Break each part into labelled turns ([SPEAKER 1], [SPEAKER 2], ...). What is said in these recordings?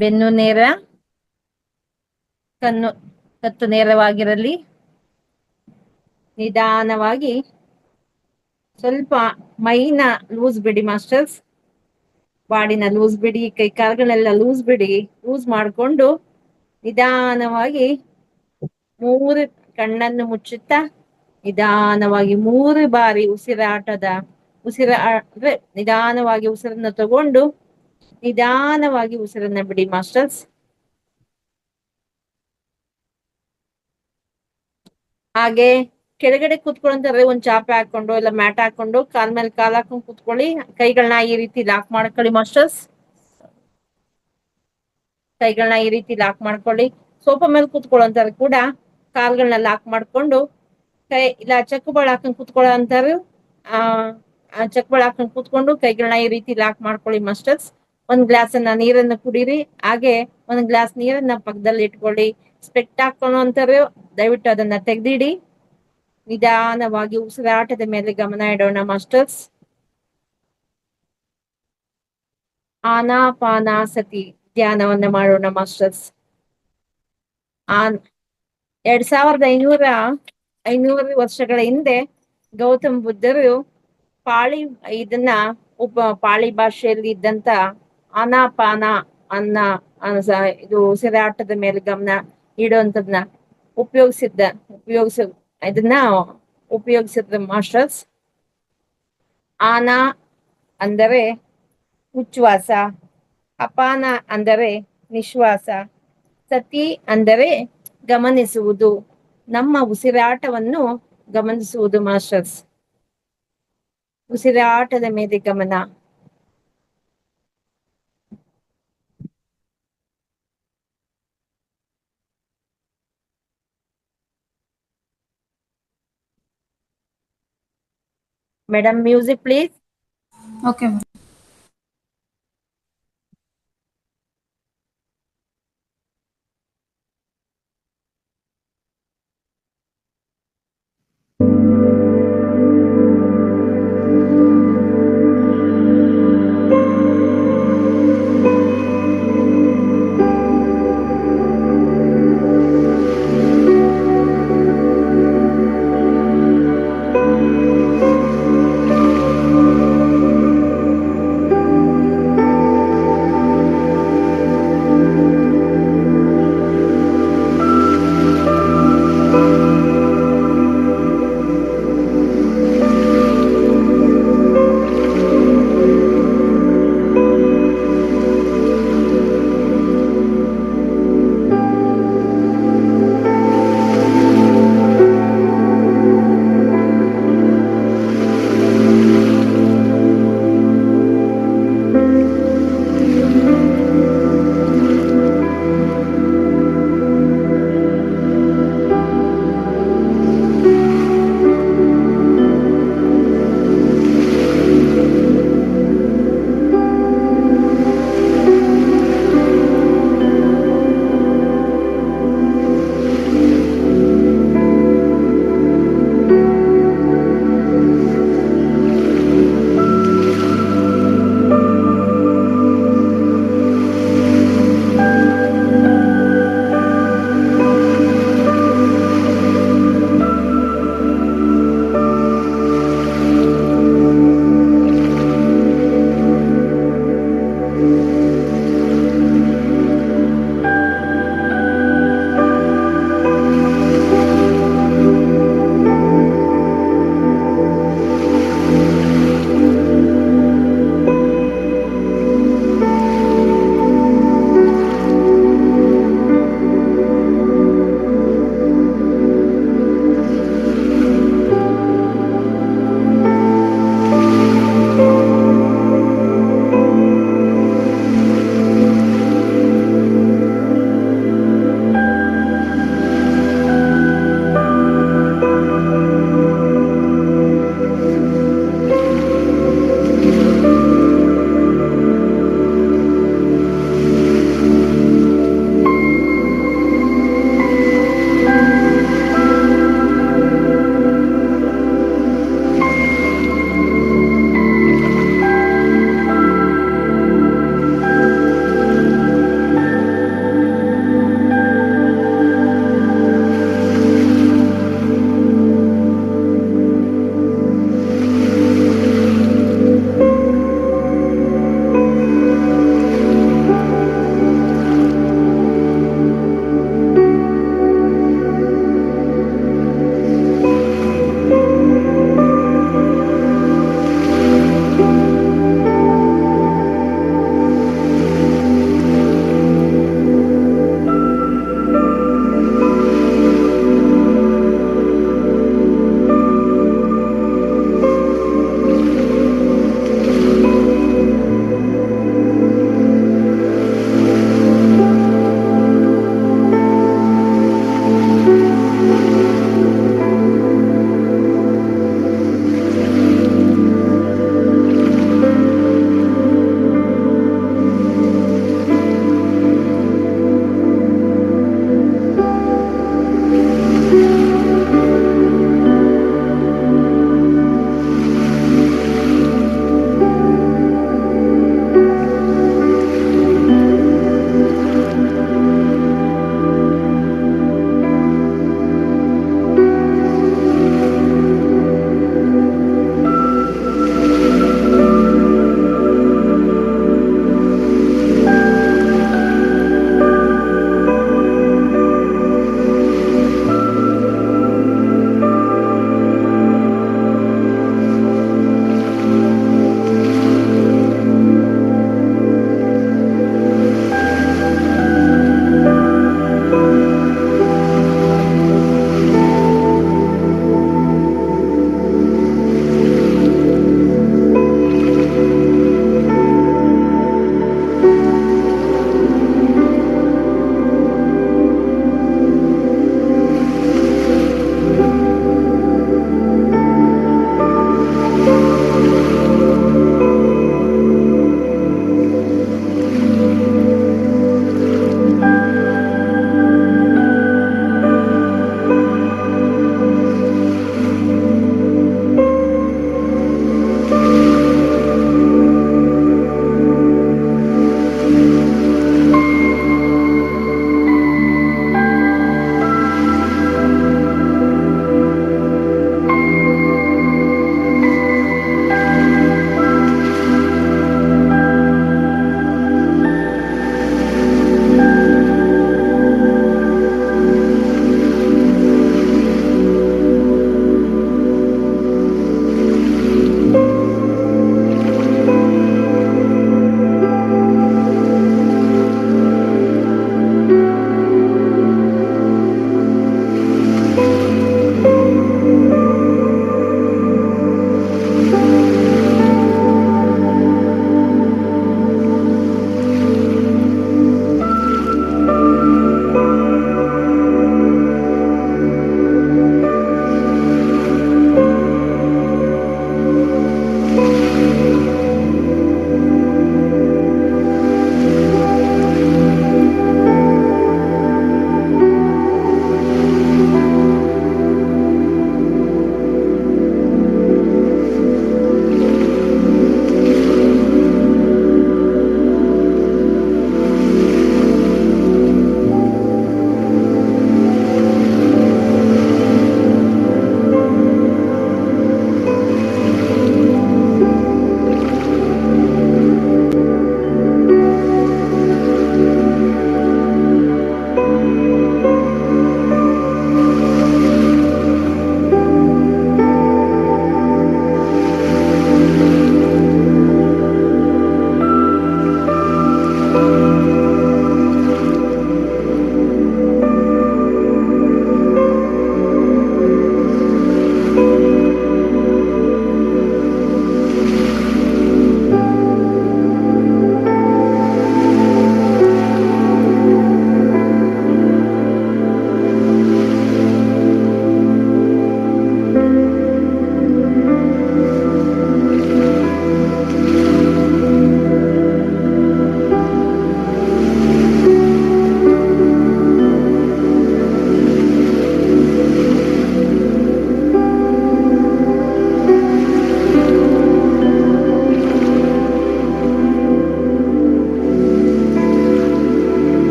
[SPEAKER 1] ಬೆನ್ನು ನೇರ, ಕತ್ತು ನೇರವಾಗಿರಲಿ. ನಿಧಾನವಾಗಿ ಸ್ವಲ್ಪ ಮೈನ ಲೂಸ್ ಬಿಡಿ ಮಾಸ್ಟರ್ಸ್, ಬಾಡಿನ ಲೂಸ್ ಬಿಡಿ, ಕೈ ಕಾಲುಗಳೆಲ್ಲ ಲೂಸ್ ಬಿಡಿ. ಲೂಸ್ ಮಾಡಿಕೊಂಡು ನಿಧಾನವಾಗಿ ಕಣ್ಣನ್ನು ಮುಚ್ಚುತ್ತಾ ನಿಧಾನವಾಗಿ 3 ಬಾರಿ ಅಂದ್ರೆ ನಿಧಾನವಾಗಿ ಉಸಿರನ್ನ ತಗೊಂಡು ನಿಧಾನವಾಗಿ ಉಸಿರನ್ನ ಬಿಡಿ ಮಾಸ್ಟರ್ಸ್. ಹಾಗೆ ಕೆಳಗಡೆ ಕೂತ್ಕೊಳ್ಳೋಂತಾರೆ ಒಂದ್ ಚಾಪೆ ಹಾಕೊಂಡು ಇಲ್ಲ ಮ್ಯಾಟ್ ಹಾಕೊಂಡು ಕಾಲ್ ಮೇಲೆ ಕಾಲ್ ಹಾಕೊಂಡು ಕೂತ್ಕೊಳ್ಳಿ. ಕೈಗಳನ್ನ ಈ ರೀತಿ ಲಾಕ್ ಮಾಡ್ಕೊಳ್ಳಿ ಮಾಸ್ಟರ್ಸ್. ಕೈಗಳನ್ನ ಈ ರೀತಿ ಲಾಕ್ ಮಾಡ್ಕೊಳ್ಳಿ. ಸೋಫಾ ಮೇಲೆ ಕೂತ್ಕೊಳ್ಳೋಂತಾರೆ ಕೂಡ ಕಾಲ್ಗಳನ್ನ ಲಾಕ್ ಮಾಡ್ಕೊಂಡು ಕೈ ಇಲ್ಲ ಚಕ್ಕುಬಾಳ ಹಾಕೊಂಡ್ ಕೂತ್ಕೊಳ್ಳೋ ಅಂತಾರು ಚಕ್ಕುಬಾಳ ಹಾಕೊಂಡ್ ಕೂತ್ಕೊಂಡು ಕೈಗಳನ್ನ ಈ ರೀತಿ ಲಾಕ್ ಮಾಡ್ಕೊಳ್ಳಿ ಮಾಸ್ಟರ್ಸ್. ಒಂದ್ ಗ್ಲಾಸ್ ಅನ್ನ ನೀರನ್ನ ಕುಡೀರಿ. ಹಾಗೆ ಒಂದ್ ಗ್ಲಾಸ್ ನೀರನ್ನ ಪಕ್ಕದಲ್ಲಿ ಇಟ್ಕೊಳ್ಳಿ. ಸ್ಪೆಕ್ಟ್ ಹಾಕೊಳ್ಳೋ ಅಂತಾರೆ ದಯವಿಟ್ಟು ಅದನ್ನ ತೆಗ್ದಿಡಿ. ನಿಧಾನವಾಗಿ ಉಸಿರಾಟದ ಮೇಲೆ ಗಮನ ಇಡೋಣ ಮಾಸ್ಟರ್ಸ್. ಆನಾಪಾನಾಸತಿ ಧ್ಯಾನವನ್ನ ಮಾಡೋಣ ಮಾಸ್ಟರ್ಸ್. 2500 ವರ್ಷಗಳ ಹಿಂದೆ ಗೌತಮ್ ಬುದ್ಧರು ಪಾಳಿ ಭಾಷೆಯಲ್ಲಿ ಇದ್ದಂತ ಆನಾಪಾನ ಇದು ಉಸಿರಾಟದ ಮೇಲೆ ಗಮನ ಇಡುವಂತದ್ನ ಉಪಯೋಗಿಸಿದ ಮಾಸ್ಟರ್ಸ್. ಆನಾ ಅಂದರೆ ಉಚ್ಛ್ವಾಸ, ಅಪಾನ ಅಂದರೆ ನಿಶ್ವಾಸ, ಸತಿ ಅಂದರೆ ಗಮನಿಸುವುದು, ನಮ್ಮ ಉಸಿರಾಟವನ್ನು ಗಮನಿಸುವುದು ಮಾಸ್ಟರ್ಸ್. ಉಸಿರಾಟದ ಮೇಲೆ ಗಮನ. Madam music please.
[SPEAKER 2] Okay madam.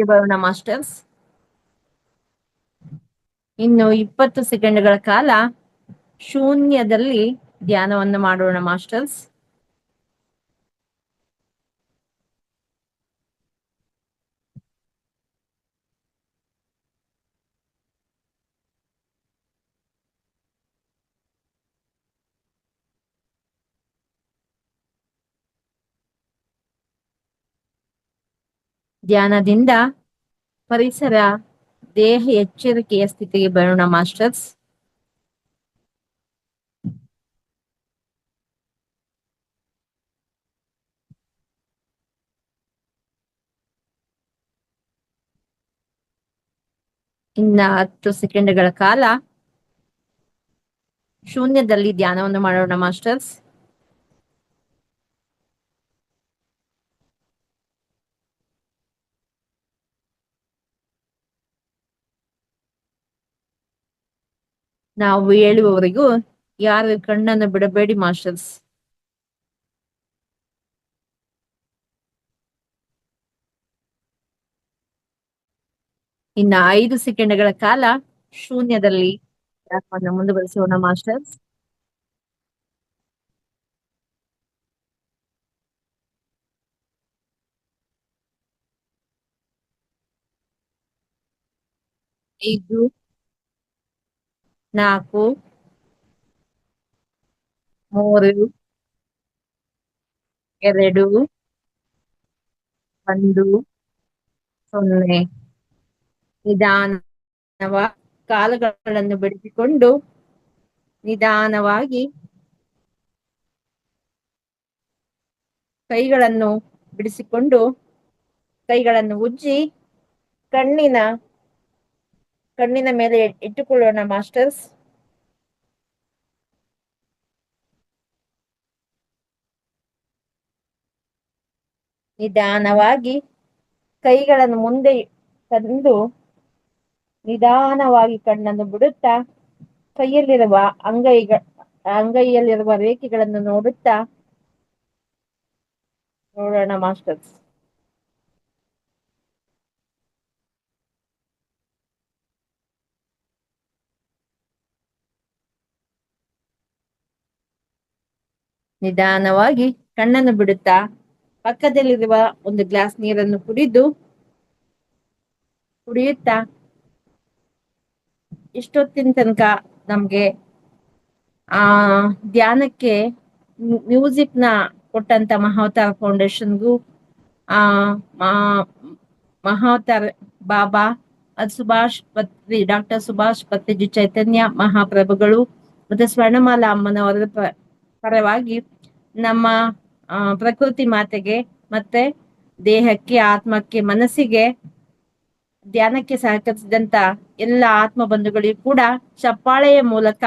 [SPEAKER 1] ಸ್ಥಿತಿಗೆ ಬರೋಣ ಮಾಸ್ಟರ್ಸ್. ಇನ್ನು 20 ಸೆಕೆಂಡ್ಗಳ ಕಾಲ ಶೂನ್ಯದಲ್ಲಿ ಧ್ಯಾನವನ್ನು ಮಾಡೋಣ ಮಾಸ್ಟರ್ಸ್. ಧ್ಯಾನದಿಂದ ಪರಿಸರ, ದೇಹ ಎಚ್ಚರಿಕೆಯ ಸ್ಥಿತಿಗೆ ಬರೋಣ ಮಾಸ್ಟರ್ಸ್. ಇನ್ನ 10 ಸೆಕೆಂಡ್ಗಳ ಕಾಲ ಶೂನ್ಯದಲ್ಲಿ ಧ್ಯಾನವನ್ನು ಮಾಡೋಣ ಮಾಸ್ಟರ್ಸ್. ನಾವು ಹೇಳುವವರೆಗೂ ಯಾರು ಕಣ್ಣನ್ನು ಬಿಡಬೇಡಿ ಮಾಸ್ಟರ್ಸ್. ಇನ್ನ 5 ಸೆಕೆಂಡ್ಗಳ ಕಾಲ ಶೂನ್ಯದಲ್ಲಿ ಧ್ಯಾನವನ್ನು ಮುಂದುವರಿಸೋಣ ಮಾಸ್ಟರ್ಸ್. 5, 4, 3, 2, 1, 0. ನಿಧಾನವಾಗಿ ಕಾಲುಗಳನ್ನು ಬಿಡಿಸಿಕೊಂಡು ನಿಧಾನವಾಗಿ ಕೈಗಳನ್ನು ಬಿಡಿಸಿಕೊಂಡು ಕೈಗಳನ್ನು ಉಜ್ಜಿ ಕಣ್ಣಿನ ಮೇಲೆ ಇಟ್ಟುಕೊಳ್ಳೋಣ ಮಾಸ್ಟರ್ಸ್. ನಿಧಾನವಾಗಿ ಕೈಗಳನ್ನು ಮುಂದೆ ತಂದು ನಿಧಾನವಾಗಿ ಕಣ್ಣನ್ನು ಬಿಡುತ್ತಾ ಕೈಯಲ್ಲಿರುವ ಅಂಗೈಯಲ್ಲಿರುವ ರೇಖೆಗಳನ್ನು ನೋಡುತ್ತಾ ನೋಡೋಣ ಮಾಸ್ಟರ್ಸ್. ನಿಧಾನವಾಗಿ ಕಣ್ಣನ್ನು ಬಿಡುತ್ತಾ ಪಕ್ಕದಲ್ಲಿರುವ ಒಂದು ಗ್ಲಾಸ್ ನೀರನ್ನು ಕುಡಿಯುತ್ತಾ ಇಷ್ಟೊತ್ತಿನ ತನಕ ನಮ್ಗೆ ಧ್ಯಾನಕ್ಕೆ ಮ್ಯೂಸಿಕ್ ನ ಕೊಟ್ಟಂತ ಮಹಾವತಾರ ಫೌಂಡೇಶನ್ಗೂ ಮಹಾವತಾರ ಬಾಬಾ ಡಾಕ್ಟರ್ ಸುಭಾಷ್ ಪತ್ರಿಜಿ ಚೈತನ್ಯ ಮಹಾಪ್ರಭುಗಳು ಮತ್ತೆ ಸ್ವರ್ಣಮಾಲಾ ಅಮ್ಮನವರ ಪರವಾಗಿ ನಮ್ಮ ಪ್ರಕೃತಿ ಮಾತೆಗೆ ಮತ್ತೆ ದೇಹಕ್ಕೆ, ಆತ್ಮಕ್ಕೆ, ಮನಸ್ಸಿಗೆ ಧ್ಯಾನಕ್ಕೆ ಸಹಕರಿಸಿದಂತ ಎಲ್ಲ ಆತ್ಮ ಬಂಧುಗಳಿಗೂ ಕೂಡ ಚಪ್ಪಾಳೆಯ ಮೂಲಕ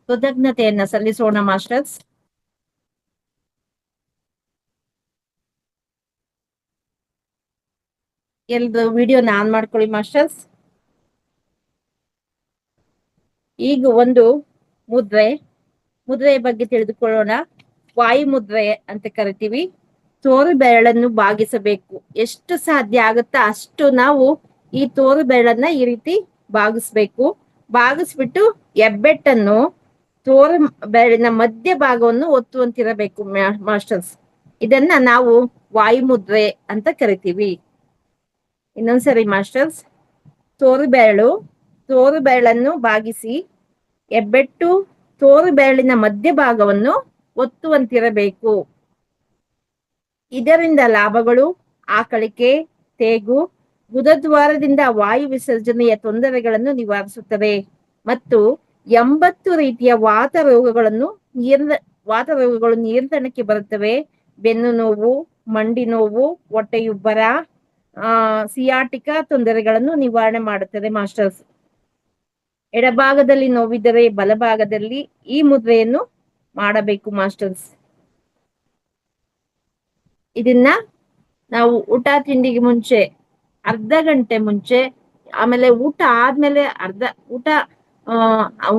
[SPEAKER 1] ಕೃತಜ್ಞತೆಯನ್ನ ಸಲ್ಲಿಸೋಣ ಮಾಸ್ಟರ್ಸ್. ಎಲ್ರು ವಿಡಿಯೋನ ಆನ್ ಮಾಡ್ಕೊಳ್ಳಿ ಮಾಸ್ಟರ್ಸ್. ಈಗ ಒಂದು ಮುದ್ರೆಯ ಬಗ್ಗೆ ತಿಳಿದುಕೊಳ್ಳೋಣ. ವಾಯು ಮುದ್ರೆ ಅಂತ ಕರಿತೀವಿ. ತೋರು ಬೆರಳನ್ನು ಬಾಗಿಸಬೇಕು. ಎಷ್ಟು ಸಾಧ್ಯ ಆಗುತ್ತಾ ಅಷ್ಟು ನಾವು ಈ ತೋರು ಬೆರಳನ್ನ ಈ ರೀತಿ ಬಾಗಿಸ್ಬಿಟ್ಟು ಹೆಬ್ಬೆಟ್ಟನ್ನು ತೋರು ಬೆರಳಿನ ಮಧ್ಯ ಭಾಗವನ್ನು ಒತ್ತುವಂತಿರಬೇಕು ಮಾಸ್ಟರ್ಸ್. ಇದನ್ನ ನಾವು ವಾಯು ಮುದ್ರೆ ಅಂತ ಕರಿತೀವಿ. ಇನ್ನೊಂದ್ಸರಿ ಮಾಸ್ಟರ್ಸ್, ತೋರು ಬೆರಳನ್ನು ಬಾಗಿಸಿ ಹೆಬ್ಬೆಟ್ಟು ತೋರು ಬೆರಳಿನ ಮಧ್ಯ ಭಾಗವನ್ನು ಒತ್ತುವಂತಿರಬೇಕು. ಇದರಿಂದ ಲಾಭಗಳು ಆಕಳಿಕೆ, ತೇಗು, ಗುದದ್ವಾರದಿಂದ ವಾಯು ವಿಸರ್ಜನೆಯ ತೊಂದರೆಗಳನ್ನು ನಿವಾರಿಸುತ್ತದೆ ಮತ್ತು 80 ರೀತಿಯ ವಾತ ರೋಗಗಳು ನಿಯಂತ್ರಣಕ್ಕೆ ಬರುತ್ತವೆ. ಬೆನ್ನು ನೋವು, ಮಂಡಿ ನೋವು, ಹೊಟ್ಟೆಯುಬ್ಬರ, ಸಿಯಾಟಿಕಾ ತೊಂದರೆಗಳನ್ನು ನಿವಾರಣೆ ಮಾಡುತ್ತದೆ ಮಾಸ್ಟರ್ಸ್. ಎಡಭಾಗದಲ್ಲಿ ನೋವಿದ್ದರೆ ಬಲಭಾಗದಲ್ಲಿ ಈ ಮುದ್ರೆಯನ್ನು ಮಾಡಬೇಕು ಮಾಸ್ಟರ್ಸ್. ಇದನ್ನ ನಾವು ಊಟ ತಿಂಡಿಗೆ ಮುಂಚೆ ಅರ್ಧ ಗಂಟೆ ಮುಂಚೆ, ಆಮೇಲೆ ಊಟ ಆದ್ಮೇಲೆ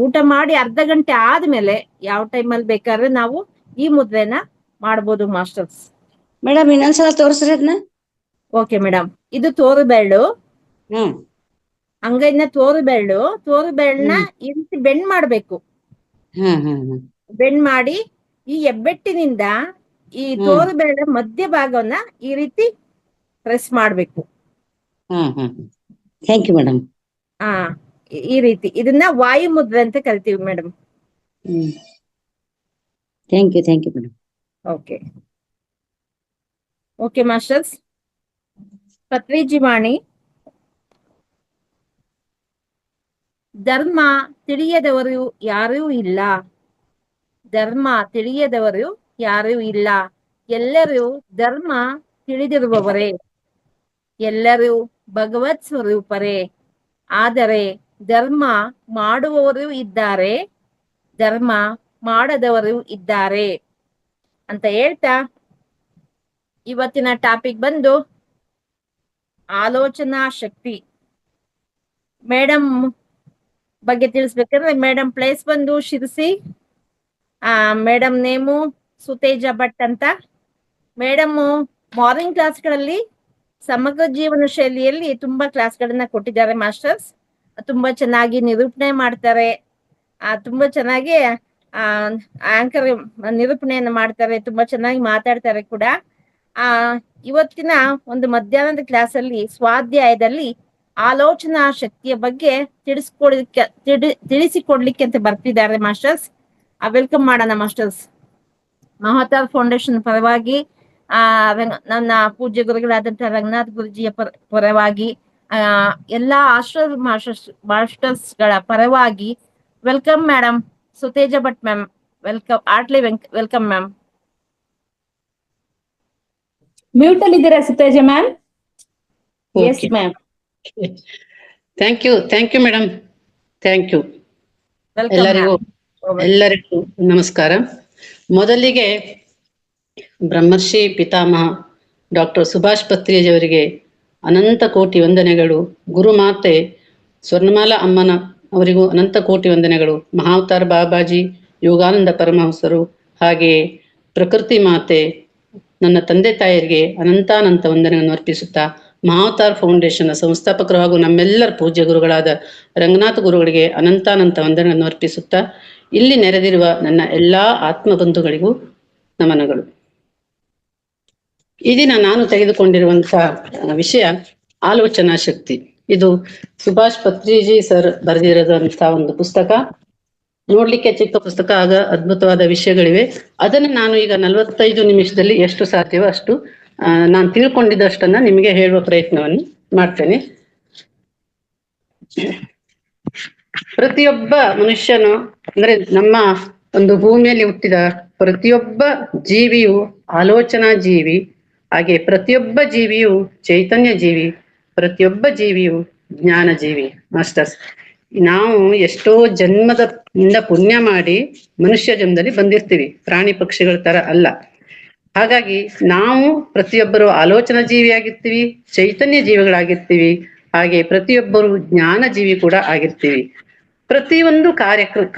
[SPEAKER 1] ಊಟ ಮಾಡಿ ಅರ್ಧ ಗಂಟೆ ಆದ್ಮೇಲೆ ಯಾವ ಟೈಮಲ್ಲಿ ಬೇಕಾದ್ರೆ ನಾವು ಈ ಮುದ್ರೆನ ಮಾಡ್ಬೋದು ಮಾಸ್ಟರ್ಸ್.
[SPEAKER 2] ಮೇಡಮ್ ಇನ್ನೊಂದ್ಸಲ ತೋರಿಸ್ರಿ ಅದನ್ನ.
[SPEAKER 1] Okay madam. ಇದು ತೋರು ಬೆರಳು.
[SPEAKER 2] ಹ್ಮ್
[SPEAKER 1] ಅಂಗೈನ ತೋರು ಬೆರಳನ್ನ
[SPEAKER 2] ಹ್ಮ್
[SPEAKER 1] ಈ ರೀತಿ ಬೆಂಡ್ ಮಾಡ್ಬೇಕು.
[SPEAKER 2] ಹ್ಮ್ ಹ್ಮ್ ಹ್ಮ್
[SPEAKER 1] ಬೆಂಡ್ ಮಾಡಿ ಈ ಹೆಬ್ಬೆಟ್ಟಿನಿಂದ ಈ
[SPEAKER 2] ಹ್ಮ್
[SPEAKER 1] ತೋರು ಬೆರಳ ಮಧ್ಯ ಭಾಗವನ್ನ ಈ ರೀತಿ ಪ್ರೆಸ್ ಮಾಡ್ಬೇಕು.
[SPEAKER 2] Hmm hmm thank you madam.
[SPEAKER 1] ಆ ಈ ರೀತಿ ಇದನ್ನ ವಾಯು ಮುದ್ರೆ ಅಂತ ಕರಿತೀವಿ ಮೇಡಮ್.
[SPEAKER 2] Hmm thank you madam.
[SPEAKER 1] Okay okay masters. ಪತ್ರಿಜಿವಾಣಿ. ಧರ್ಮ ತಿಳಿಯದವರು ಯಾರೂ ಇಲ್ಲ. ಧರ್ಮ ತಿಳಿಯದವರು ಯಾರೂ ಇಲ್ಲ. ಎಲ್ಲರೂ ಧರ್ಮ ತಿಳಿದಿರುವವರೇ. ಎಲ್ಲರೂ ಭಗವತ್ ಸ್ವರೂಪರೇ. ಆದರೆ ಧರ್ಮ ಮಾಡುವವರು ಇದ್ದಾರೆ, ಧರ್ಮ ಮಾಡದವರು ಇದ್ದಾರೆ ಅಂತ ಹೇಳ್ತಾ ಇವತ್ತಿನ ಟಾಪಿಕ್ ಬಂದು ಆಲೋಚನಾ ಶಕ್ತಿ. ಮೇಡಮ್ ಬಗ್ಗೆ ತಿಳಿಸ್ಬೇಕಂದ್ರೆ ಮೇಡಮ್ ಪ್ಲೇಸ್ ಬಂದು ಶಿರಸಿ. ಮೇಡಮ್ ನೇಮು ಸುತೇಜ ಭಟ್ ಅಂತ. ಮೇಡಮ್ ಮಾರ್ನಿಂಗ್ ಕ್ಲಾಸ್ಗಳಲ್ಲಿ ಸಮಗ್ರ ಜೀವನ ಶೈಲಿಯಲ್ಲಿ ತುಂಬಾ ಕ್ಲಾಸ್ಗಳನ್ನ ಕೊಟ್ಟಿದ್ದಾರೆ ಮಾಸ್ಟರ್ಸ್. ತುಂಬಾ ಚೆನ್ನಾಗಿ ನಿರೂಪಣೆ ಮಾಡ್ತಾರೆ. ತುಂಬಾ ಚೆನ್ನಾಗಿ ಆಂಕರ್ ನಿರೂಪಣೆಯನ್ನು ಮಾಡ್ತಾರೆ. ತುಂಬಾ ಚೆನ್ನಾಗಿ ಮಾತಾಡ್ತಾರೆ ಕೂಡ. ಇವತ್ತಿನ ಒಂದು ಮಧ್ಯಾಹ್ನದ ಕ್ಲಾಸಲ್ಲಿ ಸ್ವಾಧ್ಯಾಯದಲ್ಲಿ ಆಲೋಚನಾ ಶಕ್ತಿಯ ಬಗ್ಗೆ ತಿಳಿಸಿಕೊಡ್ಲಿಕ್ಕೆ ಅಂತ ಬರ್ತಿದ್ದಾರೆ ಮಾಸ್ಟರ್ಸ್. ವೆಲ್ಕಮ್ ಮಾಡೋಣ ಮಾಸ್ಟರ್ಸ್. ಮಹಾತಾರ್ ಫೌಂಡೇಶನ್ ಪರವಾಗಿ ನನ್ನ ಪೂಜ್ಯ ಗುರುಗಳಾದಂತಹ ರಂಗನಾಥ್ ಗುರುಜಿಯ ಪರವಾಗಿ ಎಲ್ಲಾ ಮಾಸ್ಟರ್ಸ್ ಗಳ ಪರವಾಗಿ welcome madam ಸುತೇಜ Bhat ma'am. Welcome heartily welcome ma'am.
[SPEAKER 3] Mute ಅಲ್ಲಿ ಇದ್ದೀರಾ Suteja ma'am? Yes ma'am.
[SPEAKER 2] Thank you madam. Thank you.
[SPEAKER 1] Welcome
[SPEAKER 2] ಎಲ್ಲರಿಗೂ ನಮಸ್ಕಾರ. ಮೊದಲಿಗೆ ಬ್ರಹ್ಮರ್ಷಿ ಪಿತಾಮಹ ಡಾಕ್ಟರ್ ಸುಭಾಷ್ ಪತ್ರಿಜಿಯವರಿಗೆ ಅನಂತ ಕೋಟಿ ವಂದನೆಗಳು. ಗುರುಮಾತೆ ಸ್ವರ್ಣಮಾಲಾ ಅಮ್ಮನ ಅವರಿಗೂ ಅನಂತ ಕೋಟಿ ವಂದನೆಗಳು. ಮಹಾವತಾರ್ ಬಾಬಾಜಿ, ಯೋಗಾನಂದ ಪರಮಹಂಸರು, ಹಾಗೆಯೇ ಪ್ರಕೃತಿ ಮಾತೆ, ನನ್ನ ತಂದೆ ತಾಯರಿಗೆ ಅನಂತಾನಂತ ವಂದನೆಗಳನ್ನು ಅರ್ಪಿಸುತ್ತಾ, ಮಹಾವತಾರ್ ಫೌಂಡೇಶನ್ ಸಂಸ್ಥಾಪಕರು ಹಾಗೂ ನಮ್ಮೆಲ್ಲರ ಪೂಜ್ಯ ಗುರುಗಳಾದ ರಂಗನಾಥ ಗುರುಗಳಿಗೆ ಅನಂತಾನಂತ ವಂದನೆಗಳನ್ನು ಅರ್ಪಿಸುತ್ತಾ, ಇಲ್ಲಿ ನೆರೆದಿರುವ ನನ್ನ ಎಲ್ಲಾ ಆತ್ಮ ಬಂಧುಗಳಿಗೂ ನಮನಗಳು. ಈ ದಿನ ನಾನು ತೆಗೆದುಕೊಂಡಿರುವಂತಹ ವಿಷಯ ಆಲೋಚನಾ ಶಕ್ತಿ. ಇದು ಸುಭಾಷ್ ಪತ್ರಿಜಿ ಸರ್ ಬರೆದಿರೋದಂತಹ ಒಂದು ಪುಸ್ತಕ. ನೋಡ್ಲಿಕ್ಕೆ ಚಿಕ್ಕ ಪುಸ್ತಕ, ಆಗ ಅದ್ಭುತವಾದ ವಿಷಯಗಳಿವೆ. ಅದನ್ನು ನಾನು ಈಗ 45 ನಿಮಿಷದಲ್ಲಿ ಎಷ್ಟು ಸಾಧ್ಯವೋ ಅಷ್ಟು ನಾನು ತಿಳ್ಕೊಂಡಿದ್ದಷ್ಟನ್ನ ನಿಮಗೆ ಹೇಳುವ ಪ್ರಯತ್ನವನ್ನು ಮಾಡ್ತೇನೆ. ಪ್ರತಿಯೊಬ್ಬ ಮನುಷ್ಯನು ಅಂದ್ರೆ ನಮ್ಮ ಒಂದು ಭೂಮಿಯಲ್ಲಿ ಹುಟ್ಟಿದ ಪ್ರತಿಯೊಬ್ಬ ಜೀವಿಯು ಆಲೋಚನಾ ಜೀವಿ. ಹಾಗೆ ಪ್ರತಿಯೊಬ್ಬ ಜೀವಿಯು ಚೈತನ್ಯ ಜೀವಿ, ಪ್ರತಿಯೊಬ್ಬ ಜೀವಿಯು ಜ್ಞಾನ ಜೀವಿ. ಮಾಸ್ಟರ್ಸ್, ನಾವು ಎಷ್ಟೋ ಜನ್ಮದಿಂದ ಪುಣ್ಯ ಮಾಡಿ ಮನುಷ್ಯ ಜನ್ಮದಲ್ಲಿ ಬಂದಿರ್ತೀವಿ, ಪ್ರಾಣಿ ಪಕ್ಷಿಗಳ ತರ ಅಲ್ಲ. ಹಾಗಾಗಿ ನಾವು ಪ್ರತಿಯೊಬ್ಬರು ಆಲೋಚನಾ ಜೀವಿಯಾಗಿರ್ತೀವಿ, ಚೈತನ್ಯ ಜೀವಿಗಳಾಗಿರ್ತೀವಿ, ಹಾಗೆ ಪ್ರತಿಯೊಬ್ಬರು ಜ್ಞಾನ ಜೀವಿ ಕೂಡ ಆಗಿರ್ತೀವಿ. ಪ್ರತಿಯೊಂದು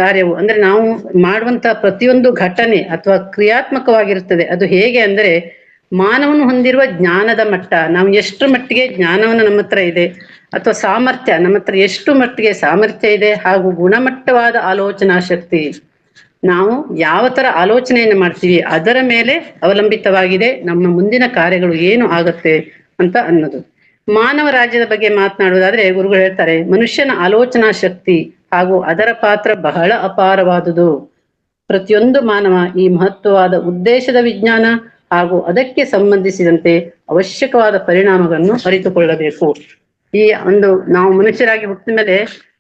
[SPEAKER 2] ಕಾರ್ಯವು ಅಂದ್ರೆ ನಾವು ಮಾಡುವಂತ ಪ್ರತಿಯೊಂದು ಘಟನೆ ಅಥವಾ ಕ್ರಿಯಾತ್ಮಕವಾಗಿರುತ್ತದೆ. ಅದು ಹೇಗೆ ಅಂದ್ರೆ ಮಾನವನು ಹೊಂದಿರುವ ಜ್ಞಾನದ ಮಟ್ಟ, ನಾವು ಎಷ್ಟು ಮಟ್ಟಿಗೆ ಜ್ಞಾನವನ್ನು ನಮ್ಮ ಹತ್ರ ಇದೆ, ಅಥವಾ ಸಾಮರ್ಥ್ಯ ನಮ್ಮ ಹತ್ರ ಎಷ್ಟು ಮಟ್ಟಿಗೆ ಸಾಮರ್ಥ್ಯ ಇದೆ, ಹಾಗೂ ಗುಣಮಟ್ಟವಾದ ಆಲೋಚನಾ ಶಕ್ತಿ, ನಾವು ಯಾವ ತರ ಆಲೋಚನೆಯನ್ನು ಮಾಡ್ತೀವಿ ಅದರ ಮೇಲೆ ಅವಲಂಬಿತವಾಗಿದೆ ನಮ್ಮ ಮುಂದಿನ ಕಾರ್ಯಗಳು ಏನು ಆಗತ್ತೆ ಅಂತ ಅನ್ನೋದು. ಮಾನವ ರಾಜ್ಯದ ಬಗ್ಗೆ ಮಾತನಾಡುವುದಾದ್ರೆ ಗುರುಗಳು ಹೇಳ್ತಾರೆ, ಮನುಷ್ಯನ ಆಲೋಚನಾ ಶಕ್ತಿ ಹಾಗೂ ಅದರ ಪಾತ್ರ ಬಹಳ ಅಪಾರವಾದುದು. ಪ್ರತಿಯೊಂದು ಮಾನವ ಈ ಮಹತ್ವವಾದ ಉದ್ದೇಶದ ವಿಜ್ಞಾನ ಹಾಗೂ ಅದಕ್ಕೆ ಸಂಬಂಧಿಸಿದಂತೆ ಅವಶ್ಯಕವಾದ ಪರಿಣಾಮಗಳನ್ನು ಅರಿತುಕೊಳ್ಳಬೇಕು. ಈ ಒಂದು ನಾವು ಮನುಷ್ಯರಾಗಿ ಹುಟ್ಟಿದ ಮೇಲೆ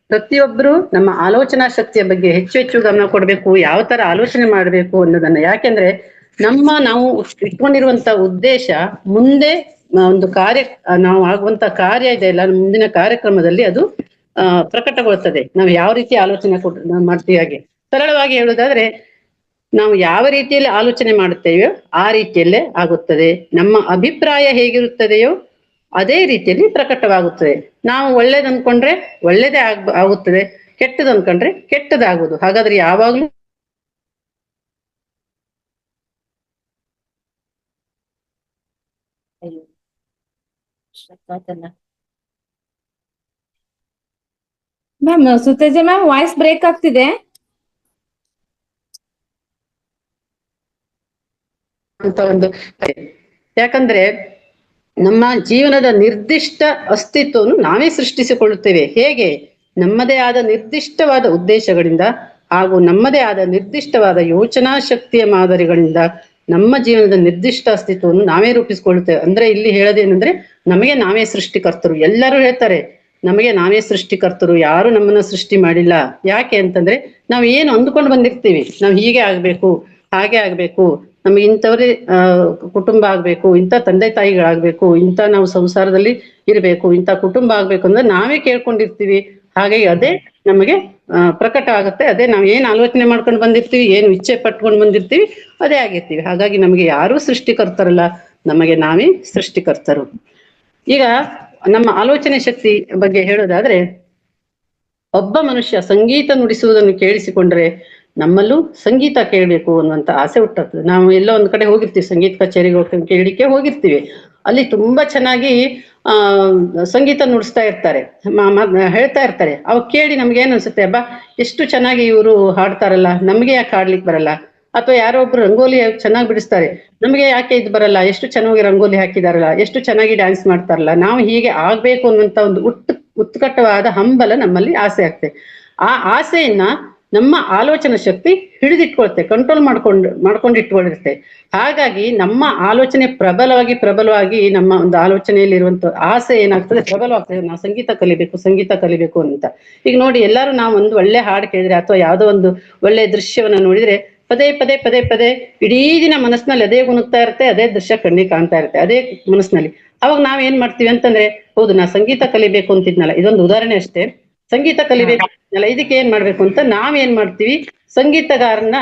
[SPEAKER 2] ಪ್ರತಿಯೊಬ್ಬರು ನಮ್ಮ ಆಲೋಚನಾ ಶಕ್ತಿಯ ಬಗ್ಗೆ ಹೆಚ್ಚು ಹೆಚ್ಚು ಗಮನ ಕೊಡಬೇಕು. ಯಾವ ತರ ಆಲೋಚನೆ ಮಾಡಬೇಕು ಅನ್ನೋದನ್ನ. ಯಾಕೆಂದ್ರೆ ನಾವು ಇಟ್ಕೊಂಡಿರುವಂತ ಉದ್ದೇಶ ಮುಂದೆ ಒಂದು ನಾವು ಆಗುವಂತ ಕಾರ್ಯ ಇದೆ ಅಲ್ಲ, ಮುಂದಿನ ಕಾರ್ಯಕ್ರಮದಲ್ಲಿ ಅದು ಪ್ರಕಟಗೊಳ್ತದೆ. ನಾವು ಯಾವ ರೀತಿ ಆಲೋಚನೆ ಮಾಡ್ತೀವಿ. ಹಾಗೆ ಸರಳವಾಗಿ ಹೇಳುವುದಾದ್ರೆ, ನಾವು ಯಾವ ರೀತಿಯಲ್ಲಿ ಆಲೋಚನೆ ಮಾಡುತ್ತೇವೆಯೋ ಆ ರೀತಿಯಲ್ಲೇ ಆಗುತ್ತದೆ. ನಮ್ಮ ಅಭಿಪ್ರಾಯ ಹೇಗಿರುತ್ತದೆಯೋ ಅದೇ ರೀತಿಯಲ್ಲಿ ಪ್ರಕಟವಾಗುತ್ತದೆ. ನಾವು ಒಳ್ಳೇದ್ ಅನ್ಕೊಂಡ್ರೆ ಒಳ್ಳೇದೇ ಆಗುತ್ತದೆ, ಕೆಟ್ಟದ್ ಅನ್ಕೊಂಡ್ರೆ ಕೆಟ್ಟದಾಗುವುದು. ಹಾಗಾದ್ರೆ ಯಾವಾಗ್ಲೂ
[SPEAKER 1] ಅದನ್ನ
[SPEAKER 3] ಮ್ಯಾಮ್ ಸುತೇಜ ಮ್ಯಾಮ್ ವಾಯ್ಸ್ ಬ್ರೇಕ್ ಆಗ್ತಿದೆ.
[SPEAKER 2] ಅಂತ ಒಂದು ಯಾಕಂದ್ರೆ ನಮ್ಮ ಜೀವನದ ನಿರ್ದಿಷ್ಟ ಅಸ್ತಿತ್ವವನ್ನು ನಾವೇ ಸೃಷ್ಟಿಸಿಕೊಳ್ಳುತ್ತೇವೆ. ಹೇಗೆ? ನಮ್ಮದೇ ಆದ ನಿರ್ದಿಷ್ಟವಾದ ಉದ್ದೇಶಗಳಿಂದ ಹಾಗೂ ನಮ್ಮದೇ ಆದ ನಿರ್ದಿಷ್ಟವಾದ ಯೋಚನಾ ಶಕ್ತಿಯ ಮಾದರಿಗಳಿಂದ ನಮ್ಮ ಜೀವನದ ನಿರ್ದಿಷ್ಟ ಅಸ್ತಿತ್ವವನ್ನು ನಾವೇ ರೂಪಿಸಿಕೊಳ್ಳುತ್ತೇವೆ. ಅಂದ್ರೆ ಇಲ್ಲಿ ಹೇಳೋದೇನೆಂದ್ರೆ ನಮಗೆ ನಾವೇ ಸೃಷ್ಟಿಕರ್ತರು. ಎಲ್ಲರೂ ಹೇಳ್ತಾರೆ ನಮಗೆ ನಾವೇ ಸೃಷ್ಟಿಕರ್ತರು, ಯಾರು ನಮ್ಮನ್ನ ಸೃಷ್ಟಿ ಮಾಡಿಲ್ಲ. ಯಾಕೆ ಅಂತಂದ್ರೆ ನಾವು ಏನು ಅಂದುಕೊಂಡು ಬಂದಿರ್ತೀವಿ, ನಾವು ಹೀಗೆ ಆಗ್ಬೇಕು, ಹಾಗೆ ಆಗ್ಬೇಕು, ನಮ್ಗೆ ಇಂಥವ್ರೇ ಕುಟುಂಬ ಆಗ್ಬೇಕು, ಇಂಥ ತಂದೆ ತಾಯಿಗಳಾಗ್ಬೇಕು, ಇಂಥ ನಾವು ಸಂಸಾರದಲ್ಲಿ ಇರ್ಬೇಕು, ಇಂಥ ಕುಟುಂಬ ಆಗ್ಬೇಕು ಅಂದ್ರೆ ನಾವೇ ಕೇಳ್ಕೊಂಡಿರ್ತೀವಿ. ಹಾಗಾಗಿ ಅದೇ ನಮಗೆ ಪ್ರಕಟ ಆಗುತ್ತೆ. ಅದೇ ನಾವು ಏನ್ ಆಲೋಚನೆ ಮಾಡ್ಕೊಂಡು ಬಂದಿರ್ತೀವಿ, ಏನು ಇಚ್ಛೆ ಪಟ್ಕೊಂಡು ಬಂದಿರ್ತೀವಿ, ಅದೇ ಆಗಿರ್ತೀವಿ. ಹಾಗಾಗಿ ನಮಗೆ ಯಾರೂ ಸೃಷ್ಟಿಕರ್ತರಲ್ಲ, ನಮಗೆ ನಾವೇ ಸೃಷ್ಟಿಕರ್ತರು. ಈಗ ನಮ್ಮ ಆಲೋಚನೆ ಶಕ್ತಿ ಬಗ್ಗೆ ಹೇಳೋದಾದ್ರೆ, ಒಬ್ಬ ಮನುಷ್ಯ ಸಂಗೀತ ನುಡಿಸುವುದನ್ನು ಕೇಳಿಸಿಕೊಂಡ್ರೆ ನಮ್ಮಲ್ಲೂ ಸಂಗೀತ ಕೇಳಬೇಕು ಅನ್ನುವಂತ ಆಸೆ ಹುಟ್ಟುತ್ತದೆ. ನಾವು ಎಲ್ಲೋ ಒಂದ್ ಕಡೆ ಹೋಗಿರ್ತೀವಿ, ಸಂಗೀತ ಕಚೇರಿಗೆ ಕೇಳಲಿಕ್ಕೆ ಹೋಗಿರ್ತೀವಿ. ಅಲ್ಲಿ ತುಂಬಾ ಚೆನ್ನಾಗಿ ಸಂಗೀತ ನುಡಿಸ್ತಾ ಇರ್ತಾರೆ, ಹೇಳ್ತಾ ಇರ್ತಾರೆ. ಅವ್ ಕೇಳಿ ನಮ್ಗೆ ಏನ್ ಅನ್ಸುತ್ತೆ, ಹಬ್ಬ ಎಷ್ಟು ಚೆನ್ನಾಗಿ ಇವರು ಹಾಡ್ತಾರಲ್ಲ, ನಮ್ಗೆ ಯಾಕೆ ಹಾಡ್ಲಿಕ್ಕೆ ಬರಲ್ಲ? ಅಥವಾ ಯಾರೋ ಒಬ್ರು ರಂಗೋಲಿ ಚೆನ್ನಾಗಿ ಬಿಡಿಸ್ತಾರೆ, ನಮ್ಗೆ ಯಾಕೆ ಇದು ಬರಲ್ಲ? ಎಷ್ಟು ಚೆನ್ನಾಗಿ ರಂಗೋಲಿ ಹಾಕಿದಾರಲ್ಲ, ಎಷ್ಟು ಚೆನ್ನಾಗಿ ಡ್ಯಾನ್ಸ್ ಮಾಡ್ತಾರಲ್ಲ, ನಾವು ಹೀಗೆ ಆಗ್ಬೇಕು ಅನ್ನುವಂತ ಒಂದು ಉತ್ಕಟವಾದ ಹಂಬಲ ನಮ್ಮಲ್ಲಿ ಆಸೆ ಆಗ್ತದೆ. ಆ ಆಸೆಯನ್ನ ನಮ್ಮ ಆಲೋಚನಾ ಶಕ್ತಿ ಹಿಡಿದಿಟ್ಕೊಳ್ತೆ, ಕಂಟ್ರೋಲ್ ಮಾಡ್ಕೊಂಡು ಇಟ್ಕೊಂಡಿರುತ್ತೆ. ಹಾಗಾಗಿ ನಮ್ಮ ಆಲೋಚನೆ ಪ್ರಬಲವಾಗಿ ನಮ್ಮ ಒಂದು ಆಲೋಚನೆಯಲ್ಲಿ ಇರುವಂತ ಆಸೆ ಏನಾಗ್ತದೆ, ಪ್ರಬಲವಾಗ್ತದೆ. ನಾವು ಸಂಗೀತ ಕಲಿಬೇಕು ಅಂತ. ಈಗ ನೋಡಿ, ಎಲ್ಲರೂ ನಾವು ಒಂದು ಒಳ್ಳೆ ಹಾಡು ಕೇಳಿದ್ರೆ ಅಥವಾ ಯಾವುದೋ ಒಂದು ಒಳ್ಳೆ ದೃಶ್ಯವನ್ನ ನೋಡಿದ್ರೆ ಪದೇ ಇಡೀ ದಿನ ಮನಸ್ಸಿನಲ್ಲಿ ಅದೇ ಗುಣಗ್ತಾ ಇರುತ್ತೆ, ಅದೇ ದೃಶ್ಯ ಕಣ್ಣಿಗೆ ಕಾಣ್ತಾ ಇರುತ್ತೆ, ಅದೇ ಮನಸ್ಸಿನಲ್ಲಿ. ಅವಾಗ ನಾವ್ ಏನ್ ಮಾಡ್ತೀವಿ ಅಂತಂದ್ರೆ, ಹೌದು ನಾ ಸಂಗೀತ ಕಲಿಬೇಕು ಅಂತಿದ್ನಲ್ಲ, ಇದೊಂದು ಉದಾಹರಣೆ ಅಷ್ಟೇ. ಸಂಗೀತ ಕಲಿಬೇಕು ಅಲ್ಲ, ಇದಕ್ಕೆ ಏನ್ ಮಾಡ್ಬೇಕು ಅಂತ ನಾವೇನ್ ಮಾಡ್ತೀವಿ, ಸಂಗೀತಗಾರನ್ನ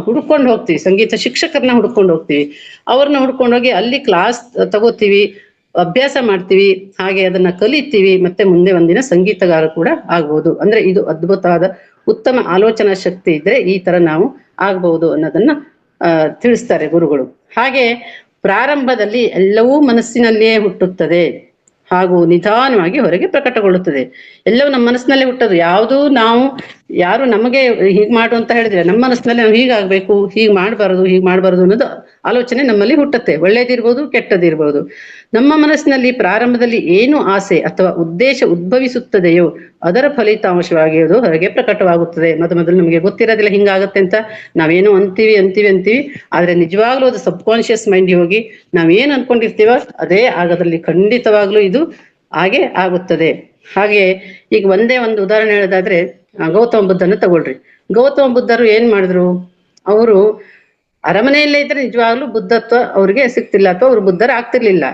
[SPEAKER 2] ಹುಡ್ಕೊಂಡು ಹೋಗ್ತೀವಿ, ಸಂಗೀತ ಶಿಕ್ಷಕರನ್ನ ಹುಡ್ಕೊಂಡು ಹೋಗ್ತೀವಿ. ಅವ್ರನ್ನ ಹುಡ್ಕೊಂಡೋಗಿ ಅಲ್ಲಿ ಕ್ಲಾಸ್ ತಗೋತೀವಿ, ಅಭ್ಯಾಸ ಮಾಡ್ತೀವಿ, ಹಾಗೆ ಅದನ್ನ ಕಲಿತೀವಿ. ಮತ್ತೆ ಮುಂದೆ ಒಂದಿನ ಸಂಗೀತಗಾರ ಕೂಡ ಆಗ್ಬಹುದು. ಅಂದ್ರೆ ಇದು ಅದ್ಭುತವಾದ ಉತ್ತಮ ಆಲೋಚನಾ ಶಕ್ತಿ ಇದ್ರೆ ಈ ತರ ನಾವು ಆಗ್ಬಹುದು ಅನ್ನೋದನ್ನ ತಿಳಿಸ್ತಾರೆ ಗುರುಗಳು. ಹಾಗೆ ಪ್ರಾರಂಭದಲ್ಲಿ ಎಲ್ಲವೂ ಮನಸ್ಸಿನಲ್ಲಿಯೇ ಹುಟ್ಟುತ್ತದೆ ಹಾಗೂ ನಿಧಾನವಾಗಿ ಹೊರಗೆ ಪ್ರಕಟಗೊಳ್ಳುತ್ತದೆ. ಎಲ್ಲವೂ ನಮ್ಮ ಮನಸ್ಸಿನಲ್ಲೇ ಹುಟ್ಟೋದು. ಯಾರು ನಮಗೆ ಹೀಗ್ ಮಾಡು ಅಂತ ಹೇಳಿದ್ರೆ ನಮ್ಮ ಮನಸ್ಸಿನಲ್ಲಿ ನಾವು ಹೀಗಾಗ್ಬೇಕು, ಹೀಗ್ ಮಾಡ್ಬಾರ್ದು ಅನ್ನೋದು ಆಲೋಚನೆ ನಮ್ಮಲ್ಲಿ ಹುಟ್ಟುತ್ತೆ. ಒಳ್ಳೇದಿರ್ಬೋದು, ಕೆಟ್ಟದಿರ್ಬೋದು. ನಮ್ಮ ಮನಸ್ಸಿನಲ್ಲಿ ಪ್ರಾರಂಭದಲ್ಲಿ ಏನು ಆಸೆ ಅಥವಾ ಉದ್ದೇಶ ಉದ್ಭವಿಸುತ್ತದೆಯೋ ಅದರ ಫಲಿತಾಂಶವಾಗಿ ಅದು ಹೊರಗೆ ಪ್ರಕಟವಾಗುತ್ತದೆ. ಮೊದಲು ನಮಗೆ ಗೊತ್ತಿರೋದಿಲ್ಲ ಹಿಂಗಾಗತ್ತೆ ಅಂತ, ನಾವೇನೋ ಅಂತೀವಿ. ಆದ್ರೆ ನಿಜವಾಗ್ಲೂ ಅದು ಸಬ್ ಕಾನ್ಶಿಯಸ್ ಮೈಂಡ್ ಹೋಗಿ ನಾವೇನ್ ಅನ್ಕೊಂಡಿರ್ತೀವೋ ಅದೇ ಆಗೋದ್ರಲ್ಲಿ ಖಂಡಿತವಾಗ್ಲೂ ಇದು ಹಾಗೆ ಆಗುತ್ತದೆ. ಹಾಗೆ ಈಗ ಒಂದೇ ಒಂದು ಉದಾಹರಣೆ ಹೇಳೋದಾದ್ರೆ, ಗೌತಮ ಬುದ್ಧನ ತಗೊಳ್ರಿ. ಗೌತಮ ಬುದ್ಧರು ಏನ್ ಮಾಡಿದ್ರು? ಅವರು ಅರಮನೆಯಲ್ಲೇ ಇದ್ರೆ ನಿಜವಾಗ್ಲೂ ಬುದ್ಧತ್ವ ಅವ್ರಿಗೆ ಸಿಕ್ತಿಲ್ಲ, ಅಥವಾ ಅವ್ರು ಬುದ್ಧರ ಆಗ್ತಿರ್ಲಿಲ್ಲ.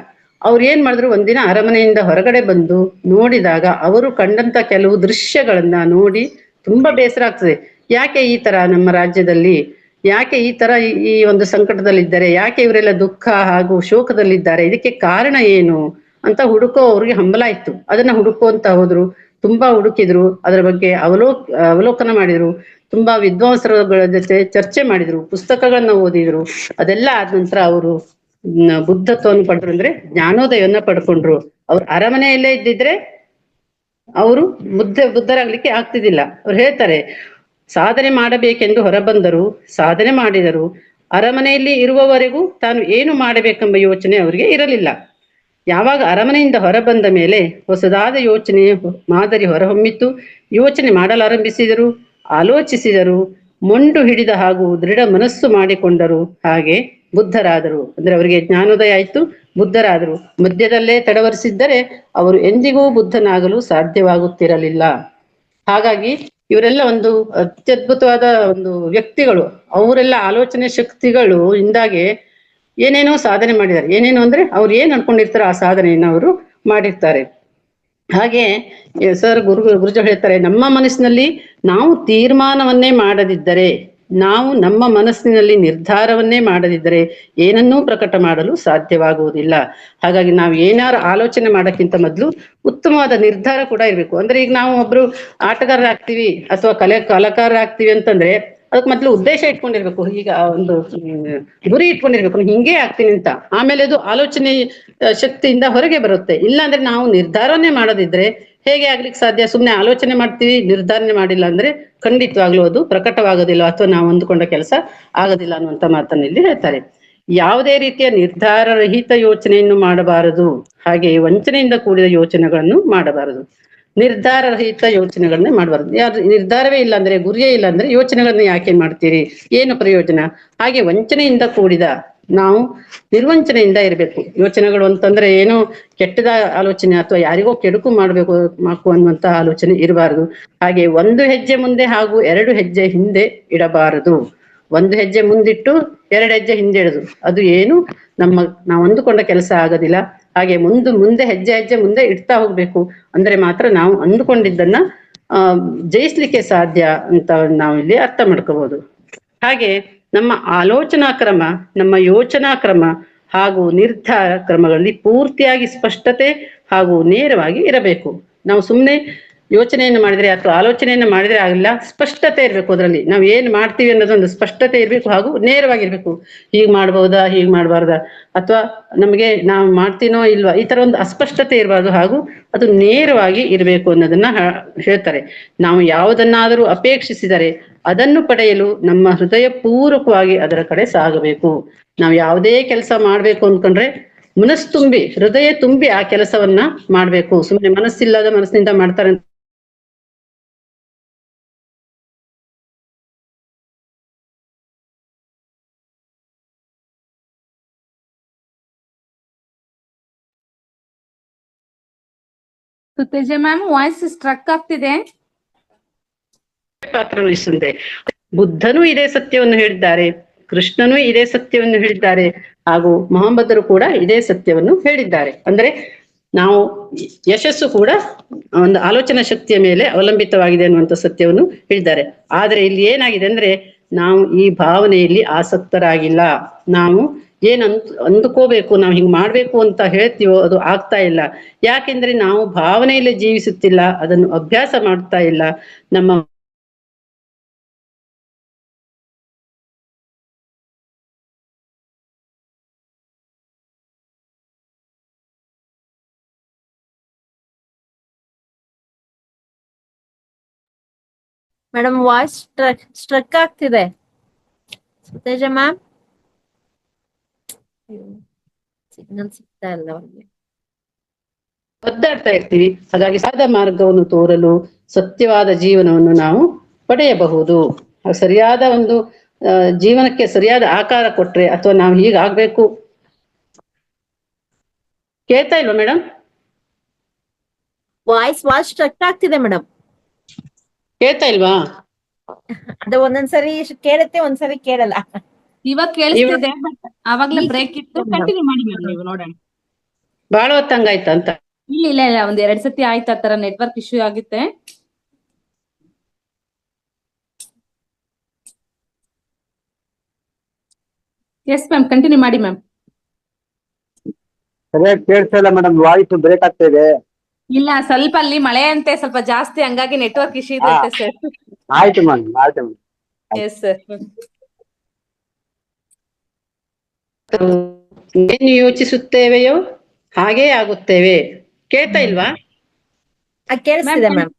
[SPEAKER 2] ಅವ್ರು ಏನ್ ಮಾಡಿದ್ರು, ಒಂದಿನ ಅರಮನೆಯಿಂದ ಹೊರಗಡೆ ಬಂದು ನೋಡಿದಾಗ ಅವರು ಕಂಡಂತ ಕೆಲವು ದೃಶ್ಯಗಳನ್ನ ನೋಡಿ ತುಂಬಾ ಬೇಸರ ಆಗ್ತದೆ. ಯಾಕೆ ಈ ತರ ನಮ್ಮ ರಾಜ್ಯದಲ್ಲಿ, ಯಾಕೆ ಈ ತರ ಈ ಒಂದು ಸಂಕಟದಲ್ಲಿದ್ದಾರೆ, ಯಾಕೆ ಇವರೆಲ್ಲ ದುಃಖ ಹಾಗೂ ಶೋಕದಲ್ಲಿದ್ದಾರೆ, ಇದಕ್ಕೆ ಕಾರಣ ಏನು ಅಂತ ಅವ್ರಿಗೆ ಹಂಬಲ ಇತ್ತು. ಅದನ್ನ ಹುಡುಕುವಂತ ಹೋದ್ರು, ತುಂಬಾ ಹುಡುಕಿದ್ರು, ಅದರ ಬಗ್ಗೆ ಅವಲೋಕನ ಮಾಡಿದ್ರು, ತುಂಬಾ ವಿದ್ವಾಂಸರುಗಳ ಜೊತೆ ಚರ್ಚೆ ಮಾಡಿದ್ರು, ಪುಸ್ತಕಗಳನ್ನ ಓದಿದ್ರು. ಅದೆಲ್ಲ ಆದ ನಂತರ ಅವರು ಬುದ್ಧತ್ವವನ್ನು ಪಡೆದ್ರು, ಅಂದ್ರೆ ಜ್ಞಾನೋದಯವನ್ನ ಪಡ್ಕೊಂಡ್ರು. ಅವ್ರು ಅರಮನೆಯಲ್ಲೇ ಇದ್ದಿದ್ರೆ ಅವರು ಬುದ್ಧರಾಗ್ಲಿಕ್ಕೆ ಆಗ್ತಿದ್ದಿಲ್ಲ. ಅವ್ರು ಹೇಳ್ತಾರೆ, ಸಾಧನೆ ಮಾಡಬೇಕೆಂದು ಹೊರಬಂದರು, ಸಾಧನೆ ಮಾಡಿದರು. ಅರಮನೆಯಲ್ಲಿ ಇರುವವರೆಗೂ ತಾನು ಏನು ಮಾಡಬೇಕೆಂಬ ಯೋಚನೆ ಅವರಿಗೆ ಇರಲಿಲ್ಲ. ಯಾವಾಗ ಅರಮನೆಯಿಂದ ಹೊರಬಂದ ಮೇಲೆ ಹೊಸದಾದ ಯೋಚನೆಯ ಮಾದರಿ ಹೊರಹೊಮ್ಮಿತು. ಯೋಚನೆ ಮಾಡಲಾರಂಭಿಸಿದರು, ಆಲೋಚಿಸಿದರು, ಮೊಂಡು ಹಿಡಿದ ಹಾಗೂ ದೃಢ ಮನಸ್ಸು ಮಾಡಿಕೊಂಡರು. ಹಾಗೆ ಬುದ್ಧರಾದರು. ಅಂದ್ರೆ ಅವರಿಗೆ ಜ್ಞಾನೋದಯ ಆಯ್ತು, ಬುದ್ಧರಾದರು. ಮಧ್ಯದಲ್ಲೇ ತಡವರಿಸಿದ್ದರೆ ಅವರು ಎಂದಿಗೂ ಬುದ್ಧನಾಗಲು ಸಾಧ್ಯವಾಗುತ್ತಿರಲಿಲ್ಲ. ಹಾಗಾಗಿ ಇವರೆಲ್ಲ ಒಂದು ಅತ್ಯದ್ಭುತವಾದ ಒಂದು ವ್ಯಕ್ತಿಗಳು. ಅವರೆಲ್ಲ ಆಲೋಚನೆ ಶಕ್ತಿಗಳು ಇಂದಾಗೆ ಏನೇನೋ ಸಾಧನೆ ಮಾಡಿದ್ದಾರೆ. ಏನೇನು ಅಂದ್ರೆ ಅವ್ರು ಏನ್ ಅನ್ಕೊಂಡಿರ್ತಾರೋ ಆ ಸಾಧನೆಯನ್ನ ಅವರು ಮಾಡಿರ್ತಾರೆ. ಹಾಗೆ ಗುರುಜ ಹೇಳ್ತಾರೆ, ನಮ್ಮ ಮನಸ್ಸಿನಲ್ಲಿ ನಾವು ತೀರ್ಮಾನವನ್ನೇ ಮಾಡದಿದ್ದರೆ, ನಾವು ನಮ್ಮ ಮನಸ್ಸಿನಲ್ಲಿ ನಿರ್ಧಾರವನ್ನೇ ಮಾಡದಿದ್ದರೆ ಏನನ್ನೂ ಪ್ರಕಟ ಮಾಡಲು ಸಾಧ್ಯವಾಗುವುದಿಲ್ಲ. ಹಾಗಾಗಿ ನಾವು ಏನಾರು ಆಲೋಚನೆ ಮಾಡೋಕ್ಕಿಂತ ಮೊದಲು ಉತ್ತಮವಾದ ನಿರ್ಧಾರ ಕೂಡ ಇರ್ಬೇಕು. ಅಂದ್ರೆ ಈಗ ನಾವು ಒಬ್ರು ಆಟಗಾರರಾಗ್ತೀವಿ ಅಥವಾ ಕಲಾಕಾರರಾಗ್ತೀವಿ ಅಂತಂದ್ರೆ ಅದಕ್ಕೆ ಮೊದಲು ಉದ್ದೇಶ ಇಟ್ಕೊಂಡಿರ್ಬೇಕು. ಈಗ ಒಂದು ಗುರಿ ಇಟ್ಕೊಂಡಿರ್ಬೇಕು, ಹಿಂಗೆ ಆಗ್ತೀನಿ ಅಂತ. ಆಮೇಲೆ ಅದು ಆಲೋಚನೆ ಶಕ್ತಿಯಿಂದ ಹೊರಗೆ ಬರುತ್ತೆ. ಇಲ್ಲಾಂದ್ರೆ ನಾವು ನಿರ್ಧಾರನೇ ಮಾಡೋದಿದ್ರೆ ಹೇಗೆ ಆಗ್ಲಿಕ್ಕೆ ಸಾಧ್ಯ? ಸುಮ್ನೆ ಆಲೋಚನೆ ಮಾಡ್ತೀವಿ, ನಿರ್ಧಾರನೆ ಮಾಡಿಲ್ಲ ಅಂದ್ರೆ ಖಂಡಿತವಾಗ್ಲೂ ಅದು ಪ್ರಕಟವಾಗೋದಿಲ್ಲ, ಅಥವಾ ನಾವು ಅಂದುಕೊಂಡ ಕೆಲಸ ಆಗೋದಿಲ್ಲ ಅನ್ನುವಂತ ಮಾತನ್ನ ಇಲ್ಲಿ ಹೇಳ್ತಾರೆ. ಯಾವುದೇ ರೀತಿಯ ನಿರ್ಧಾರ ರಹಿತ ಯೋಚನೆಯನ್ನು ಮಾಡಬಾರದು, ಹಾಗೆ ವಂಚನೆಯಿಂದ ಕೂಡಿದ ಯೋಚನೆಗಳನ್ನು ಮಾಡಬಾರದು. ನಿರ್ಧಾರ ರಹಿತ ಯೋಚನೆಗಳನ್ನೇ ಮಾಡಬಾರದು. ಯಾರು ನಿರ್ಧಾರವೇ ಇಲ್ಲ ಅಂದ್ರೆ, ಗುರಿಯೇ ಇಲ್ಲ ಅಂದ್ರೆ ಯೋಚನೆಗಳನ್ನ ಯಾಕೆ ಮಾಡ್ತೀರಿ? ಏನು ಪ್ರಯೋಜನ? ಹಾಗೆ ವಂಚನೆಯಿಂದ ಕೂಡಿದ, ನಾವು ನಿರ್ವಂಚನೆಯಿಂದ ಇರಬೇಕು. ಯೋಚನೆಗಳು ಅಂತಂದ್ರೆ ಏನೋ ಕೆಟ್ಟದ ಆಲೋಚನೆ ಅಥವಾ ಯಾರಿಗೋ ಕೆಡುಕು ಮಾಡ್ಬೇಕು ಅನ್ನುವಂತ ಆಲೋಚನೆ ಇರಬಾರದು. ಹಾಗೆ ಒಂದು ಹೆಜ್ಜೆ ಮುಂದೆ ಹಾಗೂ 2 ಹೆಜ್ಜೆ ಹಿಂದೆ ಇಡಬಾರದು. ಒಂದು ಹೆಜ್ಜೆ ಮುಂದಿಟ್ಟು 2 ಹೆಜ್ಜೆ ಹಿಂದೆ ಇಡುದು, ಅದು ಏನು ನಾವು ಅಂದುಕೊಂಡ ಕೆಲಸ ಆಗೋದಿಲ್ಲ. ಹಾಗೆ ಮುಂದೆ ಹೆಜ್ಜೆ ಮುಂದೆ ಇಡ್ತಾ ಹೋಗ್ಬೇಕು. ಅಂದ್ರೆ ಮಾತ್ರ ನಾವು ಅಂದುಕೊಂಡಿದ್ದನ್ನ ಜಯಿಸ್ಲಿಕ್ಕೆ ಸಾಧ್ಯ ಅಂತ ನಾವು ಇಲ್ಲಿ ಅರ್ಥ ಮಾಡ್ಕೋಬಹುದು. ಹಾಗೆ ನಮ್ಮ ಆಲೋಚನಾ ಕ್ರಮ, ನಮ್ಮ ಯೋಚನಾ ಕ್ರಮ ಹಾಗೂ ನಿರ್ಧಾರ ಕ್ರಮಗಳಲ್ಲಿ ಪೂರ್ತಿಯಾಗಿ ಸ್ಪಷ್ಟತೆ ಹಾಗೂ ನೇರವಾಗಿ ಇರಬೇಕು. ನಾವು ಸುಮ್ಮನೆ ಯೋಚನೆಯನ್ನು ಮಾಡಿದ್ರೆ ಅಥವಾ ಆಲೋಚನೆಯನ್ನು ಮಾಡಿದ್ರೆ ಆಗಲ್ಲ, ಸ್ಪಷ್ಟತೆ ಇರಬೇಕು. ಅದರಲ್ಲಿ ನಾವು ಏನ್ ಮಾಡ್ತೀವಿ ಅನ್ನೋದೊಂದು ಸ್ಪಷ್ಟತೆ ಇರಬೇಕು ಹಾಗೂ ನೇರವಾಗಿರ್ಬೇಕು. ಹೀಗ್ ಮಾಡ್ಬಹುದಾ, ಹೀಗ್ ಮಾಡ್ಬಾರ್ದಾ, ಅಥವಾ ನಮಗೆ ನಾವು ಮಾಡ್ತೀನೋ ಇಲ್ವಾ, ಈ ತರ ಒಂದು ಅಸ್ಪಷ್ಟತೆ ಇರಬಾರ್ದು, ಹಾಗೂ ಅದು ನೇರವಾಗಿ ಇರಬೇಕು ಅನ್ನೋದನ್ನ ಹೇಳ್ತಾರೆ. ನಾವು ಯಾವುದನ್ನಾದರೂ ಅಪೇಕ್ಷಿಸಿದರೆ ಅದನ್ನು ಪಡೆಯಲು ನಮ್ಮ ಹೃದಯ ಪೂರ್ವಕವಾಗಿ ಅದರ ಕಡೆ ಸಾಗಬೇಕು. ನಾವು ಯಾವುದೇ ಕೆಲಸ ಮಾಡ್ಬೇಕು ಅಂದ್ಕೊಂಡ್ರೆ ಮನಸ್ಸು ತುಂಬಿ, ಹೃದಯ ತುಂಬಿ ಆ ಕೆಲಸವನ್ನ ಮಾಡ್ಬೇಕು. ಸುಮ್ಮನೆ ಮನಸ್ಸಿಲ್ಲದ ಮನಸ್ಸಿನಿಂದ ಮಾಡ್ತಾರೆ
[SPEAKER 3] ತೇಜ ಮ್ಯಾಮ್, ವಾಯ್ಸ್ ಸ್ಟ್ರಕ್ ಆಗ್ತಿದೆ.
[SPEAKER 2] ಪಾತ್ರ ವಹಿಸುತ್ತೆ. ಬುದ್ಧನು ಇದೇ ಸತ್ಯವನ್ನು ಹೇಳಿದ್ದಾರೆ, ಕೃಷ್ಣನು ಇದೇ ಸತ್ಯವನ್ನು ಹೇಳಿದ್ದಾರೆ, ಹಾಗೂ ಮೊಹಮ್ಮದರು ಕೂಡ ಇದೇ ಸತ್ಯವನ್ನು ಹೇಳಿದ್ದಾರೆ. ಅಂದ್ರೆ ನಾವು ಯಶಸ್ಸು ಕೂಡ ಒಂದು ಆಲೋಚನಾ ಶಕ್ತಿಯ ಮೇಲೆ ಅವಲಂಬಿತವಾಗಿದೆ ಅನ್ನುವಂಥ ಸತ್ಯವನ್ನು ಹೇಳಿದ್ದಾರೆ. ಆದ್ರೆ ಇಲ್ಲಿ ಏನಾಗಿದೆ ಅಂದ್ರೆ, ನಾವು ಈ ಭಾವನೆಯಲ್ಲಿ ಆಸಕ್ತರಾಗಿಲ್ಲ. ನಾವು ಅಂದುಕೋಬೇಕು, ನಾವು ಹಿಂಗ್ ಮಾಡ್ಬೇಕು ಅಂತ ಹೇಳ್ತೀವೋ ಅದು ಆಗ್ತಾ ಇಲ್ಲ. ಯಾಕೆಂದ್ರೆ ನಾವು ಭಾವನೆಯಲ್ಲಿ ಜೀವಿಸುತ್ತಿಲ್ಲ, ಅದನ್ನು ಅಭ್ಯಾಸ ಮಾಡ್ತಾ ಇಲ್ಲ. ನಮ್ಮ
[SPEAKER 1] ಮೇಡಮ್ ವಾಯ್ಸ್ ಸ್ಟ್ರಕ್ ಆಗ್ತಿದೆ. ತೇಜ ಮ್ಯಾಮ್, ಸಿಗ್ನಲ್ ಸಿಗ್ತಾ ಇಲ್ಲ ಅವ್ರಿಗೆ.
[SPEAKER 2] ಒದ್ದಾಡ್ತಾ ಇರ್ತೀವಿ. ಹಾಗಾಗಿ ಸಾದ ಮಾರ್ಗವನ್ನು ತೋರಲು ಸತ್ಯವಾದ ಜೀವನವನ್ನು ನಾವು ಪಡೆಯಬಹುದು. ಸರಿಯಾದ ಒಂದು ಜೀವನಕ್ಕೆ ಸರಿಯಾದ ಆಕಾರ ಕೊಟ್ರೆ, ಅಥವಾ ನಾವು ಹೀಗಾಗ್ಬೇಕು. ಕೇಳ್ತಾ ಇಲ್ವಾ ಮೇಡಮ್?
[SPEAKER 1] ವಾಯ್ಸ್ ಸ್ಟ್ರಕ್ ಆಗ್ತಿದೆ ಮೇಡಮ್.
[SPEAKER 2] ಕೇಳ್ತಾ ಇಲ್ವಾ?
[SPEAKER 1] ಅದು ಒಂದೊಂದ್ಸರಿ ಕೇಳುತ್ತೆ, ಒಂದ್ಸರಿ ಕೇಳಲ್ಲ.
[SPEAKER 3] ಇವಾಗ ಕೇಳಿಸ್ತಿದೆ, ಬಟ್ ಆವಾಗ್ಲೇ ಬ್ರೇಕ್ ಇತ್ತು. ಕಂಟಿನ್ಯೂ ಮಾಡಿ ಮ್ಯಾಮ್, ನೀವು ನೋಡೋಣ.
[SPEAKER 2] ಬಾಳ ಹೊತ್ತಂಗಾಯ್ತ ಅಂತ?
[SPEAKER 3] ಇಲ್ಲ, ಒಂದ್ 2 ಸತಿ ಆಯ್ತು ಆ ತರ ನೆಟ್ವರ್ಕ್ ಇಶ್ಯೂ ಆಗುತ್ತೆ. ಎಸ್ ಮ್ಯಾಮ್, ಕಂಟಿನ್ಯೂ ಮಾಡಿ ಮ್ಯಾಮ್.
[SPEAKER 4] ಸರಿಯಾಗಿ ಕೇಳ್ತಾ ಇಲ್ಲ ಮೇಡಮ್, ವಾಯ್ಸ್ ಬ್ರೇಕ್ ಆಗ್ತಾ ಇದೆ.
[SPEAKER 3] ಇಲ್ಲ, ಸ್ವಲ್ಪ ಅಲ್ಲಿ ಮಳೆ ಅಂತೆ ಸ್ವಲ್ಪ ಜಾಸ್ತಿ, ಹಂಗಾಗಿ ನೆಟ್ವರ್ಕ್ ಇಶ್ಯೂ ಇದೆ ಸರ್.
[SPEAKER 4] ಆಯ್ತು ಮೇಡಮ್, ಆಯ್ತು ಮೇಡಮ್.
[SPEAKER 3] Yes sir.
[SPEAKER 2] ಏನು ಯೋಚಿಸುತ್ತೇವೆಯೋ ಹಾಗೇ ಆಗುತ್ತೇವೆ. ಕೇಳ್ತಾ ಇಲ್ವಾ?
[SPEAKER 1] ಕೇಳಿಸ್ತಿದೆ ಮ್ಯಾಮ್.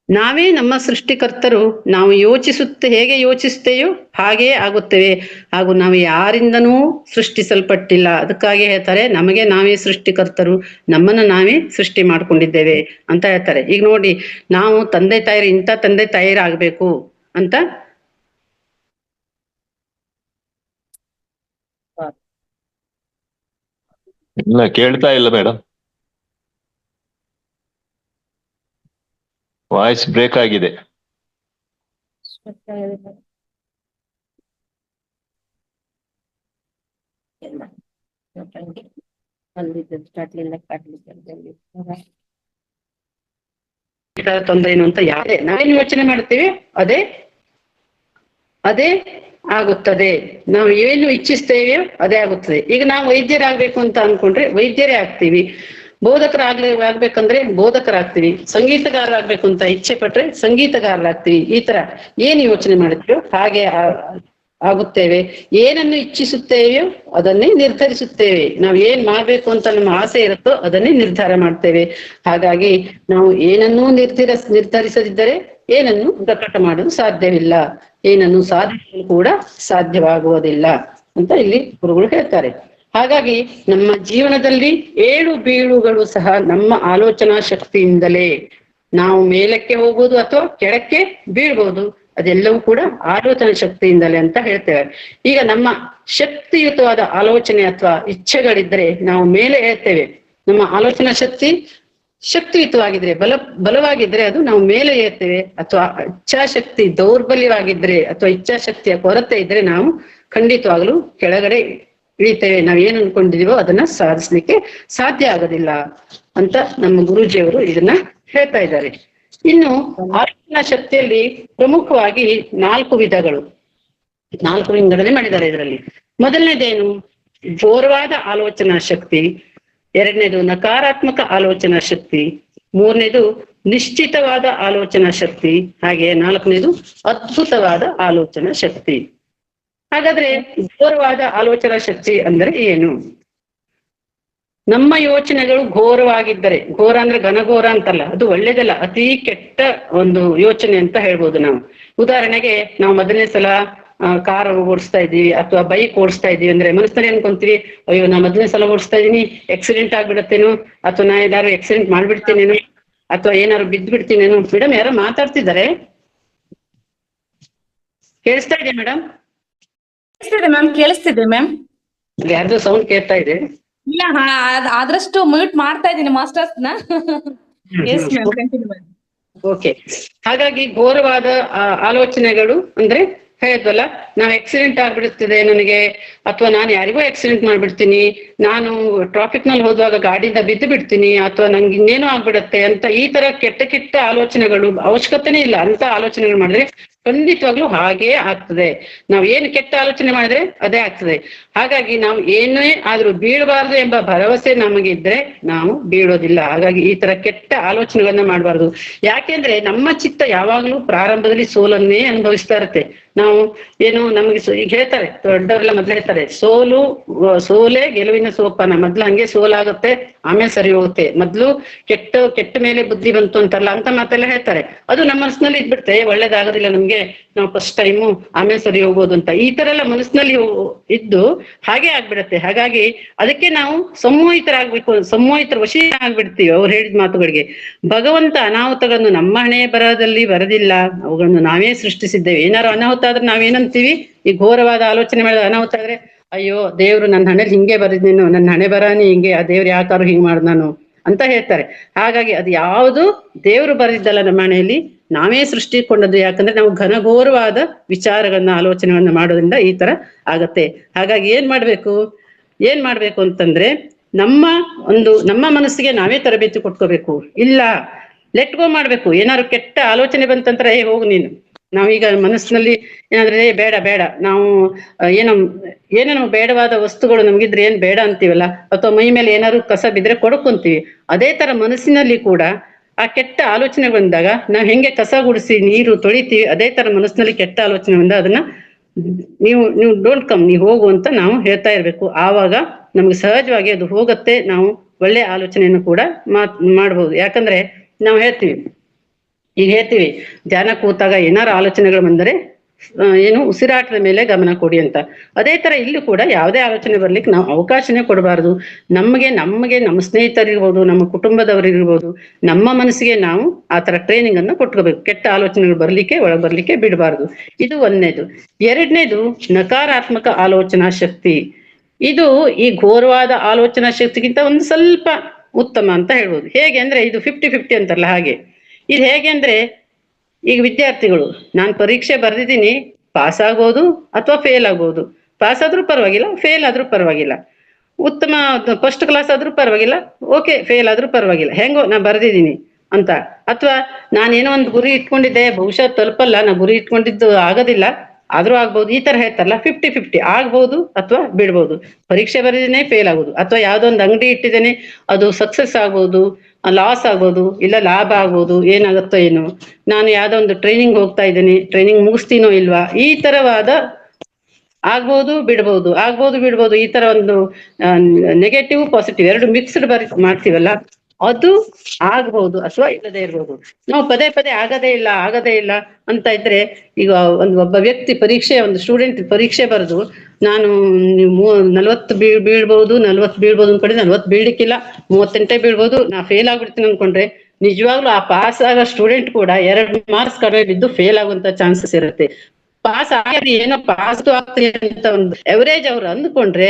[SPEAKER 2] ನಾವೇ ನಮ್ಮ ಸೃಷ್ಟಿಕರ್ತರು. ನಾವು ಹೇಗೆ ಯೋಚಿಸುತ್ತೇಯೋ ಹಾಗೇ ಆಗುತ್ತೇವೆ, ಹಾಗೂ ನಾವು ಯಾರಿಂದನೂ ಸೃಷ್ಟಿಸಲ್ಪಟ್ಟಿಲ್ಲ. ಅದಕ್ಕಾಗಿ ಹೇಳ್ತಾರೆ, ನಮಗೆ ನಾವೇ ಸೃಷ್ಟಿಕರ್ತರು, ನಮ್ಮನ್ನ ನಾವೇ ಸೃಷ್ಟಿ ಮಾಡ್ಕೊಂಡಿದ್ದೇವೆ ಅಂತ ಹೇಳ್ತಾರೆ. ಈಗ ನೋಡಿ, ನಾವು ತಂದೆ ತಾಯಿರಾಗಬೇಕು ಅಂತ
[SPEAKER 5] ಇಲ್ಲ, ಕೇಳ್ತಾ ಇಲ್ಲ ಮೇಡಮ್, ವಾಯ್ಸ್ ಬ್ರೇಕ್ ಆಗಿದೆ.
[SPEAKER 2] ತೊಂದರೆ ಏನು ಅಂತ ನಾವೇನು ಯೋಚನೆ ಮಾಡ್ತೀವಿ ಅದೇ ಆಗುತ್ತದೆ. ನಾವು ಏನು ಇಚ್ಛಿಸ್ತೇವೆಯೋ ಅದೇ ಆಗುತ್ತದೆ. ಈಗ ನಾವು ವೈದ್ಯರಾಗಬೇಕು ಅಂತ ಅನ್ಕೊಂಡ್ರೆ ವೈದ್ಯರೇ ಆಗ್ತೀವಿ. ಆಗ್ಬೇಕಂದ್ರೆ ಬೋಧಕರಾಗ್ತೀವಿ, ಸಂಗೀತಗಾರರಾಗ್ಬೇಕು ಅಂತ ಇಚ್ಛೆ ಪಟ್ರೆ ಸಂಗೀತಗಾರರಾಗ್ತೀವಿ. ಈ ತರ ಏನ್ ಯೋಚನೆ ಮಾಡಿದ್ಯೋ ಹಾಗೆ ಆಗುತ್ತೇವೆ. ಏನನ್ನು ಇಚ್ಛಿಸುತ್ತೇವೆಯೋ ಅದನ್ನೇ ನಿರ್ಧರಿಸುತ್ತೇವೆ. ನಾವು ಏನ್ ಮಾಡ್ಬೇಕು ಅಂತ ನಮ್ಮ ಆಸೆ ಇರುತ್ತೋ ಅದನ್ನೇ ನಿರ್ಧಾರ ಮಾಡ್ತೇವೆ. ಹಾಗಾಗಿ ನಾವು ಏನನ್ನೂ ನಿರ್ಧರಿಸದಿದ್ದರೆ ಏನನ್ನು ಪ್ರಕಟ ಮಾಡಲು ಸಾಧ್ಯವಿಲ್ಲ, ಏನನ್ನು ಸಾಧಿಸಲು ಕೂಡ ಸಾಧ್ಯವಾಗುವುದಿಲ್ಲ ಅಂತ ಇಲ್ಲಿ ಗುರುಗಳು ಹೇಳ್ತಾರೆ. ಹಾಗಾಗಿ ನಮ್ಮ ಜೀವನದಲ್ಲಿ ಏಳು ಬೀಳುಗಳು ಸಹ ನಮ್ಮ ಆಲೋಚನಾ ಶಕ್ತಿಯಿಂದಲೇ. ನಾವು ಮೇಲಕ್ಕೆ ಹೋಗುವುದು ಅಥವಾ ಕೆಳಕ್ಕೆ ಬೀಳ್ಬಹುದು, ಅದೆಲ್ಲವೂ ಕೂಡ ಆಲೋಚನಾ ಶಕ್ತಿಯಿಂದಲೇ ಅಂತ ಹೇಳ್ತೇವೆ. ಈಗ ನಮ್ಮ ಶಕ್ತಿಯುತವಾದ ಆಲೋಚನೆ ಅಥವಾ ಇಚ್ಛೆಗಳಿದ್ರೆ ನಾವು ಮೇಲೆ ಹೇಳ್ತೇವೆ. ನಮ್ಮ ಆಲೋಚನಾ ಶಕ್ತಿಯುತವಾಗಿದ್ರೆ ಬಲವಾಗಿದ್ರೆ ಅದು ನಾವು ಮೇಲೆ ಏರ್ತೇವೆ. ಅಥವಾ ಇಚ್ಛಾಶಕ್ತಿ ದೌರ್ಬಲ್ಯವಾಗಿದ್ರೆ ಅಥವಾ ಇಚ್ಛಾಶಕ್ತಿಯ ಕೊರತೆ ಇದ್ರೆ ನಾವು ಖಂಡಿತವಾಗ್ಲೂ ಕೆಳಗಡೆ ಇಳಿತೇವೆ. ನಾವ್ ಏನ್ ಅನ್ಕೊಂಡಿದೀವೋ ಅದನ್ನ ಸಾಧಿಸ್ಲಿಕ್ಕೆ ಸಾಧ್ಯ ಆಗೋದಿಲ್ಲ ಅಂತ ನಮ್ಮ ಗುರೂಜಿಯವರು ಇದನ್ನ ಹೇಳ್ತಾ ಇದ್ದಾರೆ. ಇನ್ನು ಆಲೋಚನಾ ಶಕ್ತಿಯಲ್ಲಿ ಪ್ರಮುಖವಾಗಿ 4 ವಿಧಗಳು ವಿಂಗಡಣೆ ಮಾಡಿದ್ದಾರೆ ಇದರಲ್ಲಿ. ಮೊದಲನೇದೇನು? ಘೋರವಾದ ಆಲೋಚನಾ ಶಕ್ತಿ. ಎರಡನೇದು ನಕಾರಾತ್ಮಕ ಆಲೋಚನಾ ಶಕ್ತಿ. ಮೂರನೇದು ನಿಶ್ಚಿತವಾದ ಆಲೋಚನಾ ಶಕ್ತಿ. ಹಾಗೆ 4ನೇದು ಅದ್ಭುತವಾದ ಆಲೋಚನಾ ಶಕ್ತಿ. ಹಾಗಾದ್ರೆ ಘೋರವಾದ ಆಲೋಚನಾ ಶಕ್ತಿ ಅಂದ್ರೆ ಏನು? ನಮ್ಮ ಯೋಚನೆಗಳು ಘೋರವಾಗಿದ್ದರೆ, ಘೋರ ಅಂದ್ರೆ ಘನಘೋರ ಅಂತಲ್ಲ, ಅದು ಒಳ್ಳೇದಲ್ಲ, ಅತಿ ಕೆಟ್ಟ ಒಂದು ಯೋಚನೆ ಅಂತ ಹೇಳ್ಬೋದು ನಾವು. ಉದಾಹರಣೆಗೆ ನಾವು ಮೊದಲನೇ ಸಲ ಕಾರ್ ಓಡಿಸ್ತಾ ಇದೀವಿ ಅಥವಾ ಬೈಕ್ ಓಡಿಸ್ತಾ ಇದೀವಿ ಅಂದ್ರೆ ಮನಸ್ಸಿನಲ್ಲಿ ಅನ್ಕೊಂತೀವಿ, ಅಯ್ಯೋ ನಾ ಮೊದಲನೇ ಸಲ ಓಡಿಸ್ತಾ ಇದೀನಿ, ಆಕ್ಸಿಡೆಂಟ್ ಆಗ್ಬಿಡತ್ತೇನೋ, ಅಥವಾ ನಾ ಏನಾದ್ರು ಆಕ್ಸಿಡೆಂಟ್ ಮಾಡ್ಬಿಡ್ತೀನೇನೋ, ಅಥವಾ ಏನಾದ್ರು ಬಿದ್ದು ಬಿಡ್ತೀನೇನೋ. ಮೇಡಮ್ ಯಾರೋ ಮಾತಾಡ್ತಿದ್ದಾರೆ, ಕೇಳಿಸ್ತಾ ಇದೆ ಮೇಡಮ್?
[SPEAKER 3] ಕೇಳಿಸ್ತಿದೆ ಮ್ಯಾಮ್.
[SPEAKER 2] ಯಾರ್ದು ಸೌಂಡ್ ಕೇಳ್ತಾ ಇದೆ?
[SPEAKER 3] ಇಲ್ಲ, ಆದಷ್ಟು ಮ್ಯೂಟ್ ಮಾಡ್ತಾ ಇದ್ದೀನಿ ಮಾಸ್ಟರ್ಸ್ ನ.
[SPEAKER 2] ಓಕೆ. ಹಾಗಾಗಿ ಘೋರವಾದ ಆಲೋಚನೆಗಳು ಅಂದ್ರೆ ಹೇಳಿದ್ವಲ್ಲ, ನಾವು ಆಕ್ಸಿಡೆಂಟ್ ಆಗ್ಬಿಡುತ್ತದೆ ನನಗೆ, ಅಥವಾ ನಾನು ಯಾರಿಗೂ ಆಕ್ಸಿಡೆಂಟ್ ಮಾಡ್ಬಿಡ್ತೀನಿ, ನಾನು ಟ್ರಾಫಿಕ್ ನಲ್ಲಿ ಹೋಗುವಾಗ ಗಾಡಿಯಿಂದ ಬಿದ್ದು ಬಿಡ್ತೀನಿ, ಅಥವಾ ನಂಗೆ ಇನ್ನೇನೋ ಆಗ್ಬಿಡತ್ತೆ ಅಂತ ಈ ತರ ಕೆಟ್ಟ ಆಲೋಚನೆಗಳು ಅವಶ್ಯಕತೆನೇ ಇಲ್ಲ ಅಂತ ಆಲೋಚನೆಗಳು ಮಾಡಿದ್ರೆ ಖಂಡಿತವಾಗ್ಲೂ ಹಾಗೇ ಆಗ್ತದೆ. ನಾವ್ ಏನ್ ಕೆಟ್ಟ ಆಲೋಚನೆ ಮಾಡಿದ್ರೆ ಅದೇ ಆಗ್ತದೆ. ಹಾಗಾಗಿ ನಾವು ಏನೇ ಆದ್ರೂ ಬೀಳಬಾರ್ದು ಎಂಬ ಭರವಸೆ ನಮಗಿದ್ರೆ ನಾವು ಬೀಳೋದಿಲ್ಲ. ಹಾಗಾಗಿ ಈ ತರ ಕೆಟ್ಟ ಆಲೋಚನೆಗಳನ್ನ ಮಾಡಬಾರ್ದು. ಯಾಕೆಂದ್ರೆ ನಮ್ಮ ಚಿತ್ತ ಯಾವಾಗ್ಲೂ ಪ್ರಾರಂಭದಲ್ಲಿ ಸೋಲನ್ನೇ ಅನುಭವಿಸ್ತಾ ಇರುತ್ತೆ. ನಾವು ಏನು ನಮ್ಗೆ ಈಗ ಹೇಳ್ತಾರೆ ದೊಡ್ಡವರೆಲ್ಲ ಮೊದ್ಲು ಹೇಳ್ತಾರೆ, ಸೋಲೇ ಗೆಲುವಿನ ಸೋಪಾನ. ಮೊದ್ಲು ಹಂಗೆ ಸೋಲಾಗುತ್ತೆ, ಆಮೇಲೆ ಸರಿ ಹೋಗುತ್ತೆ. ಮೊದ್ಲು ಕೆಟ್ಟ ಮೇಲೆ ಬುದ್ಧಿ ಬಂತು ಅಂತಾರಲ್ಲ, ಅಂತ ಮಾತೆಲ್ಲ ಹೇಳ್ತಾರೆ. ಅದು ನಮ್ಮ ಮನಸ್ಸಿನಲ್ಲಿ ಇದ್ಬಿಡ್ತೆ, ಒಳ್ಳೇದಾಗೋದಿಲ್ಲ ನಮ್ಗೆ, ನಾವು ಫಸ್ಟ್ ಟೈಮು ಆಮೇಲೆ ಸರಿ ಹೋಗ್ಬೋದು ಅಂತ. ಈ ತರ ಎಲ್ಲ ಮನಸ್ಸಿನಲ್ಲಿ ಇದ್ದು ಹಾಗೆ ಆಗ್ಬಿಡತ್ತೆ. ಹಾಗಾಗಿ ಅದಕ್ಕೆ ನಾವು ಸಂಮೋಹಿತರಾಗ್ಬೇಕು, ಸಂಮೋಹಿತರ ವಶೀ ಆಗ್ಬಿಡ್ತೀವಿ ಅವ್ರು ಹೇಳಿದ ಮಾತುಗಳಿಗೆ. ಭಗವಂತ ಅನಾಹುತಗಳನ್ನು ನಮ್ಮ ಹಣೆ ಬರಹದಲ್ಲಿ ಬರದಿಲ್ಲ, ಅವುಗಳನ್ನು ನಾವೇ ಸೃಷ್ಟಿಸಿದ್ದೇವೆ. ಏನಾರು ಅನಾಹುತ ಆದ್ರೆ ನಾವೇನಂತೀವಿ? ಈ ಘೋರವಾದ ಆಲೋಚನೆ ಮಾಡಿದ ಅನಾಹುತ ಆದ್ರೆ, ಅಯ್ಯೋ ದೇವ್ರು ನನ್ನ ಹಣೆಯಲ್ಲಿ ಹಿಂಗೆ ಬರೆದಿದ್ದೇನು, ನನ್ನ ಹಣೆ ಬರಾನಿ ಹಿಂಗೆ, ಆ ದೇವ್ರು ಯಾಕಾರು ಹಿಂಗ್ ಮಾಡ್ದ ನಾನು ಅಂತ ಹೇಳ್ತಾರೆ. ಹಾಗಾಗಿ ಅದು ಯಾವುದು ದೇವ್ರು ಬರೆದಿದ್ದಲ್ಲ, ನಮ್ಮ ಹಣೆಯಲ್ಲಿ ನಾವೇ ಸೃಷ್ಟಿಕೊಂಡದ್ದು. ಯಾಕಂದ್ರೆ ನಾವು ಘನಘೋರವಾದ ವಿಚಾರಗಳನ್ನ ಆಲೋಚನೆಗಳನ್ನ ಮಾಡೋದ್ರಿಂದ ಈ ತರ ಆಗತ್ತೆ. ಹಾಗಾಗಿ ಏನ್ ಮಾಡ್ಬೇಕು ಅಂತಂದ್ರೆ ನಮ್ಮ ಮನಸ್ಸಿಗೆ ನಾವೇ ತರಬೇತಿ ಕೊಟ್ಕೋಬೇಕು. ಇಲ್ಲ, ಲೆಟ್ ಗೋ ಮಾಡ್ಬೇಕು. ಏನಾದ್ರು ಕೆಟ್ಟ ಆಲೋಚನೆ ಬಂತಂದ್ರೆ ಹೋಗು ನೀನು. ನಾವೀಗ ಮನಸ್ಸಿನಲ್ಲಿ ಏನಾದ್ರೆ ಬೇಡ ನಾವು ಏನೋ ಬೇಡವಾದ ವಸ್ತುಗಳು ನಮ್ಗಿದ್ರೆ ಏನ್ ಬೇಡ ಅಂತೀವಲ್ಲ, ಅಥವಾ ಮೈ ಮೇಲೆ ಏನಾದ್ರು ಕಸ ಬಿದ್ರೆ ಕೊಡ್ಕೊಂತೀವಿ. ಅದೇ ತರ ಮನಸ್ಸಿನಲ್ಲಿ ಕೂಡ ಆ ಕೆಟ್ಟ ಆಲೋಚನೆ ಬಂದಾಗ ನಾವ್ ಹೆಂಗೆ ಕಸ ಗುಡಿಸಿ ನೀರು ತೊಳಿತೀವಿ, ಅದೇ ತರ ಮನಸ್ಸಿನಲ್ಲಿ ಕೆಟ್ಟ ಆಲೋಚನೆ ಬಂದ ಅದನ್ನ ನೀವು ಡೋಂಟ್ ಕಮ್, ನೀವು ಹೋಗು ಅಂತ ನಾವು ಹೇಳ್ತಾ ಇರ್ಬೇಕು. ಆವಾಗ ನಮ್ಗೆ ಸಹಜವಾಗಿ ಅದು ಹೋಗತ್ತೆ. ನಾವು ಒಳ್ಳೆ ಆಲೋಚನೆಯನ್ನು ಕೂಡ ಮಾಡ್ಬೋದು. ಯಾಕಂದ್ರೆ ನಾವು ಹೇಳ್ತೀವಿ ಧ್ಯಾನ ಕೂತಾಗ ಏನಾರು ಆಲೋಚನೆಗಳು ಬಂದರೆ ಉಸಿರಾಟದ ಮೇಲೆ ಗಮನ ಕೊಡಿ ಅಂತ. ಅದೇ ತರ ಇಲ್ಲೂ ಕೂಡ ಯಾವುದೇ ಆಲೋಚನೆ ಬರ್ಲಿಕ್ಕೆ ನಾವು ಅವಕಾಶನೇ ಕೊಡಬಾರ್ದು. ನಮಗೆ ನಮ್ಮ ಸ್ನೇಹಿತರಿರ್ಬೋದು, ನಮ್ಮ ಕುಟುಂಬದವರಿರ್ಬೋದು, ನಮ್ಮ ಮನಸ್ಸಿಗೆ ನಾವು ಆ ತರ ಟ್ರೈನಿಂಗ್ ಅನ್ನ ಕೊಟ್ಕೋಬೇಕು. ಕೆಟ್ಟ ಆಲೋಚನೆಗಳು ಒಳಗ್ ಬರ್ಲಿಕ್ಕೆ ಬಿಡಬಾರ್ದು. ಇದು ಒಂದನೇದು. ಎರಡನೇದು ನಕಾರಾತ್ಮಕ ಆಲೋಚನಾ ಶಕ್ತಿ. ಇದು ಈ ಘೋರವಾದ ಆಲೋಚನಾ ಶಕ್ತಿಗಿಂತ ಒಂದು ಸ್ವಲ್ಪ ಉತ್ತಮ ಅಂತ ಹೇಳ್ಬೋದು. ಹೇಗೆ ಅಂದ್ರೆ ಇದು 50-50 ಅಂತಾರಲ್ಲ ಹಾಗೆ. ಇದು ಹೇಗೆ ಅಂದ್ರೆ, ಈಗ ವಿದ್ಯಾರ್ಥಿಗಳು, ನಾನು ಪರೀಕ್ಷೆ ಬರ್ದಿದ್ದೀನಿ, ಪಾಸ್ ಆಗ್ಬೋದು ಅಥವಾ ಫೇಲ್ ಆಗ್ಬೋದು. ಪಾಸ್ ಆದ್ರೂ ಪರವಾಗಿಲ್ಲ, ಫೇಲ್ ಆದ್ರೂ ಪರವಾಗಿಲ್ಲ, ಉತ್ತಮ ಫಸ್ಟ್ ಕ್ಲಾಸ್ ಆದ್ರೂ ಪರವಾಗಿಲ್ಲ, ಓಕೆ ಫೇಲ್ ಆದ್ರೂ ಪರವಾಗಿಲ್ಲ, ಹೆಂಗೋ ನಾ ಬರ್ದಿದ್ದೀನಿ ಅಂತ. ಅಥವಾ ನಾನೇನೋ ಒಂದು ಗುರಿ ಇಟ್ಕೊಂಡಿದ್ದೆ, ಬಹುಶಃ ತಲುಪಲ್ಲ, ನಾ ಗುರಿ ಇಟ್ಕೊಂಡಿದ್ದು ಆಗೋದಿಲ್ಲ, ಆದ್ರೂ ಆಗ್ಬಹುದು, ಈ ತರ ಹೇಳ್ತಾರಲ್ಲ 50-50 ಆಗ್ಬಹುದು ಅಥವಾ ಬಿಡ್ಬೋದು. ಪರೀಕ್ಷೆ ಬರೆದೇನೆ ಫೇಲ್ ಆಗ್ಬೋದು, ಅಥವಾ ಯಾವ್ದೋ ಒಂದು ಅಂಗಡಿ ಇಟ್ಟಿದ್ದೇನೆ ಅದು ಸಕ್ಸಸ್ ಆಗ್ಬೋದು, ಲಾಸ್ ಆಗ್ಬೋದು, ಇಲ್ಲ ಲಾಭ ಆಗ್ಬೋದು, ಏನಾಗುತ್ತೋ ಏನು. ನಾನು ಯಾವ್ದೋ ಒಂದು ಟ್ರೈನಿಂಗ್ ಹೋಗ್ತಾ ಇದ್ದೇನೆ, ಟ್ರೈನಿಂಗ್ ಮುಗಿಸ್ತೀನೋ ಇಲ್ವಾ, ಈ ತರವಾದ ಆಗ್ಬೋದು ಬಿಡ್ಬೋದು, ಆಗ್ಬೋದು ಬಿಡ್ಬೋದು, ಈ ತರ ಒಂದು ನೆಗೆಟಿವ್ ಪಾಸಿಟಿವ್ ಎರಡು ಮಿಕ್ಸ್ಡ್ ಮಾಡ್ತೀವಲ್ಲ, ಅದು ಆಗ್ಬಹುದು ಅಥವಾ ಇಲ್ಲದೆ ಇರ್ಬೋದು. ನಾವು ಪದೇ ಪದೇ ಆಗದೇ ಇಲ್ಲ ಅಂತ ಇದ್ರೆ, ಈಗ ಒಬ್ಬ ವ್ಯಕ್ತಿ ಒಂದು ಸ್ಟೂಡೆಂಟ್ ಪರೀಕ್ಷೆ ಬರೆದು ನಾನು 40 ಬೀಳ್ಬಹುದು 40 ಬೀಳ್ಬಹುದು ಅನ್ಕೊಂಡ್ರೆ 40 ಬೀಳ್ಲಿಕ್ಕಿಲ್ಲ, 38 ಬೀಳ್ಬಹುದು, ನಾ ಫೇಲ್ ಆಗ್ಬಿಡ್ತೀನಿ ಅನ್ಕೊಂಡ್ರೆ ನಿಜವಾಗ್ಲೂ ಆ ಪಾಸ್ ಆಗೋ ಸ್ಟೂಡೆಂಟ್ ಕೂಡ 2 ಮಾರ್ಕ್ಸ್ ಕಡಿಮೆ ಬಿದ್ದು ಫೇಲ್ ಆಗುವಂತ ಚಾನ್ಸಸ್ ಇರುತ್ತೆ. ಪಾಸ್ ಆಗಿ ಏನೋ ಪಾಸ್ ಆಗ್ತದೆ ಅಂತ ಒಂದು ಎವರೇಜ್ ಅವ್ರು ಅಂದ್ಕೊಂಡ್ರೆ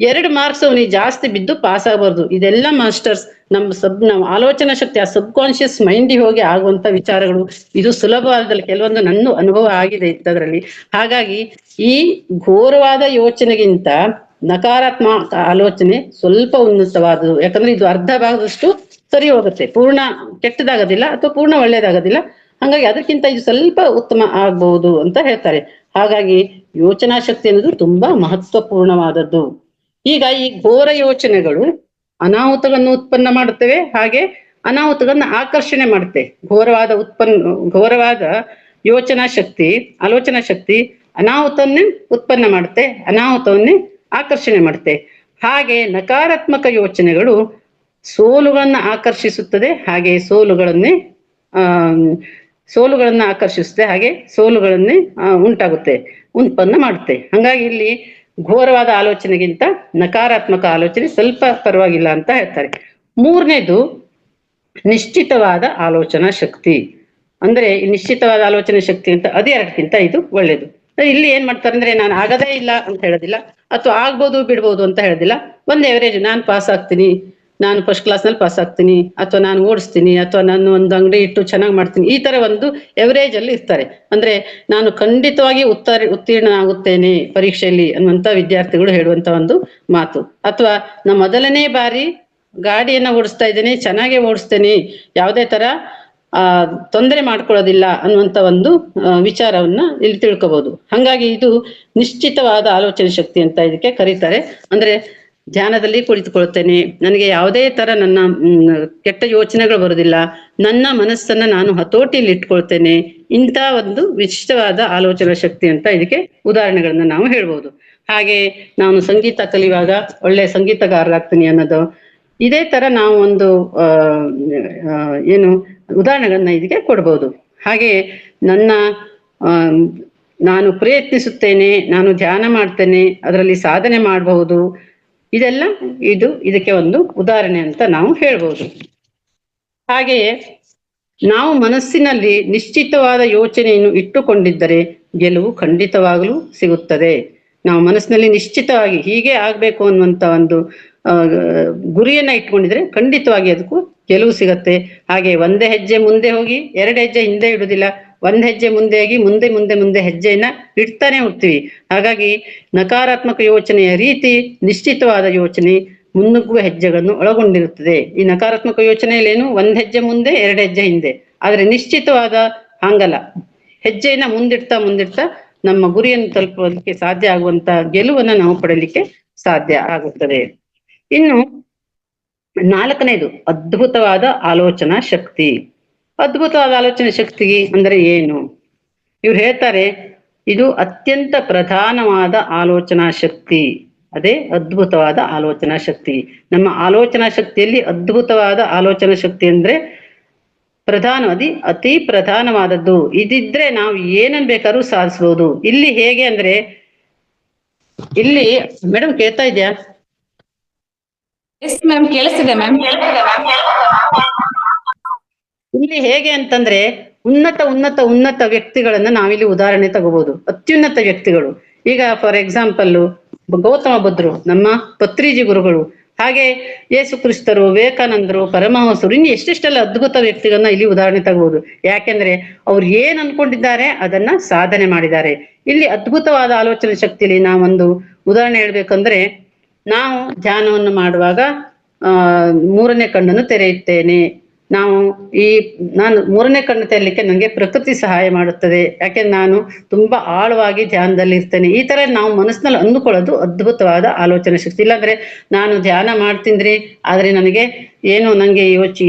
[SPEAKER 2] 2 ಮಾರ್ಕ್ಸ್ ಅವನಿಗೆ ಜಾಸ್ತಿ ಬಿದ್ದು ಪಾಸ್ ಆಗಬಾರ್ದು. ಇದೆಲ್ಲ ಮಾಸ್ಟರ್ಸ್ ನಮ್ಮ ಆಲೋಚನಾ ಶಕ್ತಿ, ಆ ಸಬ್ ಕಾನ್ಶಿಯಸ್ ಮೈಂಡಿಗೆ ಹೋಗಿ ಆಗುವಂತ ವಿಚಾರಗಳು. ಇದು ಸುಲಭವಾದಲ್ಲಿ ಕೆಲವೊಂದು ನನ್ನ ಅನುಭವ ಆಗಿದೆ ಇದ್ದದ್ರಲ್ಲಿ. ಹಾಗಾಗಿ ಈ ಘೋರವಾದ ಯೋಚನೆಗಿಂತ ನಕಾರಾತ್ಮಕ ಆಲೋಚನೆ ಸ್ವಲ್ಪ ಉನ್ನತವಾದದ್ದು. ಯಾಕಂದ್ರೆ ಇದು ಅರ್ಧ ಭಾಗದಷ್ಟು ಸರಿ ಹೋಗುತ್ತೆ, ಪೂರ್ಣ ಕೆಟ್ಟದಾಗೋದಿಲ್ಲ ಅಥವಾ ಪೂರ್ಣ ಒಳ್ಳೇದಾಗೋದಿಲ್ಲ. ಹಾಗಾಗಿ ಅದಕ್ಕಿಂತ ಇದು ಸ್ವಲ್ಪ ಉತ್ತಮ ಆಗ್ಬಹುದು ಅಂತ ಹೇಳ್ತಾರೆ. ಹಾಗಾಗಿ ಯೋಚನಾ ಶಕ್ತಿ ಅನ್ನೋದು ತುಂಬಾ ಮಹತ್ವಪೂರ್ಣವಾದದ್ದು. ಈಗ ಈ ಘೋರ ಯೋಚನೆಗಳು ಅನಾಹುತಗಳನ್ನು ಉತ್ಪನ್ನ ಮಾಡುತ್ತವೆ, ಹಾಗೆ ಅನಾಹುತಗಳನ್ನ ಆಕರ್ಷಣೆ ಮಾಡುತ್ತೆ. ಘೋರವಾದ ಆಲೋಚನಾ ಶಕ್ತಿ ಅನಾಹುತವನ್ನೇ ಉತ್ಪನ್ನ ಮಾಡುತ್ತೆ, ಅನಾಹುತವನ್ನೇ ಆಕರ್ಷಣೆ ಮಾಡುತ್ತೆ. ಹಾಗೆ ನಕಾರಾತ್ಮಕ ಯೋಚನೆಗಳು ಸೋಲುಗಳನ್ನ ಆಕರ್ಷಿಸುತ್ತದೆ, ಹಾಗೆ ಸೋಲುಗಳನ್ನ ಆಕರ್ಷಿಸುತ್ತೆ, ಹಾಗೆ ಸೋಲುಗಳನ್ನೇ ಉತ್ಪನ್ನ ಮಾಡುತ್ತೆ. ಹಾಗಾಗಿ ಇಲ್ಲಿ ಘೋರವಾದ ಆಲೋಚನೆಗಿಂತ ನಕಾರಾತ್ಮಕ ಆಲೋಚನೆ ಸ್ವಲ್ಪ ಪರವಾಗಿಲ್ಲ ಅಂತ ಹೇಳ್ತಾರೆ. 3ನೇದು ನಿಶ್ಚಿತವಾದ ಆಲೋಚನಾ ಶಕ್ತಿ. ಅಂದ್ರೆ ಈ ನಿಶ್ಚಿತವಾದ ಆಲೋಚನಾ ಶಕ್ತಿ ಅಂತ ಅದು 2ಕ್ಕಿಂತ ಇದು ಒಳ್ಳೇದು. ಇಲ್ಲಿ ಏನ್ ಮಾಡ್ತಾರೆ ಅಂದ್ರೆ, ನಾನು ಆಗದೇ ಇಲ್ಲ ಅಂತ ಹೇಳೋದಿಲ್ಲ, ಅಥವಾ ಆಗ್ಬೋದು ಬಿಡ್ಬೋದು ಅಂತ ಹೇಳೋದಿಲ್ಲ. ಒಂದು ಎವರೇಜ್, ನಾನು ಪಾಸ್ ಆಗ್ತೀನಿ, ನಾನು ಫಸ್ಟ್ ಕ್ಲಾಸ್ನಲ್ಲಿ ಪಾಸ್ ಆಗ್ತೀನಿ, ಅಥವಾ ನಾನು ಓಡಿಸ್ತೀನಿ, ಅಥವಾ ನಾನು ಒಂದು ಅಂಗಡಿ ಇಟ್ಟು ಚೆನ್ನಾಗಿ ಮಾಡ್ತೀನಿ, ಈ ತರ ಒಂದು ಎವರೇಜ್ ಅಲ್ಲಿ ಇರ್ತಾರೆ. ಅಂದ್ರೆ ನಾನು ಖಂಡಿತವಾಗಿ ಉತ್ತೀರ್ಣನಾಗುತ್ತೇನೆ ಪರೀಕ್ಷೆಯಲ್ಲಿ ಅನ್ನುವಂತ ವಿದ್ಯಾರ್ಥಿಗಳು ಹೇಳುವಂತ ಒಂದು ಮಾತು. ಅಥವಾ ನಾ ಮೊದಲನೇ ಬಾರಿ ಗಾಡಿಯನ್ನ ಓಡಿಸ್ತಾ ಇದ್ದೇನೆ, ಚೆನ್ನಾಗೇ ಓಡಿಸ್ತೇನೆ, ಯಾವುದೇ ತರ ತೊಂದರೆ ಮಾಡ್ಕೊಳ್ಳೋದಿಲ್ಲ ಅನ್ನುವಂತ ಒಂದು ವಿಚಾರವನ್ನ ಇಲ್ಲಿ ತಿಳ್ಕೋಬಹುದು. ಹಾಗಾಗಿ ಇದು ನಿಶ್ಚಿತವಾದ ಆಲೋಚನೆ ಶಕ್ತಿ ಅಂತ ಇದಕ್ಕೆ ಕರೀತಾರೆ. ಅಂದ್ರೆ ಧ್ಯಾನದಲ್ಲಿ ಕುಳಿತುಕೊಳ್ತೇನೆ, ನನಗೆ ಯಾವುದೇ ತರ ನನ್ನ ಕೆಟ್ಟ ಯೋಚನೆಗಳು ಬರುವುದಿಲ್ಲ, ನನ್ನ ಮನಸ್ಸನ್ನ ನಾನು ಹತೋಟಿಯಲ್ಲಿ ಇಟ್ಕೊಳ್ತೇನೆ. ಇಂಥ ಒಂದು ವಿಶಿಷ್ಟವಾದ ಆಲೋಚನಾ ಶಕ್ತಿ ಅಂತ ಇದಕ್ಕೆ ಉದಾಹರಣೆಗಳನ್ನ ನಾವು ಹೇಳ್ಬೋದು. ಹಾಗೆ ನಾನು ಸಂಗೀತ ಕಲಿಯುವಾಗ ಒಳ್ಳೆ ಸಂಗೀತಗಾರರಾಗ್ತೀನಿ ಅನ್ನೋದು, ಇದೇ ತರ ನಾವು ಒಂದು ಉದಾಹರಣೆಗಳನ್ನ ಇದಕ್ಕೆ ಕೊಡ್ಬೋದು. ಹಾಗೆ ನಾನು ಪ್ರಯತ್ನಿಸುತ್ತೇನೆ, ನಾನು ಧ್ಯಾನ ಮಾಡ್ತೇನೆ, ಅದರಲ್ಲಿ ಸಾಧನೆ ಮಾಡಬಹುದು, ಇದೆಲ್ಲ ಇದಕ್ಕೆ ಒಂದು ಉದಾಹರಣೆ ಅಂತ ನಾವು ಹೇಳ್ಬೋದು. ಹಾಗೆಯೇ ನಾವು ಮನಸ್ಸಿನಲ್ಲಿ ನಿಶ್ಚಿತವಾದ ಯೋಚನೆಯನ್ನು ಇಟ್ಟುಕೊಂಡಿದ್ದರೆ ಗೆಲುವು ಖಂಡಿತವಾಗಲೂ ಸಿಗುತ್ತದೆ. ನಾವು ಮನಸ್ಸಿನಲ್ಲಿ ನಿಶ್ಚಿತವಾಗಿ ಹೀಗೆ ಆಗ್ಬೇಕು ಅನ್ನುವಂತ ಒಂದು ಗುರಿಯನ್ನ ಇಟ್ಕೊಂಡಿದ್ರೆ ಖಂಡಿತವಾಗಿ ಅದಕ್ಕೂ ಗೆಲುವು ಸಿಗತ್ತೆ. ಹಾಗೆ ಒಂದೇ ಹೆಜ್ಜೆ ಮುಂದೆ ಹೋಗಿ 2 ಹೆಜ್ಜೆ ಹಿಂದೆ ಇಡುದಿಲ್ಲ, 1 ಹೆಜ್ಜೆ ಮುಂದೆ ಹೋಗಿ ಮುಂದೆ ಮುಂದೆ ಮುಂದೆ ಹೆಜ್ಜೆಯನ್ನ ಇಡ್ತಾನೆ ಹೋಗ್ತೀವಿ. ಹಾಗಾಗಿ ನಕಾರಾತ್ಮಕ ಯೋಚನೆಯ ರೀತಿ ನಿಶ್ಚಿತವಾದ ಯೋಚನೆ ಮುನ್ನುಗ್ಗುವ ಹೆಜ್ಜೆಗಳನ್ನು ಒಳಗೊಂಡಿರುತ್ತದೆ. ಈ ನಕಾರಾತ್ಮಕ ಯೋಚನೆಯಲ್ಲೇನು 1 ಹೆಜ್ಜೆ ಮುಂದೆ 2 ಹೆಜ್ಜೆ ಹಿಂದೆ, ಆದ್ರೆ ನಿಶ್ಚಿತವಾದ ಹಾಗಲ್ಲ, ಹೆಜ್ಜೆಯನ್ನ ಮುಂದಿಡ್ತಾ ನಮ್ಮ ಗುರಿಯನ್ನು ತಲುಪಲಿಕ್ಕೆ ಸಾಧ್ಯ ಆಗುವಂತ ಗೆಲುವನ್ನ ನಾವು ಪಡೆಯಲಿಕ್ಕೆ ಸಾಧ್ಯ ಆಗುತ್ತದೆ. ಇನ್ನು 4ನೇದು ಅದ್ಭುತವಾದ ಆಲೋಚನಾ ಶಕ್ತಿ. ಅದ್ಭುತವಾದ ಆಲೋಚನಾ ಶಕ್ತಿ ಅಂದ್ರೆ ಏನು? ಇವ್ರು ಹೇಳ್ತಾರೆ, ಇದು ಅತ್ಯಂತ ಪ್ರಧಾನವಾದ ಆಲೋಚನಾ ಶಕ್ತಿ, ಅದೇ ಅದ್ಭುತವಾದ ಆಲೋಚನಾ ಶಕ್ತಿ. ನಮ್ಮ ಆಲೋಚನಾ ಶಕ್ತಿಯಲ್ಲಿ ಅದ್ಭುತವಾದ ಆಲೋಚನಾ ಶಕ್ತಿ ಅಂದ್ರೆ ಅತಿ ಪ್ರಧಾನವಾದದ್ದು. ಇದಿದ್ರೆ ನಾವು ಏನನ್ ಬೇಕಾದ್ರೂ ಸಾಧಿಸಬಹುದು. ಇಲ್ಲಿ ಹೇಗೆ ಅಂದ್ರೆ, ಇಲ್ಲಿ ಮೇಡಮ್ ಕೇಳ್ತಾ ಇದ್ಯಾ?
[SPEAKER 3] ಎಸ್ ಮ್ಯಾಮ್, ಕೇಳಿಸ್ತಿದೆ ಮ್ಯಾಮ್.
[SPEAKER 2] ಇಲ್ಲಿ ಹೇಗೆ ಅಂತಂದ್ರೆ, ಉನ್ನತ ವ್ಯಕ್ತಿಗಳನ್ನ ನಾವಿಲ್ಲಿ ಉದಾಹರಣೆ ತಗೋಬಹುದು. ಅತ್ಯುನ್ನತ ವ್ಯಕ್ತಿಗಳು, ಈಗ ಫಾರ್ ಎಕ್ಸಾಂಪಲ್ ಗೌತಮ ಬುದ್ಧರು, ನಮ್ಮ ಪತ್ರಿಜಿ ಗುರುಗಳು, ಹಾಗೆ ಯೇಸು ಕ್ರಿಸ್ತರು, ವಿವೇಕಾನಂದರು, ಪರಮಹಂಸರು, ಇನ್ನು ಎಷ್ಟೆಷ್ಟೆಲ್ಲ ಅದ್ಭುತ ವ್ಯಕ್ತಿಗಳನ್ನ ಇಲ್ಲಿ ಉದಾಹರಣೆ ತಗೋಬಹುದು. ಯಾಕೆಂದ್ರೆ ಅವ್ರು ಏನ್ ಅನ್ಕೊಂಡಿದ್ದಾರೆ ಅದನ್ನ ಸಾಧನೆ ಮಾಡಿದ್ದಾರೆ. ಇಲ್ಲಿ ಅದ್ಭುತವಾದ ಆಲೋಚನೆ ಶಕ್ತಿಯಲ್ಲಿ ನಾವೊಂದು ಉದಾಹರಣೆ ಹೇಳ್ಬೇಕಂದ್ರೆ, ನಾವು ಧ್ಯಾನವನ್ನು ಮಾಡುವಾಗ 3ನೇ ಕಣ್ಣನ್ನು ತೆರೆಯುತ್ತೇನೆ, ನಾವು ನಾನು 3ನೇ ಕಣ್ಣು ತೆರಲಿಕ್ಕೆ ನನಗೆ ಪ್ರಕೃತಿ ಸಹಾಯ ಮಾಡುತ್ತದೆ, ಯಾಕೆಂದ್ರೆ ನಾನು ತುಂಬಾ ಆಳವಾಗಿ ಧ್ಯಾನದಲ್ಲಿ ಇರ್ತೇನೆ. ಈ ತರ ನಾವು ಮನಸ್ಸಿನಲ್ಲಿ ಅಂದುಕೊಳ್ಳೋದು ಅದ್ಭುತವಾದ ಆಲೋಚನೆ ಶಕ್ತಿ. ಇಲ್ಲಾಂದ್ರೆ ನಾನು ಧ್ಯಾನ ಮಾಡ್ತಿದ್ರಿ ಆದ್ರೆ ನನಗೆ ನನಗೆ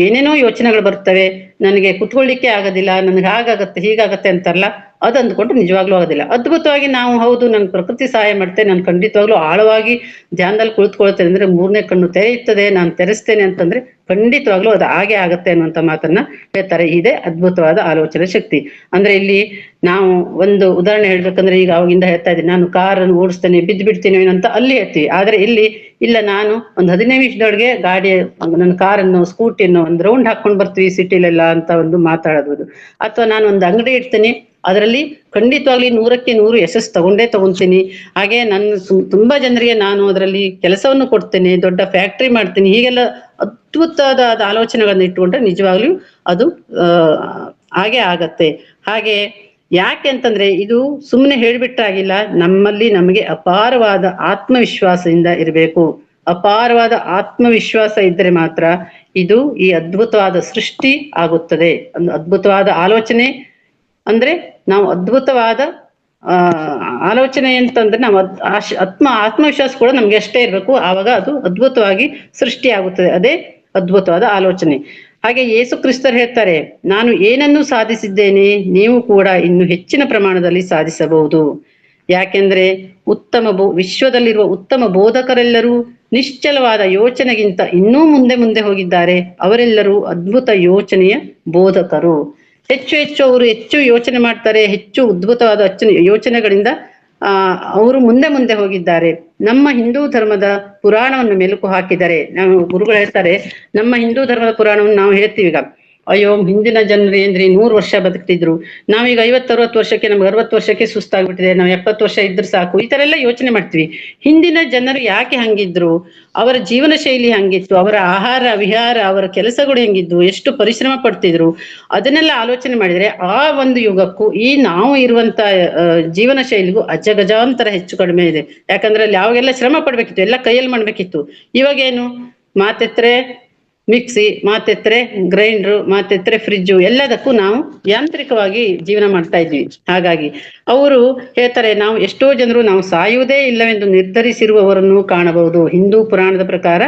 [SPEAKER 2] ಏನೇನೋ ಯೋಚನೆಗಳು ಬರ್ತವೆ, ನನಗೆ ಕುತ್ಕೊಳ್ಳಿಕ್ಕೆ ಆಗೋದಿಲ್ಲ, ನನಗೆ ಹಾಗಾಗತ್ತೆ ಹೀಗಾಗತ್ತೆ ಅಂತಾರಲ್ಲ, ಅದು ಅಂದ್ಕೊಂಡು ನಿಜವಾಗ್ಲೂ ಆಗೋದಿಲ್ಲ. ಅದ್ಭುತವಾಗಿ ನಾವು ಹೌದು ನನ್ ಪ್ರಕೃತಿ ಸಹಾಯ ಮಾಡ್ತೇನೆ, ನಾನು ಖಂಡಿತವಾಗ್ಲೂ ಆಳವಾಗಿ ಧ್ಯಾನದಲ್ಲಿ ಕುಳಿತುಕೊಳ್ತೇನೆ ಅಂದ್ರೆ 3ನೇ ಕಣ್ಣು ತೆರೆಯುತ್ತದೆ, ನಾನು ತೆರೆಸ್ತೇನೆ ಅಂತಂದ್ರೆ ಖಂಡಿತವಾಗ್ಲೂ ಅದು ಹಾಗೆ ಆಗತ್ತೆ ಅನ್ನುವಂತ ಮಾತನ್ನ ಹೇಳ್ತಾರೆ. ಇದೇ ಅದ್ಭುತವಾದ ಆಲೋಚನೆ ಶಕ್ತಿ. ಅಂದ್ರೆ ಇಲ್ಲಿ ನಾವು ಒಂದು ಉದಾಹರಣೆ ಹೇಳ್ಬೇಕಂದ್ರೆ, ಈಗ ಅವಾಗಿಂದ ಹೇಳ್ತಾ ಇದ್ದೀನಿ, ನಾನು ಕಾರನ್ನು ಓಡಿಸ್ತೇನೆ ಬಿದ್ದು ಬಿಡ್ತೀನಿ ಅಂತ ಅಲ್ಲಿ ಹೇಳ್ತೀವಿ. ಆದ್ರೆ ಇಲ್ಲಿ ಇಲ್ಲ, ನಾನು ಒಂದು 15 ನಿಮಿಷದೊಳಗೆ ನನ್ನ ಕಾರನ್ನು ಸ್ಕೂಟಿಯನ್ನು ಒಂದು ರೌಂಡ್ ಹಾಕೊಂಡು ಬರ್ತೀವಿ ಸಿಟಿಲೆಲ್ಲ ಅಂತ ಒಂದು ಮಾತಾಡಬಹುದು. ಅಥವಾ ನಾನು ಒಂದು ಅಂಗಡಿ ಇಡ್ತೀನಿ, ಅದರಲ್ಲಿ ಖಂಡಿತವಾಗ್ಲಿ 100ಕ್ಕೆ 100 ಯಶಸ್ಸು ತಗೊಂತೀನಿ. ಹಾಗೆ ತುಂಬಾ ಜನರಿಗೆ ನಾನು ಅದರಲ್ಲಿ ಕೆಲಸವನ್ನು ಕೊಡ್ತೇನೆ, ದೊಡ್ಡ ಫ್ಯಾಕ್ಟ್ರಿ ಮಾಡ್ತೀನಿ. ಹೀಗೆಲ್ಲ ಅದ್ಭುತವಾದ ಆಲೋಚನೆಗಳನ್ನ ಇಟ್ಕೊಂಡ್ರೆ ನಿಜವಾಗ್ಲೂ ಅದು ಹಾಗೆ ಆಗತ್ತೆ. ಹಾಗೆ ಯಾಕೆ ಅಂತಂದ್ರೆ ಇದು ಸುಮ್ಮನೆ ಹೇಳ್ಬಿಟ್ಟಾಗಿಲ್ಲ, ನಮಗೆ ಅಪಾರವಾದ ಆತ್ಮವಿಶ್ವಾಸದಿಂದ ಇರಬೇಕು. ಅಪಾರವಾದ ಆತ್ಮವಿಶ್ವಾಸ ಇದ್ರೆ ಮಾತ್ರ ಇದು ಈ ಅದ್ಭುತವಾದ ಸೃಷ್ಟಿ ಆಗುತ್ತದೆ. ಒಂದು ಅದ್ಭುತವಾದ ಆಲೋಚನೆ ಅಂದ್ರೆ ನಾವು ಅದ್ಭುತವಾದ ಆಲೋಚನೆ ಅಂತಂದ್ರೆ ನಾವು ಆತ್ಮವಿಶ್ವಾಸ ಕೂಡ ನಮ್ಗೆ ಅಷ್ಟೇ ಇರ್ಬೇಕು, ಆವಾಗ ಅದು ಅದ್ಭುತವಾಗಿ ಸೃಷ್ಟಿ ಆಗುತ್ತದೆ. ಅದೇ ಅದ್ಭುತವಾದ ಆಲೋಚನೆ. ಹಾಗೆ ಯೇಸು ಕ್ರಿಸ್ತರು ಹೇಳ್ತಾರೆ, ನಾನು ಏನನ್ನು ಸಾಧಿಸಿದ್ದೇನೆ ನೀವು ಕೂಡ ಇನ್ನು ಹೆಚ್ಚಿನ ಪ್ರಮಾಣದಲ್ಲಿ ಸಾಧಿಸಬಹುದು. ಯಾಕೆಂದ್ರೆ ವಿಶ್ವದಲ್ಲಿರುವ ಉತ್ತಮ ಬೋಧಕರೆಲ್ಲರೂ ನಿಶ್ಚಲವಾದ ಯೋಚನೆಗಿಂತ ಇನ್ನೂ ಮುಂದೆ ಹೋಗಿದ್ದಾರೆ. ಅವರೆಲ್ಲರೂ ಅದ್ಭುತ ಯೋಚನೆಯ ಬೋಧಕರು. ಅವರು ಹೆಚ್ಚು ಯೋಚನೆ ಮಾಡ್ತಾರೆ, ಹೆಚ್ಚು ಅದ್ಭುತವಾದ ಯೋಚನೆಗಳಿಂದ ಅವರು ಮುಂದೆ ಹೋಗಿದ್ದಾರೆ. ನಮ್ಮ ಹಿಂದೂ ಧರ್ಮದ ಪುರಾಣವನ್ನು ಮೆಲುಕು ಹಾಕಿದ್ದಾರೆ. ನಾವು ಗುರುಗಳು ಹೇಳ್ತಾರೆ, ನಮ್ಮ ಹಿಂದೂ ಧರ್ಮದ ಪುರಾಣವನ್ನು ನಾವು ಹೇಳ್ತೀವಿ ಈಗ, ಅಯ್ಯೋ ಹಿಂದಿನ ಜನರು ಏನ್ರಿ 100 ವರ್ಷ ಬದುಕ್ತಿದ್ರು, ನಾವೀಗ 50-60 ವರ್ಷಕ್ಕೆ, ನಮ್ಗೆ 60 ವರ್ಷಕ್ಕೆ ಸುಸ್ತಾಗ್ಬಿಟ್ಟಿದೆ, ನಾವು 70 ವರ್ಷ ಇದ್ರೆ ಸಾಕು, ಈ ತರ ಎಲ್ಲ ಯೋಚನೆ ಮಾಡ್ತೀವಿ. ಹಿಂದಿನ ಜನರು ಯಾಕೆ ಹಂಗಿದ್ರು, ಅವರ ಜೀವನ ಶೈಲಿ ಹಂಗಿತ್ತು, ಅವರ ಆಹಾರ ವಿಹಾರ, ಅವರ ಕೆಲಸಗಳು ಹೆಂಗಿದ್ವು, ಎಷ್ಟು ಪರಿಶ್ರಮ ಪಡ್ತಿದ್ರು, ಅದನ್ನೆಲ್ಲ ಆಲೋಚನೆ ಮಾಡಿದ್ರೆ ಆ ಒಂದು ಯುಗಕ್ಕೂ ಈ ನಾವು ಇರುವಂತ ಜೀವನ ಶೈಲಿಗೂ ಅಜಗಜಾಂತರ ಹೆಚ್ಚು ಕಡಿಮೆ ಇದೆ. ಯಾಕಂದ್ರೆ ಅಲ್ಲಿ ಯಾವಾಗೆಲ್ಲ ಶ್ರಮ ಪಡ್ಬೇಕಿತ್ತು, ಎಲ್ಲ ಕೈಯಲ್ಲಿ ಮಾಡ್ಬೇಕಿತ್ತು. ಇವಾಗೇನು ಮಾತೆತ್ರೆ ಮಿಕ್ಸಿ, ಮಾತೆತ್ರೆ ಗ್ರೈಂಡ್ರು, ಮಾತೆತ್ರೆ ಫ್ರಿಜ್ಜು, ಎಲ್ಲದಕ್ಕೂ ನಾವು ಯಾಂತ್ರಿಕವಾಗಿ ಜೀವನ ಮಾಡ್ತಾ ಇದ್ವಿ. ಹಾಗಾಗಿ ಅವರು ಹೇಳ್ತಾರೆ, ನಾವು ಎಷ್ಟೋ ಜನರು ನಾವು ಸಾಯುವುದೇ ಇಲ್ಲವೆಂದು ನಿರ್ಧರಿಸಿರುವವರನ್ನು ಕಾಣಬಹುದು. ಹಿಂದೂ ಪುರಾಣದ ಪ್ರಕಾರ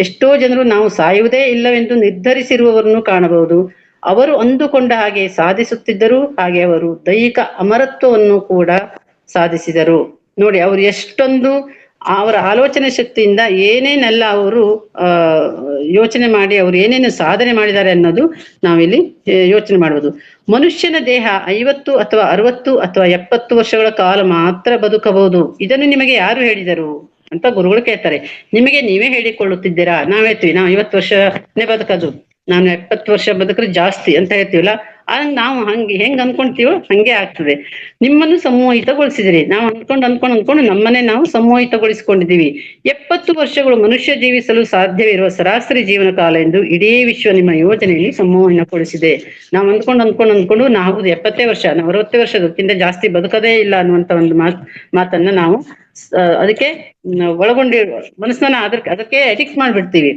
[SPEAKER 2] ಎಷ್ಟೋ ಜನರು ನಾವು ಸಾಯುವುದೇ ಇಲ್ಲವೆಂದು ನಿರ್ಧರಿಸಿರುವವರನ್ನು ಕಾಣಬಹುದು. ಅವರು ಅಂದುಕೊಂಡ ಹಾಗೆ ಸಾಧಿಸುತ್ತಿದ್ದರು, ಹಾಗೆ ಅವರು ದೈಹಿಕ ಅಮರತ್ವವನ್ನು ಕೂಡ ಸಾಧಿಸಿದರು. ನೋಡಿ, ಅವರು ಎಷ್ಟೊಂದು ಅವರ ಆಲೋಚನೆ ಶಕ್ತಿಯಿಂದ ಏನೇನೆಲ್ಲ ಅವರು ಯೋಚನೆ ಮಾಡಿ ಅವರು ಏನೇನು ಸಾಧನೆ ಮಾಡಿದ್ದಾರೆ ಅನ್ನೋದು ನಾವಿಲ್ಲಿ ಯೋಚನೆ ಮಾಡಬಹುದು. ಮನುಷ್ಯನ ದೇಹ 50 ಅಥವಾ 60 ಅಥವಾ 70 ವರ್ಷಗಳ ಕಾಲ ಮಾತ್ರ ಬದುಕಬಹುದು. ಇದನ್ನು ನಿಮಗೆ ಯಾರು ಹೇಳಿದರು ಅಂತ ಗುರುಗಳು ಕೇಳ್ತಾರೆ. ನಿಮಗೆ ನೀವೇ ಹೇಳಿಕೊಳ್ಳುತ್ತಿದ್ದೀರಾ? ನಾವ್ ಹೇಳ್ತೀವಿ ನಾವು 50 ವರ್ಷನೇ ಬದುಕದು, ನಾನು 70 ವರ್ಷ ಬದುಕ್ರೆ ಜಾಸ್ತಿ ಅಂತ ಹೇಳ್ತೀವಲ್ಲ, ನಾವು ಹೆಂಗ್ ಅನ್ಕೊಂತೀವೋ ಹಂಗೆ ಆಗ್ತದೆ. ನಿಮ್ಮನ್ನು ಸಮೂಹಿತಗೊಳಿಸಿದಿರಿ. ನಾವು ಅನ್ಕೊಂಡು ನಮ್ಮನ್ನೇ ನಾವು ಸಮೂಹಿತಗೊಳಿಸಿಕೊಂಡಿದ್ದೀವಿ. 70 ವರ್ಷಗಳು ಮನುಷ್ಯ ಜೀವಿಸಲು ಸಾಧ್ಯವಿರುವ ಸರಾಸರಿ ಜೀವನ ಕಾಲ ಎಂದು ಇಡೀ ವಿಶ್ವ ನಿಮ್ಮ ಯೋಜನೆಯಲ್ಲಿ ಸಮೂಹಿತಗೊಳಿಸಿದೆ. ನಾವು ಅಂದ್ಕೊಂಡು ನಾವು 70 ವರ್ಷ, ನಾವು 60 ವರ್ಷದಕ್ಕಿಂತ ಜಾಸ್ತಿ ಬದುಕದೇ ಇಲ್ಲ ಅನ್ನುವಂತ ಒಂದು ಮಾತನ್ನ ನಾವು ಅದಕ್ಕೆ ಮನಸ್ಸನ್ನ ಅದಕ್ಕೆ ಅಡಿಕ್ಟ್ ಮಾಡ್ಬಿಡ್ತೀವಿ.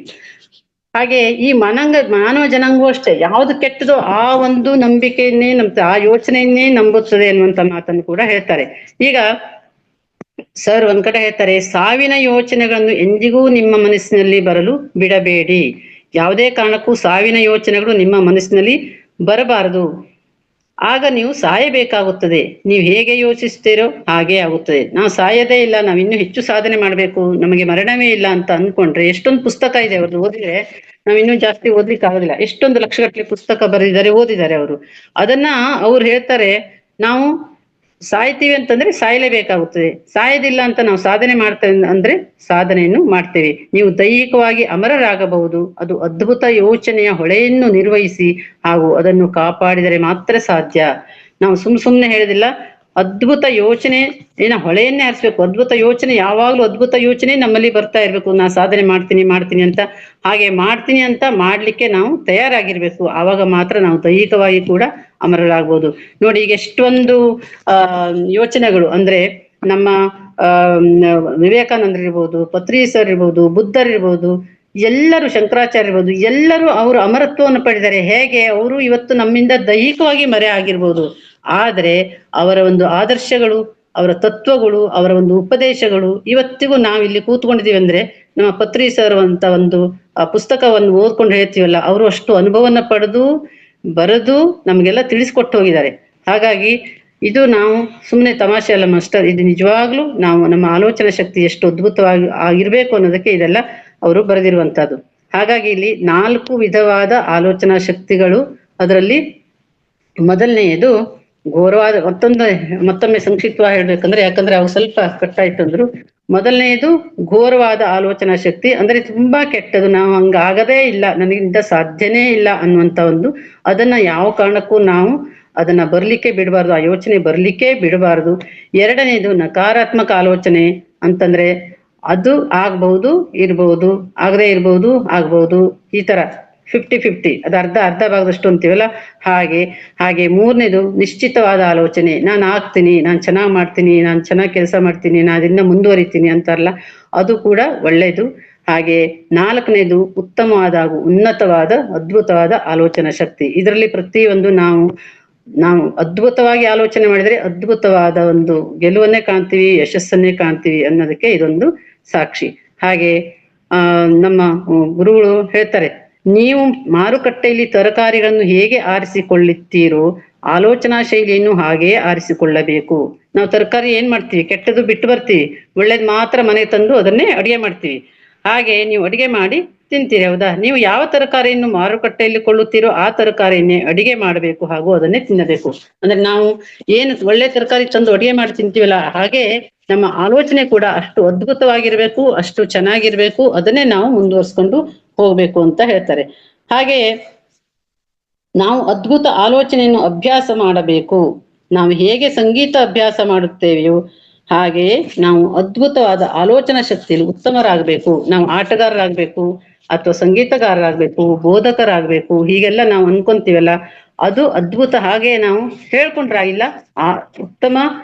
[SPEAKER 2] ಹಾಗೆ ಈ ಮಾನವ ಜನಾಂಗವೂ ಅಷ್ಟೇ, ಯಾವ್ದು ಕೆಟ್ಟದೋ ಆ ಒಂದು ನಂಬಿಕೆಯನ್ನೇ ಆ ಯೋಚನೆಯನ್ನೇ ನಂಬುತ್ತದೆ ಅನ್ನುವಂತ ಮಾತನ್ನು ಕೂಡ ಹೇಳ್ತಾರೆ. ಈಗ ಸರ್ ಒಂದ್ ಕಡೆ ಹೇಳ್ತಾರೆ, ಸಾವಿನ ಯೋಚನೆಗಳನ್ನು ಎಂದಿಗೂ ನಿಮ್ಮ ಮನಸ್ಸಿನಲ್ಲಿ ಬರಲು ಬಿಡಬೇಡಿ. ಯಾವುದೇ ಕಾರಣಕ್ಕೂ ಸಾವಿನ ಯೋಚನೆಗಳು ನಿಮ್ಮ ಮನಸ್ಸಿನಲ್ಲಿ ಬರಬಾರದು. ಆಗ ನೀವು ಸಾಯಬೇಕಾಗುತ್ತದೆ. ನೀವು ಹೇಗೆ ಯೋಚಿಸ್ತೀರೋ ಹಾಗೆ ಆಗುತ್ತದೆ. ನಾವು ಸಾಯದೇ ಇಲ್ಲ, ನಾವು ಇನ್ನೂ ಹೆಚ್ಚು ಸಾಧನೆ ಮಾಡ್ಬೇಕು, ನಮಗೆ ಮರಣವೇ ಇಲ್ಲ ಅಂತ ಅನ್ಕೊಂಡ್ರೆ, ಎಷ್ಟೊಂದು ಪುಸ್ತಕ ಇದೆ ಅವ್ರದ್ದು, ಓದಿದ್ರೆ ನಾವ್ ಇನ್ನೂ ಜಾಸ್ತಿ ಓದ್ಲಿಕ್ಕೆ ಆಗೋದಿಲ್ಲ. ಎಷ್ಟೊಂದು ಲಕ್ಷಗಟ್ಟಲೆ ಪುಸ್ತಕ ಬರೆದಿದ್ದಾರೆ, ಓದಿದ್ದಾರೆ ಅವರು. ಅದನ್ನ ಅವ್ರು ಹೇಳ್ತಾರೆ, ನಾವು ಸಾಯ್ತೀವಿ ಅಂತಂದ್ರೆ ಸಾಯಲೇಬೇಕಾಗುತ್ತದೆ, ಸಾಯದಿಲ್ಲ ಅಂತ ನಾವು ಸಾಧನೆ ಮಾಡ್ತೇವೆ ಅಂದ್ರೆ ಸಾಧನೆಯನ್ನು ಮಾಡ್ತೇವೆ. ನೀವು ದೈಹಿಕವಾಗಿ ಅಮರರಾಗಬಹುದು, ಅದು ಅದ್ಭುತ ಯೋಚನೆಯ ಹೊಳೆಯನ್ನು ನಿರ್ವಹಿಸಿ ಹಾಗೂ ಅದನ್ನು ಕಾಪಾಡಿದರೆ ಮಾತ್ರ ಸಾಧ್ಯ. ನಾವು ಸುಮ್ನೆ ಹೇಳಿದಿಲ್ಲ, ಅದ್ಭುತ ಯೋಚನೆ ಹೊಳೆಯನ್ನೇ ಹರಿಸ್ಬೇಕು. ಅದ್ಭುತ ಯೋಚನೆ ಯಾವಾಗ್ಲೂ ಅದ್ಭುತ ಯೋಚನೆ ನಮ್ಮಲ್ಲಿ ಬರ್ತಾ ಇರ್ಬೇಕು. ನಾ ಸಾಧನೆ ಮಾಡ್ತೀನಿ ಅಂತ, ಹಾಗೆ ಮಾಡ್ತೀನಿ ಅಂತ ಮಾಡ್ಲಿಕ್ಕೆ ನಾವು ತಯಾರಾಗಿರ್ಬೇಕು. ಆವಾಗ ಮಾತ್ರ ನಾವು ದೈಹಿಕವಾಗಿ ಕೂಡ ಅಮರರಾಗ್ಬೋದು. ನೋಡಿ, ಈಗ ಎಷ್ಟೊಂದು ಯೋಚನೆಗಳು ಅಂದ್ರೆ ನಮ್ಮ ವಿವೇಕಾನಂದರಿರ್ಬೋದು, ಪತ್ರಿ ಸರ್ ಇರ್ಬೋದು, ಬುದ್ಧರಿರ್ಬೋದು, ಎಲ್ಲರೂ ಶಂಕರಾಚಾರ್ಯ ಇರ್ಬೋದು, ಎಲ್ಲರೂ ಅವರು ಅಮರತ್ವವನ್ನು ಪಡೆದಿದ್ದಾರೆ. ಹೇಗೆ ಅವರು ಇವತ್ತು ನಮ್ಮಿಂದ ದೈಹಿಕವಾಗಿ ಮರೆ ಆಗಿರ್ಬೋದು, ಆದರೆ ಅವರ ಒಂದು ಆದರ್ಶಗಳು, ಅವರ ತತ್ವಗಳು, ಅವರ ಒಂದು ಉಪದೇಶಗಳು ಇವತ್ತಿಗೂ ನಾವಿಲ್ಲಿ ಕೂತ್ಕೊಂಡಿದೀವಿ ಅಂದ್ರೆ ನಮ್ಮ ಪತ್ರಿ ಸರ್ ಅಂತ ಒಂದು ಆ ಪುಸ್ತಕವನ್ನು ಓದ್ಕೊಂಡು ಹೇಳ್ತೀವಲ್ಲ, ಅವರು ಅಷ್ಟು ಅನುಭವನ ಪಡೆದು ಬರೆದು ನಮ್ಗೆಲ್ಲ ತಿಳಿಸ್ಕೊಟ್ಟು ಹೋಗಿದ್ದಾರೆ. ಹಾಗಾಗಿ ಇದು ನಾವು ಸುಮ್ಮನೆ ತಮಾಷೆ ಅಲ್ಲ ಮಾಸ್ಟರ್, ಇದು ನಿಜವಾಗ್ಲೂ ನಾವು ನಮ್ಮ ಆಲೋಚನಾ ಶಕ್ತಿ ಎಷ್ಟು ಅದ್ಭುತವಾಗಿ ಇರ್ಬೇಕು ಅನ್ನೋದಕ್ಕೆ ಇದೆಲ್ಲ ಅವರು ಬರೆದಿರುವಂತಹದ್ದು. ಹಾಗಾಗಿ ಇಲ್ಲಿ 4 ವಿಧವಾದ ಆಲೋಚನಾ ಶಕ್ತಿಗಳು. ಅದರಲ್ಲಿ ಮೊದಲನೆಯದು ಘೋರವಾದ, ಮತ್ತೊಮ್ಮೆ ಸಂಕ್ಷಿಪ್ತವಾಗಿ ಹೇಳ್ಬೇಕಂದ್ರೆ, ಯಾಕಂದ್ರೆ ಅವು ಸ್ವಲ್ಪ ಕಟ್ಟಾಯ್ತು ಅಂದ್ರು. ಮೊದಲನೆಯದು ಘೋರವಾದ ಆಲೋಚನಾ ಶಕ್ತಿ, ಅಂದ್ರೆ ತುಂಬಾ ಕೆಟ್ಟದು, ನಾವು ಹಂಗಾಗದೇ ಇಲ್ಲ, ನನಗಿಂತ ಸಾಧ್ಯನೇ ಇಲ್ಲ ಅನ್ನುವಂತ ಒಂದು, ಅದನ್ನ ಯಾವ ಕಾರಣಕ್ಕೂ ನಾವು ಅದನ್ನ ಬರ್ಲಿಕ್ಕೆ ಬಿಡಬಾರ್ದು, ಆ ಯೋಚನೆ ಬರ್ಲಿಕ್ಕೆ ಬಿಡಬಾರ್ದು. ಎರಡನೇದು ನಕಾರಾತ್ಮಕ ಆಲೋಚನೆ ಅಂತಂದ್ರೆ ಅದು ಆಗ್ಬಹುದು, ಇರ್ಬಹುದು, ಆಗದೆ ಇರ್ಬಹುದು, ಆಗ್ಬಹುದು, ಈ ತರ 50-50, ಅದು ಅರ್ಧ ಭಾಗದಷ್ಟು ಅಂತೀವಲ್ಲ ಹಾಗೆ. ಮೂರನೇದು ನಿಶ್ಚಿತವಾದ ಆಲೋಚನೆ, ನಾನು ಆಗ್ತೀನಿ, ನಾನು ಚೆನ್ನಾಗ್ ಮಾಡ್ತೀನಿ, ನಾನು ಚೆನ್ನಾಗಿ ಕೆಲಸ ಮಾಡ್ತೀನಿ, ನಾನು ಅದನ್ನ ಮುಂದುವರಿತೀನಿ ಅಂತಾರಲ್ಲ, ಅದು ಕೂಡ ಒಳ್ಳೇದು. ಹಾಗೆ 4ನೇದು ಉತ್ತಮವಾದ ಹಾಗೂ ಉನ್ನತವಾದ ಅದ್ಭುತವಾದ ಆಲೋಚನಾ ಶಕ್ತಿ. ಇದರಲ್ಲಿ ಪ್ರತಿಯೊಂದು ನಾವು ಅದ್ಭುತವಾಗಿ ಆಲೋಚನೆ ಮಾಡಿದ್ರೆ ಅದ್ಭುತವಾದ ಒಂದು ಗೆಲುವನ್ನೇ ಕಾಣ್ತೀವಿ, ಯಶಸ್ಸನ್ನೇ ಕಾಣ್ತೀವಿ ಅನ್ನೋದಕ್ಕೆ ಇದೊಂದು ಸಾಕ್ಷಿ. ಹಾಗೆ ನಮ್ಮ ಗುರುಗಳು ಹೇಳ್ತಾರೆ, ನೀವು ಮಾರುಕಟ್ಟೆಯಲ್ಲಿ ತರಕಾರಿಗಳನ್ನು ಹೇಗೆ ಆರಿಸಿಕೊಳ್ಳುತ್ತೀರೋ ಆಲೋಚನಾ ಶೈಲಿಯನ್ನು ಹಾಗೆಯೇ ಆರಿಸಿಕೊಳ್ಳಬೇಕು. ನಾವು ತರಕಾರಿ ಏನ್ ಮಾಡ್ತೀವಿ, ಕೆಟ್ಟದ್ದು ಬಿಟ್ಟು ಬರ್ತೀವಿ, ಒಳ್ಳೇದ್ ಮಾತ್ರ ಮನೆ ತಂದು ಅದನ್ನೇ ಅಡಿಗೆ ಮಾಡ್ತೀವಿ. ಹಾಗೆ ನೀವು ಅಡಿಗೆ ಮಾಡಿ ತಿಂತೀರಿ, ಹೌದಾ? ನೀವು ಯಾವ ತರಕಾರಿಯನ್ನು ಮಾರುಕಟ್ಟೆಯಲ್ಲಿ ಕೊಳ್ಳುತ್ತೀರೋ ಆ ತರಕಾರಿಯನ್ನೇ ಅಡಿಗೆ ಮಾಡಬೇಕು ಹಾಗೂ ಅದನ್ನೇ ತಿನ್ನಬೇಕು. ಅಂದ್ರೆ ನಾವು ಏನು ಒಳ್ಳೆ ತರಕಾರಿ ತಂದು ಅಡಿಗೆ ಮಾಡಿ ತಿಂತೀವಲ್ಲ, ಹಾಗೆ ನಮ್ಮ ಆಲೋಚನೆ ಕೂಡ ಅಷ್ಟು ಅದ್ಭುತವಾಗಿರ್ಬೇಕು, ಅಷ್ಟು ಚೆನ್ನಾಗಿರ್ಬೇಕು, ಅದನ್ನೇ ನಾವು ಮುಂದುವರ್ಸ್ಕೊಂಡು ಹೋಗ್ಬೇಕು ಅಂತ ಹೇಳ್ತಾರೆ. ಹಾಗೆ ನಾವು ಅದ್ಭುತ ಆಲೋಚನೆಯನ್ನು ಅಭ್ಯಾಸ ಮಾಡಬೇಕು. ನಾವು ಹೇಗೆ ಸಂಗೀತ ಅಭ್ಯಾಸ ಮಾಡುತ್ತೇವೆಯೋ ಹಾಗೆಯೇ ನಾವು ಅದ್ಭುತವಾದ ಆಲೋಚನಾ ಶಕ್ತಿಯಲ್ಲಿ ಉತ್ತಮರಾಗಬೇಕು. ನಾವು ಆಟಗಾರರಾಗಬೇಕು ಅಥವಾ ಸಂಗೀತಗಾರರಾಗಬೇಕು, ಬೋಧಕರಾಗಬೇಕು, ಹೀಗೆಲ್ಲ ನಾವು ಅನ್ಕೊಂತೀವಲ್ಲ, ಅದು ಅದ್ಭುತ. ಹಾಗೆ ನಾವು ಹೇಳ್ಕೊಂಡ್ರಾಗಿಲ್ಲ, ಆ ಉತ್ತಮ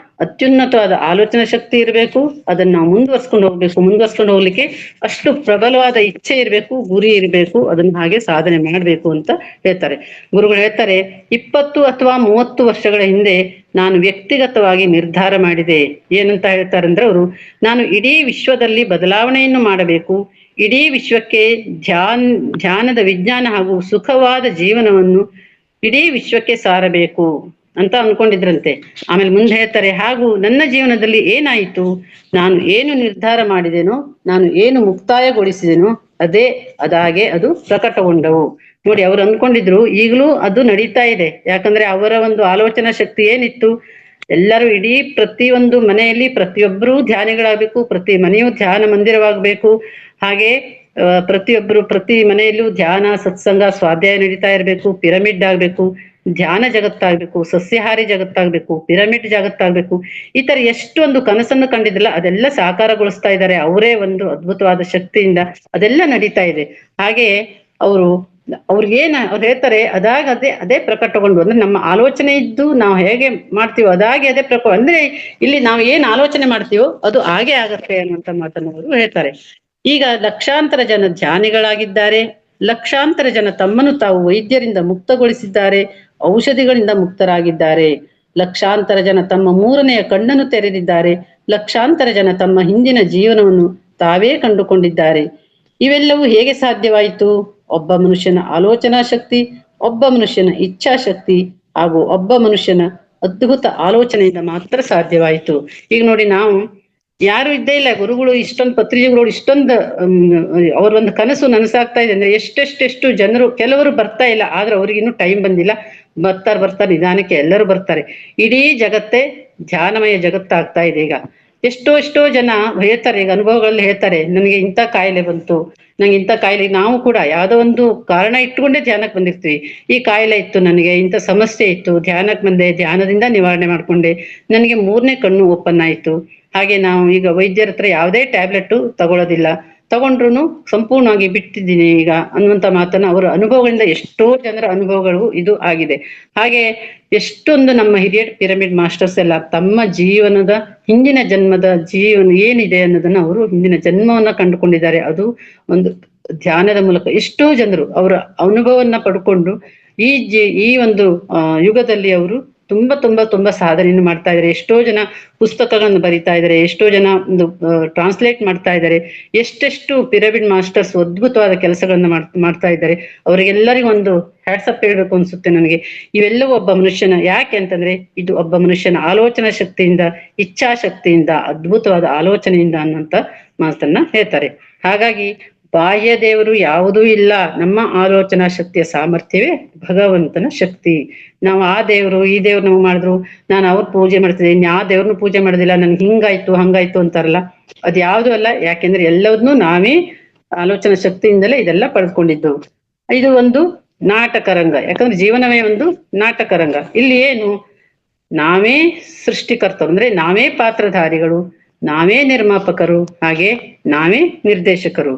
[SPEAKER 2] ಅತ್ಯುನ್ನತವಾದ ಆಲೋಚನಾ ಶಕ್ತಿ ಇರಬೇಕು, ಅದನ್ನ ನಾವು ಮುಂದುವರ್ಸ್ಕೊಂಡು ಹೋಗ್ಲಿಕ್ಕೆ ಅಷ್ಟು ಪ್ರಬಲವಾದ ಇಚ್ಛೆ ಇರಬೇಕು, ಗುರಿ ಇರಬೇಕು, ಅದನ್ನ ಹಾಗೆ ಸಾಧನೆ ಮಾಡ್ಬೇಕು ಅಂತ ಹೇಳ್ತಾರೆ. ಗುರುಗಳು ಹೇಳ್ತಾರೆ, 20 ಅಥವಾ 30 ವರ್ಷಗಳ ಹಿಂದೆ ನಾನು ವ್ಯಕ್ತಿಗತವಾಗಿ ನಿರ್ಧಾರ ಮಾಡಿದೆ. ಏನಂತ ಹೇಳ್ತಾರೆ ಅಂದ್ರೆ ಅವರು, ನಾನು ಇಡೀ ವಿಶ್ವದಲ್ಲಿ ಬದಲಾವಣೆಯನ್ನು ಮಾಡಬೇಕು, ಇಡೀ ವಿಶ್ವಕ್ಕೆ ಧ್ಯಾನದ ವಿಜ್ಞಾನ ಹಾಗೂ ಸುಖವಾದ ಜೀವನವನ್ನು ಇಡೀ ವಿಶ್ವಕ್ಕೆ ಸಾರಬೇಕು ಅಂತ ಅನ್ಕೊಂಡಿದ್ರಂತೆ. ಆಮೇಲೆ ಮುಂದೆ ಹೇಳ್ತಾರೆ, ಹಾಗೂ ನನ್ನ ಜೀವನದಲ್ಲಿ ಏನಾಯಿತು, ನಾನು ಏನು ನಿರ್ಧಾರ ಮಾಡಿದೆನೋ, ನಾನು ಏನು ಮುಕ್ತಾಯಗೊಳಿಸಿದೆನೋ ಅದಾಗೆ ಅದು ಪ್ರಕಟಗೊಂಡವು. ನೋಡಿ, ಅವ್ರು ಅನ್ಕೊಂಡಿದ್ರು, ಈಗಲೂ ಅದು ನಡೀತಾ ಇದೆ. ಯಾಕಂದ್ರೆ ಅವರ ಒಂದು ಆಲೋಚನಾ ಶಕ್ತಿ ಏನಿತ್ತು, ಎಲ್ಲರೂ ಇಡೀ ಪ್ರತಿಯೊಂದು ಮನೆಯಲ್ಲಿ ಪ್ರತಿಯೊಬ್ಬರೂ ಧ್ಯಾನಿಗಳಾಗಬೇಕು, ಪ್ರತಿ ಮನೆಯೂ ಧ್ಯಾನ ಮಂದಿರವಾಗಬೇಕು, ಹಾಗೆ ಪ್ರತಿ ಮನೆಯಲ್ಲೂ ಧ್ಯಾನ, ಸತ್ಸಂಗ, ಸ್ವಾಧ್ಯಾಯ ನಡೀತಾ ಇರಬೇಕು, ಪಿರಮಿಡ್ ಆಗ್ಬೇಕು, ಧ್ಯಾನ ಜಗತ್ತಾಗ್ಬೇಕು, ಸಸ್ಯಾಹಾರಿ ಜಗತ್ತಾಗ್ಬೇಕು, ಪಿರಮಿಡ್ ಜಗತ್ತಾಗ್ಬೇಕು. ಈ ತರ ಎಷ್ಟೊಂದು ಕನಸನ್ನು ಕಂಡಿದ್ರಲ್ಲ, ಅದೆಲ್ಲ ಸಾಕಾರಗೊಳಿಸ್ತಾ ಇದ್ದಾರೆ ಅವರೇ ಒಂದು ಅದ್ಭುತವಾದ ಶಕ್ತಿಯಿಂದ. ಅದೆಲ್ಲ ನಡೀತಾ ಇದೆ. ಹಾಗೆ ಅವ್ರು ಹೇಳ್ತಾರೆ, ಅದೇ ಪ್ರಕಟಗೊಂಡು, ಅಂದ್ರೆ ನಮ್ಮ ಆಲೋಚನೆ ಇದ್ದು ನಾವು ಹೇಗೆ ಮಾಡ್ತೀವೋ ಅದಾಗೆ ಅದೇ ಅಂದ್ರೆ ಇಲ್ಲಿ ನಾವು ಏನ್ ಆಲೋಚನೆ ಮಾಡ್ತೀವೋ ಅದು ಹಾಗೆ ಆಗತ್ತೆ ಅನ್ನುವಂತ ಮಾತನ್ನು ಅವರು ಹೇಳ್ತಾರೆ. ಈಗ ಲಕ್ಷಾಂತರ ಜನ ಧ್ಯಾನಿಗಳಾಗಿದ್ದಾರೆ, ಲಕ್ಷಾಂತರ ಜನ ತಮ್ಮನ್ನು ತಾವು ವೈದ್ಯರಿಂದ ಮುಕ್ತಗೊಳಿಸಿದ್ದಾರೆ, ಔಷಧಿಗಳಿಂದ ಮುಕ್ತರಾಗಿದ್ದಾರೆ, ಲಕ್ಷಾಂತರ ಜನ ತಮ್ಮ 3ನೆಯ ಕಣ್ಣನ್ನು ತೆರೆದಿದ್ದಾರೆ, ಲಕ್ಷಾಂತರ ಜನ ತಮ್ಮ ಹಿಂದಿನ ಜೀವನವನ್ನು ತಾವೇ ಕಂಡುಕೊಂಡಿದ್ದಾರೆ. ಇವೆಲ್ಲವೂ ಹೇಗೆ ಸಾಧ್ಯವಾಯಿತು? ಒಬ್ಬ ಮನುಷ್ಯನ ಆಲೋಚನಾ ಶಕ್ತಿ, ಒಬ್ಬ ಮನುಷ್ಯನ ಇಚ್ಛಾಶಕ್ತಿ ಹಾಗೂ ಒಬ್ಬ ಮನುಷ್ಯನ ಅದ್ಭುತ ಆಲೋಚನೆಯಿಂದ ಮಾತ್ರ ಸಾಧ್ಯವಾಯಿತು. ಈಗ ನೋಡಿ, ನಾವು ಯಾರು ಇದ್ದೇ ಇಲ್ಲ, ಗುರುಗಳು ಇಷ್ಟೊಂದು ಪತ್ರಿಕೆಗಳು ಇಷ್ಟೊಂದು ಅವ್ರ ಒಂದು ಕನಸು ನನಸಾಗ್ತಾ ಇದೆ ಅಂದ್ರೆ ಎಷ್ಟೆಷ್ಟು ಜನರು, ಕೆಲವರು ಬರ್ತಾ ಇಲ್ಲ, ಆದ್ರೆ ಅವ್ರಿಗಿನ್ನೂ ಟೈಮ್ ಬಂದಿಲ್ಲ. ಬರ್ತಾರೆ ನಿಧಾನಕ್ಕೆ ಎಲ್ಲರೂ ಬರ್ತಾರೆ. ಇಡೀ ಜಗತ್ತೇ ಧ್ಯಾನಮಯ ಜಗತ್ತಾಗ್ತಾ ಇದೆ. ಈಗ ಎಷ್ಟೋ ಜನ ಹೇಳ್ತಾರೆ, ಈಗ ಅನುಭವಗಳಲ್ಲಿ ಹೇಳ್ತಾರೆ, ನನಗೆ ಇಂಥ ಕಾಯಿಲೆ ಬಂತು, ನಂಗೆ ಇಂಥ ಕಾಯಿಲೆ, ನಾವು ಕೂಡ ಯಾವ್ದೋ ಒಂದು ಕಾರಣ ಇಟ್ಕೊಂಡೇ ಧ್ಯಾನಕ್ಕೆ ಬಂದಿರ್ತೀವಿ. ಈ ಕಾಯಿಲೆ ಇತ್ತು, ನನಗೆ ಇಂಥ ಸಮಸ್ಯೆ ಇತ್ತು, ಧ್ಯಾನಕ್ಕೆ ಬಂದೆ, ಧ್ಯಾನದಿಂದ ನಿವಾರಣೆ ಮಾಡ್ಕೊಂಡೆ, ನನಗೆ 3ನೇ ಕಣ್ಣು ಓಪನ್ ಆಯ್ತು. ಹಾಗೆ ನಾವು ಈಗ ವೈದ್ಯರ ಹತ್ರ ಯಾವುದೇ ಟ್ಯಾಬ್ಲೆಟ್ ತಗೊಳ್ಳೋದಿಲ್ಲ, ತಗೊಂಡ್ರು ಸಂಪೂರ್ಣವಾಗಿ ಬಿಟ್ಟಿದ್ದೀನಿ ಈಗ ಅನ್ನುವಂತ ಮಾತನ್ನ ಅವರ ಅನುಭವಗಳಿಂದ, ಎಷ್ಟೋ ಜನರ ಅನುಭವಗಳು ಇದು ಆಗಿದೆ. ಹಾಗೆ ಎಷ್ಟೊಂದು ನಮ್ಮ ಹಿರಿಯ ಪಿರಮಿಡ್ ಮಾಸ್ಟರ್ಸ್ ಎಲ್ಲ ತಮ್ಮ ಜೀವನದ ಹಿಂದಿನ ಜನ್ಮದ ಜೀವನ ಏನಿದೆ ಅನ್ನೋದನ್ನ ಅವರು ಹಿಂದಿನ ಜನ್ಮವನ್ನ ಕಂಡುಕೊಂಡಿದ್ದಾರೆ. ಅದು ಒಂದು ಧ್ಯಾನದ ಮೂಲಕ ಎಷ್ಟೋ ಜನರು ಅವರ ಅನುಭವವನ್ನ ಪಡ್ಕೊಂಡು ಈ ಒಂದು ಯುಗದಲ್ಲಿ ಅವರು ತುಂಬಾ ತುಂಬಾ ತುಂಬಾ ಸಾಧನೆಯನ್ನು ಮಾಡ್ತಾ ಇದ್ದಾರೆ. ಎಷ್ಟೋ ಜನ ಪುಸ್ತಕಗಳನ್ನು ಬರಿತಾ ಇದ್ದಾರೆ, ಎಷ್ಟೋ ಜನ ಒಂದು ಟ್ರಾನ್ಸ್ಲೇಟ್ ಮಾಡ್ತಾ ಇದ್ದಾರೆ, ಎಷ್ಟೆಷ್ಟು ಪಿರಮಿಡ್ ಮಾಸ್ಟರ್ಸ್ ಅದ್ಭುತವಾದ ಕೆಲಸಗಳನ್ನ ಮಾಡ್ತಾ ಇದ್ದಾರೆ. ಅವರಿಗೆಲ್ಲರಿಗೂ ಒಂದು ಹ್ಯಾಟ್ಸಪ್ ಹೇಳ್ಬೇಕು ಅನ್ಸುತ್ತೆ ನನಗೆ. ಇವೆಲ್ಲವೂ ಒಬ್ಬ ಮನುಷ್ಯನ, ಯಾಕೆ ಅಂತಂದ್ರೆ ಇದು ಒಬ್ಬ ಮನುಷ್ಯನ ಆಲೋಚನಾ ಶಕ್ತಿಯಿಂದ, ಇಚ್ಛಾಶಕ್ತಿಯಿಂದ, ಅದ್ಭುತವಾದ ಆಲೋಚನೆಯಿಂದ ಅನ್ನುವಂತ ಮಾತನ್ನ ಹೇಳ್ತಾರೆ. ಹಾಗಾಗಿ ಬಾಹ್ಯ ದೇವರು ಯಾವುದೂ ಇಲ್ಲ, ನಮ್ಮ ಆಲೋಚನಾ ಶಕ್ತಿಯ ಸಾಮರ್ಥ್ಯವೇ ಭಗವಂತನ ಶಕ್ತಿ. ನಾವು ಆ ದೇವರು ಈ ದೇವ್ರು ನಮ್ಗೆ ಮಾಡಿದ್ರು, ನಾನು ಅವ್ರ ಪೂಜೆ ಮಾಡ್ತಿದ್ದೆ, ಇನ್ ಯಾವ ದೇವ್ರನ್ನು ಪೂಜೆ ಮಾಡೋದಿಲ್ಲ, ನನ್ಗೆ ಹಿಂಗಾಯ್ತು ಹಂಗಾಯ್ತು ಅಂತಾರಲ್ಲ, ಅದ್ ಯಾವ್ದು ಅಲ್ಲ. ಯಾಕೆಂದ್ರೆ ಎಲ್ಲವನ್ನೂ ನಾವೇ ಆಲೋಚನಾ ಶಕ್ತಿಯಿಂದಲೇ ಇದೆಲ್ಲ ಪಡೆದುಕೊಂಡಿದ್ದು. ಇದು ಒಂದು ನಾಟಕ ರಂಗ, ಯಾಕಂದ್ರೆ ಜೀವನವೇ ಒಂದು ನಾಟಕ ರಂಗ. ಇಲ್ಲಿ ಏನು, ನಾವೇ ಸೃಷ್ಟಿಕರ್ತರು, ಅಂದ್ರೆ ನಾವೇ ಪಾತ್ರಧಾರಿಗಳು, ನಾವೇ ನಿರ್ಮಾಪಕರು, ಹಾಗೆ ನಾವೇ ನಿರ್ದೇಶಕರು.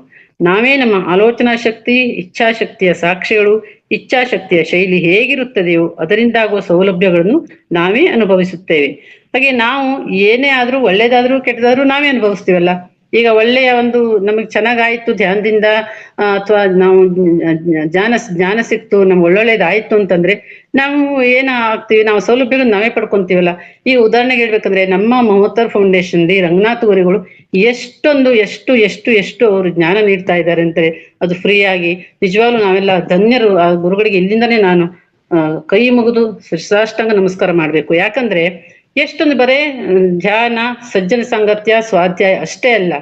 [SPEAKER 2] ನಾವೇ ನಮ್ಮ ಆಲೋಚನಾ ಶಕ್ತಿ, ಇಚ್ಛಾಶಕ್ತಿಯ ಸಾಕ್ಷಿಗಳು. ಇಚ್ಛಾಶಕ್ತಿಯ ಶೈಲಿ ಹೇಗಿರುತ್ತದೆಯೋ ಅದರಿಂದಾಗುವ ಸೌಲಭ್ಯಗಳನ್ನು ನಾವೇ ಅನುಭವಿಸುತ್ತೇವೆ. ಹಾಗೆ ನಾವು ಏನೇ ಆದ್ರೂ, ಒಳ್ಳೇದಾದ್ರೂ ಕೆಟ್ಟದಾದ್ರೂ ನಾವೇ ಅನುಭವಿಸ್ತೀವಲ್ಲ. ಈಗ ಒಳ್ಳೆಯ ಒಂದು ನಮಗ್ ಚೆನ್ನಾಗಾಯ್ತು ಧ್ಯಾನದಿಂದ, ಅಥವಾ ನಾವು ಜ್ಞಾನ ಸಿಕ್ತು, ನಮ್ಗೆ ಒಳ್ಳೊಳ್ಳೇದಾಯ್ತು ಅಂತಂದ್ರೆ ನಾವು ಆಗ್ತೀವಿ, ನಾವು ಸೌಲಭ್ಯಗಳನ್ನು ನಾವೇ ಪಡ್ಕೊಂತೀವಲ್ಲ. ಈ ಉದಾಹರಣೆಗೆ ಹೇಳ್ಬೇಕಂದ್ರೆ ನಮ್ಮ ಮಹೋತ್ತರ ಫೌಂಡೇಶನ್ ರಂಗನಾಥ್ ಗುರುಗಳು ಎಷ್ಟು ಅವರು ಜ್ಞಾನ ನೀಡ್ತಾ ಇದ್ದಾರೆ ಅಂದ್ರೆ ಅದು ಫ್ರೀ ಆಗಿ. ನಿಜವಾಗ್ಲೂ ನಾವೆಲ್ಲ ಧನ್ಯರು. ಆ ಗುರುಗಳಿಗೆ ಇಲ್ಲಿಂದನೇ ನಾನು ಕೈ ಮುಗಿದು ಶಿರಸಾಷ್ಟಾಂಗ ನಮಸ್ಕಾರ ಮಾಡ್ಬೇಕು. ಯಾಕಂದ್ರೆ ಎಷ್ಟೊಂದು ಬರೇ ಧ್ಯಾನ, ಸಜ್ಜನ ಸಾಂಗತ್ಯ, ಸ್ವಾಧ್ಯಾಯ ಅಷ್ಟೇ ಅಲ್ಲ,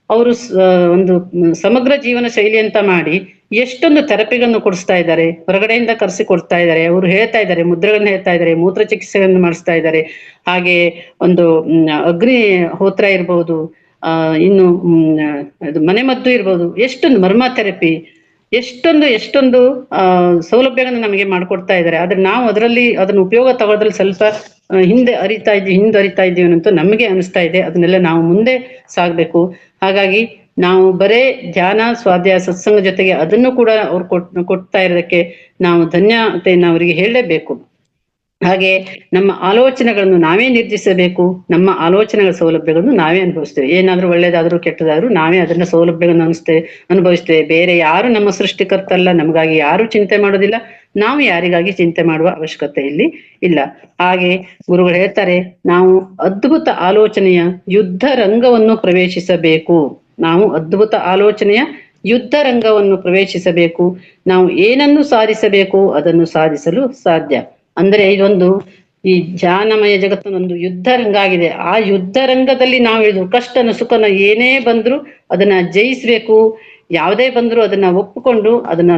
[SPEAKER 2] ಅವರು ಒಂದು ಸಮಗ್ರ ಜೀವನ ಶೈಲಿ ಅಂತ ಮಾಡಿ ಎಷ್ಟೊಂದು ಥೆರಪಿಗಳನ್ನು ಕೊಡಿಸ್ತಾ ಇದ್ದಾರೆ, ಹೊರಗಡೆಯಿಂದ ಕರೆಸಿ ಕೊಡ್ತಾ ಇದ್ದಾರೆ. ಅವರು ಹೇಳ್ತಾ ಇದ್ದಾರೆ, ಮುದ್ರೆಗಳನ್ನ ಹೇಳ್ತಾ ಇದ್ದಾರೆ, ಮೂತ್ರ ಚಿಕಿತ್ಸೆಗಳನ್ನು ಮಾಡಿಸ್ತಾ ಇದ್ದಾರೆ. ಹಾಗೆ ಒಂದು ಅಗ್ನಿ ಹೋತ್ರ ಇರ್ಬೋದು, ಇನ್ನು ಮನೆಮದ್ದು ಇರ್ಬೋದು, ಎಷ್ಟೊಂದು ಮರ್ಮ ಥೆರಪಿ, ಎಷ್ಟೊಂದು ಸೌಲಭ್ಯಗಳನ್ನು ನಮಗೆ ಮಾಡ್ಕೊಡ್ತಾ ಇದ್ದಾರೆ. ಆದ್ರೆ ನಾವು ಅದನ್ನ ಉಪಯೋಗ ತಗೊಳ್ಳೋದ್ರಲ್ಲಿ ಸ್ವಲ್ಪ ಹಿಂದೆ ಅರಿತಾ ಇದ್ದೀವಿ ಅಂತ ನಮಗೆ ಅನಿಸ್ತಾ ಇದೆ. ಅದನ್ನೆಲ್ಲ ನಾವು ಮುಂದೆ ಸಾಗ್ಬೇಕು. ಹಾಗಾಗಿ ನಾವು ಬರೇ ಧ್ಯಾನ, ಸ್ವಾಧ್ಯಾಯ, ಸತ್ಸಂಗ ಜೊತೆಗೆ ಅದನ್ನು ಕೂಡ ಅವ್ರು ಕೊಡ್ತಾ ಇರೋದಕ್ಕೆ ನಾವು ಧನ್ಯತೆಯನ್ನು ಅವರಿಗೆ ಹೇಳಲೇಬೇಕು. ಹಾಗೆ ನಮ್ಮ ಆಲೋಚನೆಗಳನ್ನು ನಾವೇ ನಿರ್ಧರಿಸಬೇಕು. ನಮ್ಮ ಆಲೋಚನೆಗಳ ಸೌಲಭ್ಯಗಳನ್ನು ನಾವೇ ಅನುಭವಿಸ್ತೇವೆ. ಏನಾದ್ರೂ ಒಳ್ಳೇದಾದ್ರೂ ಕೆಟ್ಟದಾದ್ರೂ ನಾವೇ ಅದನ್ನ ಸೌಲಭ್ಯಗಳನ್ನು ಅನುಭವಿಸ್ತೇವೆ. ಬೇರೆ ಯಾರು ನಮ್ಮ ಸೃಷ್ಟಿಕರ್ತಲ್ಲ, ನಮಗಾಗಿ ಯಾರು ಚಿಂತೆ ಮಾಡೋದಿಲ್ಲ, ನಾವು ಯಾರಿಗಾಗಿ ಚಿಂತೆ ಮಾಡುವ ಅವಶ್ಯಕತೆ ಇಲ್ಲಿ ಇಲ್ಲ. ಹಾಗೆ ಗುರುಗಳು ಹೇಳ್ತಾರೆ, ನಾವು ಅದ್ಭುತ ಆಲೋಚನೆಯ ಯುದ್ಧ ರಂಗವನ್ನು ಪ್ರವೇಶಿಸಬೇಕು. ನಾವು ಅದ್ಭುತ ಆಲೋಚನೆಯ ಯುದ್ಧ ರಂಗವನ್ನು ಪ್ರವೇಶಿಸಬೇಕು. ನಾವು ಏನನ್ನು ಸಾಧಿಸಬೇಕು ಅದನ್ನು ಸಾಧಿಸಲು ಸಾಧ್ಯ. ಅಂದ್ರೆ ಇದೊಂದು ಈ ಧ್ಯಾನಮಯ ಜಗತ್ತನ್ನೊಂದು ಯುದ್ಧ ರಂಗ ಆಗಿದೆ. ಆ ಯುದ್ಧ ರಂಗದಲ್ಲಿ ನಾವು ಇದು ಕಷ್ಟನ ಸುಖನ ಏನೇ ಬಂದ್ರು ಅದನ್ನ ಜಯಿಸ್ಬೇಕು. ಯಾವುದೇ ಬಂದ್ರು ಅದನ್ನ ಒಪ್ಪಿಕೊಂಡು ಅದನ್ನ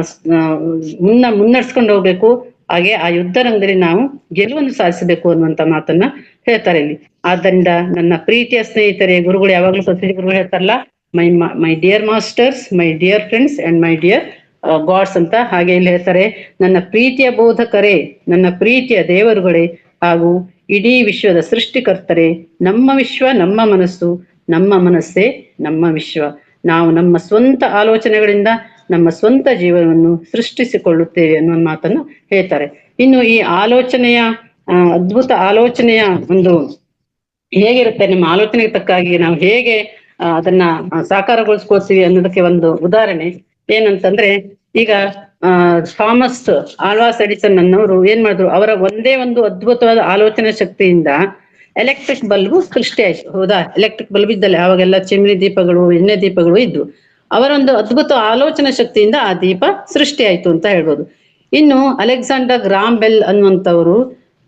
[SPEAKER 2] ಮುನ್ನಡೆಸ್ಕೊಂಡು ಹೋಗ್ಬೇಕು. ಹಾಗೆ ಆ ಯುದ್ಧ ರಂಗದಲ್ಲಿ ನಾವು ಗೆಲುವನ್ನು ಸಾಧಿಸಬೇಕು ಅನ್ನುವಂತ ಮಾತನ್ನ ಹೇಳ್ತಾರೆ ಇಲ್ಲಿ. ಆದ್ದರಿಂದ ನನ್ನ ಪ್ರೀತಿಯ ಸ್ನೇಹಿತರೆ, ಗುರುಗಳು ಯಾವಾಗ್ಲೂ ಪ್ರತಿ ಗುರುಗಳು ಹೇಳ್ತಾರಲ್ಲ, my dear masters, my dear friends and my dear God's ಅಂತ. ಹಾಗೆ ಇಲ್ಲಿ ಹೇಳ್ತಾರೆ, ನನ್ನ ಪ್ರೀತಿಯ ಬೋಧಕರೇ, ನನ್ನ ಪ್ರೀತಿಯ ದೇವರುಗಳೇ, ಹಾಗೂ ಇಡೀ ವಿಶ್ವದ ಸೃಷ್ಟಿಕರ್ತರೆ, ನಮ್ಮ ವಿಶ್ವ ನಮ್ಮ ಮನಸ್ಸು, ನಮ್ಮ ಮನಸ್ಸೇ ನಮ್ಮ ವಿಶ್ವ. ನಾವು ನಮ್ಮ ಸ್ವಂತ ಆಲೋಚನೆಗಳಿಂದ ನಮ್ಮ ಸ್ವಂತ ಜೀವನವನ್ನು ಸೃಷ್ಟಿಸಿಕೊಳ್ಳುತ್ತೇವೆ ಅನ್ನೋ ಮಾತನ್ನು ಹೇಳ್ತಾರೆ. ಇನ್ನು ಈ ಆಲೋಚನೆಯ ಅದ್ಭುತ ಆಲೋಚನೆಯ ಒಂದು ಹೇಗಿರುತ್ತೆ, ನಿಮ್ಮ ಆಲೋಚನೆಗೆ ತಕ್ಕಾಗಿ ನಾವು ಹೇಗೆ ಅದನ್ನ ಸಾಕಾರಗೊಳಿಸ್ಕೊಳ್ತೀವಿ ಅನ್ನೋದಕ್ಕೆ ಒಂದು ಉದಾಹರಣೆ ಏನಂತಂದ್ರೆ, ಈಗ ಥಾಮಸ್ ಆಲ್ವಾಸ್ ಎಡಿಸನ್ ಅನ್ನೋರು ಏನ್ ಮಾಡಿದ್ರು, ಅವರ ಒಂದೇ ಒಂದು ಅದ್ಭುತವಾದ ಆಲೋಚನಾ ಶಕ್ತಿಯಿಂದ ಎಲೆಕ್ಟ್ರಿಕ್ ಬಲ್ಬ್ ಸೃಷ್ಟಿ ಆಯ್ತು. ಹೌದಾ? ಎಲೆಕ್ಟ್ರಿಕ್ ಬಲ್ಬ್ ಇದ್ದಲ್ಲ, ಅವಾಗೆಲ್ಲ ಚಿಮ್ನಿ ದೀಪಗಳು, ಎಣ್ಣೆ ದೀಪಗಳು ಇದ್ವು. ಅವರೊಂದು ಅದ್ಭುತ ಆಲೋಚನಾ ಶಕ್ತಿಯಿಂದ ಆ ದೀಪ ಸೃಷ್ಟಿ ಆಯ್ತು ಅಂತ ಹೇಳ್ಬೋದು. ಇನ್ನು ಅಲೆಕ್ಸಾಂಡರ್ ಗ್ರಾಮ್ ಬೆಲ್ ಅನ್ನುವಂಥವರು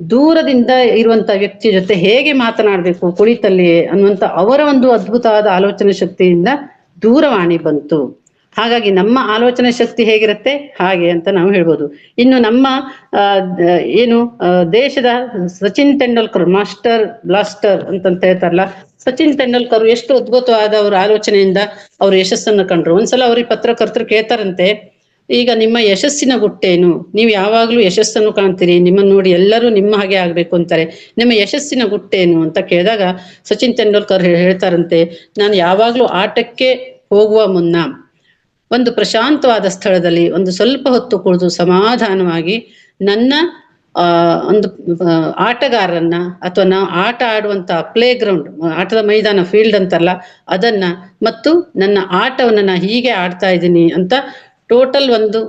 [SPEAKER 2] ದೂರದಿಂದ ಇರುವಂತ ವ್ಯಕ್ತಿ ಜೊತೆ ಹೇಗೆ ಮಾತನಾಡ್ಬೇಕು ಕುಳಿತಲ್ಲಿಯೇ ಅನ್ನುವಂತ ಅವರ ಒಂದು ಅದ್ಭುತವಾದ ಆಲೋಚನಾ ಶಕ್ತಿಯಿಂದ ದೂರವಾಣಿ ಬಂತು. ಹಾಗಾಗಿ ನಮ್ಮ ಆಲೋಚನಾ ಶಕ್ತಿ ಹೇಗಿರುತ್ತೆ ಹಾಗೆ ಅಂತ ನಾವು ಹೇಳ್ಬೋದು. ಇನ್ನು ನಮ್ಮ ದೇಶದ ಸಚಿನ್ ತೆಂಡೂಲ್ಕರ್, ಮಾಸ್ಟರ್ ಬ್ಲಾಸ್ಟರ್ ಅಂತಂತ ಹೇಳ್ತಾರಲ್ಲ, ಸಚಿನ್ ತೆಂಡೂಲ್ಕರ್ ಎಷ್ಟು ಅದ್ಭುತವಾದ ಅವ್ರ ಆಲೋಚನೆಯಿಂದ ಅವ್ರ ಯಶಸ್ಸನ್ನು ಕಂಡ್ರು. ಒಂದ್ಸಲ ಅವ್ರಿಗೆ ಪತ್ರಕರ್ತರು ಕೇಳ್ತಾರಂತೆ, ಈಗ ನಿಮ್ಮ ಯಶಸ್ಸಿನ ಗುಟ್ಟೇನು? ನೀವು ಯಾವಾಗ್ಲೂ ಯಶಸ್ಸನ್ನು ಕಾಣ್ತೀರಿ, ನಿಮ್ಮನ್ನು ನೋಡಿ ಎಲ್ಲರೂ ನಿಮ್ಮ ಹಾಗೆ ಆಗ್ಬೇಕು ಅಂತಾರೆ, ನಿಮ್ಮ ಯಶಸ್ಸಿನ ಗುಟ್ಟೇನು ಅಂತ ಕೇಳಿದಾಗ ಸಚಿನ್ ತೆಂಡೂಲ್ಕರ್ ಹೇಳ್ತಾರಂತೆ, ನಾನು ಯಾವಾಗ್ಲೂ ಆಟಕ್ಕೆ ಹೋಗುವ ಮುನ್ನ ಒಂದು ಪ್ರಶಾಂತವಾದ ಸ್ಥಳದಲ್ಲಿ ಒಂದು ಸ್ವಲ್ಪ ಹೊತ್ತು ಕುಳಿತು ಸಮಾಧಾನವಾಗಿ ನನ್ನ ಒಂದು ಆಟಗಾರರನ್ನ ಅಥವಾ ನಾವು ಆಟ ಆಡುವಂತ ಪ್ಲೇ ಗ್ರೌಂಡ್, ಆಟದ ಮೈದಾನ, ಫೀಲ್ಡ್ ಅಂತಲ್ಲ ಅದನ್ನ, ಮತ್ತು ನನ್ನ ಆಟವನ್ನ ನಾ ಹೀಗೆ ಆಡ್ತಾ ಇದ್ದೀನಿ ಅಂತ ಟೋಟಲ್ ಒಂದು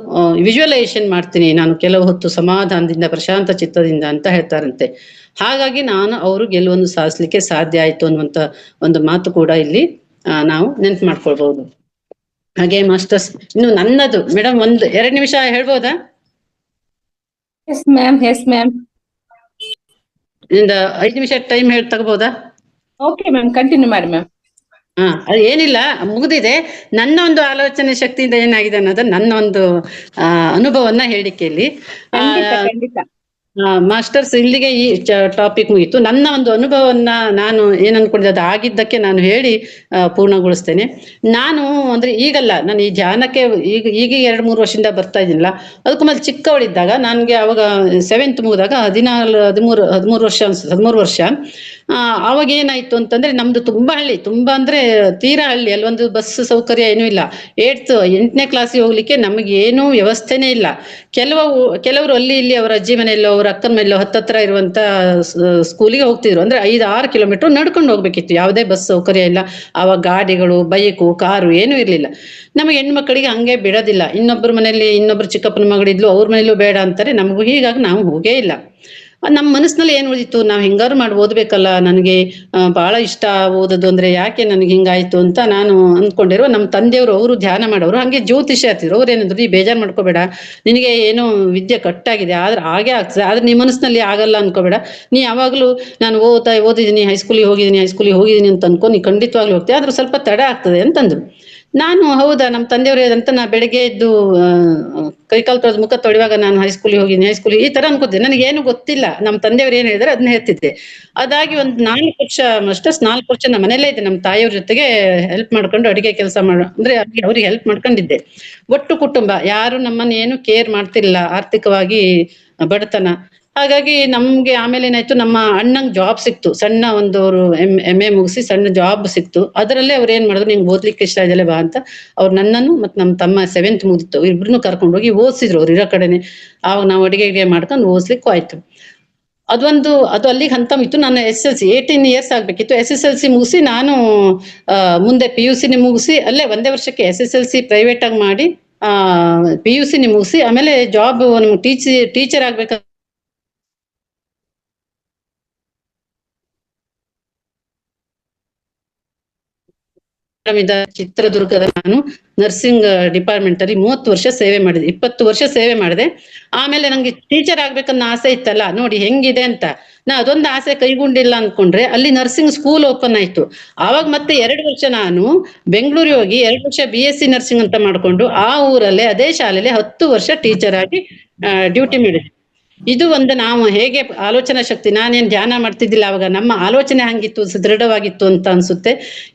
[SPEAKER 2] ವಿಜುವಲೈಸೇಷನ್ ಮಾಡ್ತೀನಿ ನಾನು ಕೆಲವು ಹೊತ್ತು ಸಮಾಧಾನದಿಂದ, ಪ್ರಶಾಂತ ಚಿತ್ತದಿಂದ ಅಂತ ಹೇಳ್ತಾರಂತೆ. ಹಾಗಾಗಿ ನಾನು ಅವರು ಗೆಲುವನ್ನು ಸಾಧಿಸ್ಲಿಕ್ಕೆ ಸಾಧ್ಯ ಆಯ್ತು ಅನ್ನುವಂತ ಒಂದು ಮಾತು ಕೂಡ ಇಲ್ಲಿ ನಾವು ನೆನ್ಪು ಮಾಡ್ಕೊಳ್ಬಹುದು. ಹಾಗೆ ಮಾಸ್ಟರ್ಸ್, ಇನ್ನು ನನ್ನದು ಮೇಡಮ್ 1-2 ನಿಮಿಷ ಹೇಳ್ಬೋದಾ?
[SPEAKER 3] S ma'am, yes ma'am.
[SPEAKER 2] ಇಂದ 5 ನಿಮಿಷ ಟೈಮ್ ತಗೋಬಹುದಾ?
[SPEAKER 3] ಓಕೆ ಮ್ಯಾಮ್, ಕಂಟಿನ್ಯೂ ಮಾಡಿ ಮ್ಯಾಮ್.
[SPEAKER 2] ಅದು ಏನಿಲ್ಲ, ಮುಗಿದಿದೆ. ನನ್ನ ಒಂದು ಆಲೋಚನೆ ಶಕ್ತಿಯಿಂದ ಏನಾಗಿದೆ ಅನ್ನೋದು ನನ್ನ ಒಂದು ಅನುಭವವನ್ನ ಹೇಳಿಕೆಯಲ್ಲಿ.
[SPEAKER 3] ಖಂಡಿತ.
[SPEAKER 2] ಮಾಸ್ಟರ್ಸ್, ಇಲ್ಲಿಗೆ ಈ ಟಾಪಿಕ್ ಮುಗೀತು. ನನ್ನ ಒಂದು ಅನುಭವವನ್ನ ನಾನು ಏನ್ ಅನ್ಕೊಂಡಿದ್ದೆ ಅದು ಆಗಿದ್ದಕ್ಕೆ ನಾನು ಹೇಳಿ ಪೂರ್ಣಗೊಳಿಸ್ತೇನೆ. ನಾನು ಅಂದ್ರೆ ಈಗಲ್ಲ, ನಾನು ಈ ಧ್ಯಾನಕ್ಕೆ ಈಗ 2-3 ವರ್ಷದಿಂದ ಬರ್ತಾ ಇದ್ದೀನಿಲ್ಲ. ಅದಕ್ಕೂ ಮೇಲೆ ಚಿಕ್ಕವಳಿದ್ದಾಗ, ನನ್ಗೆ ಅವಾಗ 7th ಮುಗಿದಾಗ 13 ವರ್ಷ ಅನ್ಸುತ್ತೆ, 13 ವರ್ಷ. ಅವಾಗ ಏನಾಯ್ತು ಅಂತಂದ್ರೆ, ನಮ್ದು ತುಂಬಾ ಹಳ್ಳಿ, ತುಂಬಾ ಅಂದ್ರೆ ತೀರಾ ಹಳ್ಳಿ. ಅಲ್ಲೊಂದು ಬಸ್ ಸೌಕರ್ಯ ಏನೂ ಇಲ್ಲ. 8ನೇ ಕ್ಲಾಸಿಗೆ ಹೋಗ್ಲಿಕ್ಕೆ ನಮಗೆ ಏನೂ ವ್ಯವಸ್ಥೆನೇ ಇಲ್ಲ. ಕೆಲವರು ಅಲ್ಲಿ ಇಲ್ಲಿ ಅವರ ಅಜ್ಜಿ ಮನೆಯಲ್ಲೋ ಅವ್ರ ಅಕ್ಕನ ಮನೆಯಲ್ಲೋ ಹತ್ತತ್ರ ಇರುವಂತ ಸ್ಕೂಲಿಗೆ ಹೋಗ್ತಿದ್ರು. ಅಂದ್ರೆ 5-6 ಕಿಲೋಮೀಟರ್ ನಡ್ಕೊಂಡು ಹೋಗ್ಬೇಕಿತ್ತು. ಯಾವುದೇ ಬಸ್ ಸೌಕರ್ಯ ಇಲ್ಲ. ಆವಾಗ ಗಾಡಿಗಳು, ಬೈಕು, ಕಾರು ಏನೂ ಇರ್ಲಿಲ್ಲ. ನಮಗೆ ಹೆಣ್ಮಕ್ಳಿಗೆ ಹಂಗೆ ಬಿಡೋದಿಲ್ಲ. ಇನ್ನೊಬ್ಬರ ಮನೆಯಲ್ಲಿ ಇನ್ನೊಬ್ರು ಚಿಕ್ಕಪ್ಪನ ಮಗಳಿದ್ಲು, ಅವ್ರ ಮನೇಲೂ ಬೇಡ ಅಂತಾರೆ ನಮಗೂ. ಹೀಗಾಗಿ ನಾವು ಹೋಗೇ ಇಲ್ಲ. ನಮ್ಮ ಮನಸ್ಸಿನಲ್ಲಿ ಏನ್ ಉಳಿದಿತ್ತು, ನಾವ್ ಹಿಂಗಾರು ಮಾಡಿ ಓದ್ಬೇಕಲ್ಲ, ನನಗೆ ಬಹಳ ಇಷ್ಟ ಓದೋದು ಅಂದ್ರೆ, ಯಾಕೆ ನನಗೆ ಹಿಂಗಾಯ್ತು ಅಂತ ನಾನು ಅಂದ್ಕೊಂಡಿರುವ. ನಮ್ಮ ತಂದೆಯವರು, ಅವರು ಧ್ಯಾನ ಮಾಡೋರು, ಹಂಗೆ ಜ್ಯೋತಿಷ್ಯ ಆಗ್ತಿದ್ರು. ಅವ್ರು ಏನಂದ್ರು, ನೀ ಬೇಜಾರ್ ಮಾಡ್ಕೋಬೇಡ, ನಿನಗೆ ಏನೋ ವಿದ್ಯೆ ಕಟ್ಟಾಗಿದೆ, ಆದ್ರೆ ಹಾಗೆ ಆಗ್ತದೆ, ಆದ್ರೆ ನೀ ಮನಸ್ಸಿನಲ್ಲಿ ಆಗಲ್ಲ ಅನ್ಕೋಬೇಡ. ನೀ ಯಾವಾಗ್ಲೂ ನಾನು ಓದಿದ್ದೀನಿ, ಹೈಸ್ಕೂಲಿಗೆ ಹೋಗಿದ್ದೀನಿ ಅಂತ ಅನ್ಕೊ, ನೀ ಖಂಡಿತವಾಗ್ಲೂ ಹೋಗ್ತೀವಿ, ಆದ್ರೆ ಸ್ವಲ್ಪ ತಡ ಆಗ್ತದೆ ಅಂತಂದ್ರು. ನಾನು ಹೌದಾ, ನಮ್ಮ ತಂದೆಯವರು ಹೇಳಿದಂತ ನಾ ಬೆಳಗ್ಗೆ ಎದ್ದು ಕೈಕಾಲು ತೊಳೆದು ಮುಖ ತೊಳೆಯುವಾಗ ನಾನು ಹೈಸ್ಕೂಲಿಗೆ ಈ ತರ ಅನ್ಕೋತಿದ್ದೆ. ನನಗೇನು ಗೊತ್ತಿಲ್ಲ, ನಮ್ಮ ತಂದೆಯವರು ಏನ್ ಹೇಳಿದ್ರೆ ಅದನ್ನ ಹೇಳ್ತಿದ್ದೆ. ಅದಾಗಿ ಒಂದು 4 ವರ್ಷ ಮಾಸ್ಟರ್ಸ್, 4 ವರ್ಷ ನಮ್ಮ ಮನೇಲೇ ಇದ್ದೆ. ನಮ್ಮ ತಾಯಿಯವ್ರ ಜೊತೆಗೆ ಹೆಲ್ಪ್ ಮಾಡ್ಕೊಂಡು ಅಡಿಗೆ ಕೆಲಸ ಅಂದ್ರೆ ಅವ್ರಿಗೆ ಹೆಲ್ಪ್ ಮಾಡ್ಕೊಂಡಿದ್ದೆ. ಒಟ್ಟು ಕುಟುಂಬ, ಯಾರು ನಮ್ಮನ್ನ ಏನು ಕೇರ್ ಮಾಡ್ತಿರ್ಲಿಲ್ಲ, ಆರ್ಥಿಕವಾಗಿ ಬಡತನ. ಹಾಗಾಗಿ ನಮ್ಗೆ ಆಮೇಲೆ ಏನಾಯ್ತು, ನಮ್ಮ ಅಣ್ಣಂಗ್ ಜಾಬ್ ಸಿಕ್ತು, ಸಣ್ಣ ಒಂದು ಅವರು MA ಮುಗಿಸಿ ಸಣ್ಣ ಜಾಬ್ ಸಿಕ್ತು. ಅದರಲ್ಲೇ ಅವ್ರು ಏನ್ ಮಾಡಿದ್ರು, ನಿಂಗೆ ಓದ್ಲಿಕ್ಕೆ ಇಷ್ಟ ಇದೆಯಲ್ಲ ಬಾ ಅಂತ ಅವ್ರು ನನ್ನನ್ನು ಮತ್ತು ನಮ್ಮ ತಮ್ಮ 7th ಮುಗಿದಿತ್ತು ಇಬ್ರನ್ನು ಕರ್ಕೊಂಡೋಗಿ ಓದಿಸಿದ್ರು ಅವ್ರು ಇರೋ ಕಡೆನೆ. ಆವಾಗ ನಾವು ಅಡಿಗೆ ಮಾಡ್ಕೊಂಡು ಓದಿಸ್ಲಿಕ್ಕೂ ಆಯ್ತು. ಅದು ಅಲ್ಲಿಗೆ ಹಂತ ಇತ್ತು. ನಾನು SSLC 18 ಇಯರ್ಸ್ ಆಗ್ಬೇಕಿತ್ತು. SSLC ಮುಗಿಸಿ ನಾನು ಮುಂದೆ PUC ಮುಗಿಸಿ, ಅಲ್ಲೇ ಒಂದೇ ವರ್ಷಕ್ಕೆ SSLC ಪ್ರೈವೇಟ್ ಆಗಿ ಮಾಡಿ PUC ಮುಗಿಸಿ ಆಮೇಲೆ ಜಾಬ್ ಟೀಚರ್ ಆಗ್ಬೇಕ ಚಿತ್ರದುರ್ಗದ ನಾನು ನರ್ಸಿಂಗ್ ಡಿಪಾರ್ಟ್ಮೆಂಟ್ ಅಲ್ಲಿ 30 ವರ್ಷ ಸೇವೆ ಮಾಡಿದೆ, 20 ವರ್ಷ ಸೇವೆ ಮಾಡಿದೆ. ಆಮೇಲೆ ನಂಗೆ ಟೀಚರ್ ಆಗ್ಬೇಕನ್ನೋ ಆಸೆ ಇತ್ತಲ್ಲ, ನೋಡಿ ಹೆಂಗಿದೆ ಅಂತ. ನಾ ಅದೊಂದು ಆಸೆ ಕೈಗೊಂಡಿಲ್ಲ ಅನ್ಕೊಂಡ್ರೆ, ಅಲ್ಲಿ ನರ್ಸಿಂಗ್ ಸ್ಕೂಲ್ ಓಪನ್ ಆಯ್ತು. ಆವಾಗ ಮತ್ತೆ 2 ವರ್ಷ ನಾನು ಬೆಂಗಳೂರಿಗೆ ಹೋಗಿ 2 ವರ್ಷ BSc ನರ್ಸಿಂಗ್ ಅಂತ ಮಾಡ್ಕೊಂಡು ಆ ಊರಲ್ಲೇ ಅದೇ ಶಾಲೆಯಲ್ಲಿ 10 ವರ್ಷ ಟೀಚರ್ ಆಗಿ ಡ್ಯೂಟಿ ಮಾಡಿದೆ. ಇದು ಒಂದು ನಾವು ಹೇಗೆ ಆಲೋಚನಾ ಶಕ್ತಿ, ನಾನೇನ್ ಧ್ಯಾನ ಮಾಡ್ತಿದ್ದಿಲ್ಲ ಅವಾಗ, ನಮ್ಮ ಆಲೋಚನೆ ಹಂಗಿತ್ತು, ಸುದೃಢವಾಗಿತ್ತು ಅಂತ ಅನ್ಸುತ್ತೆ.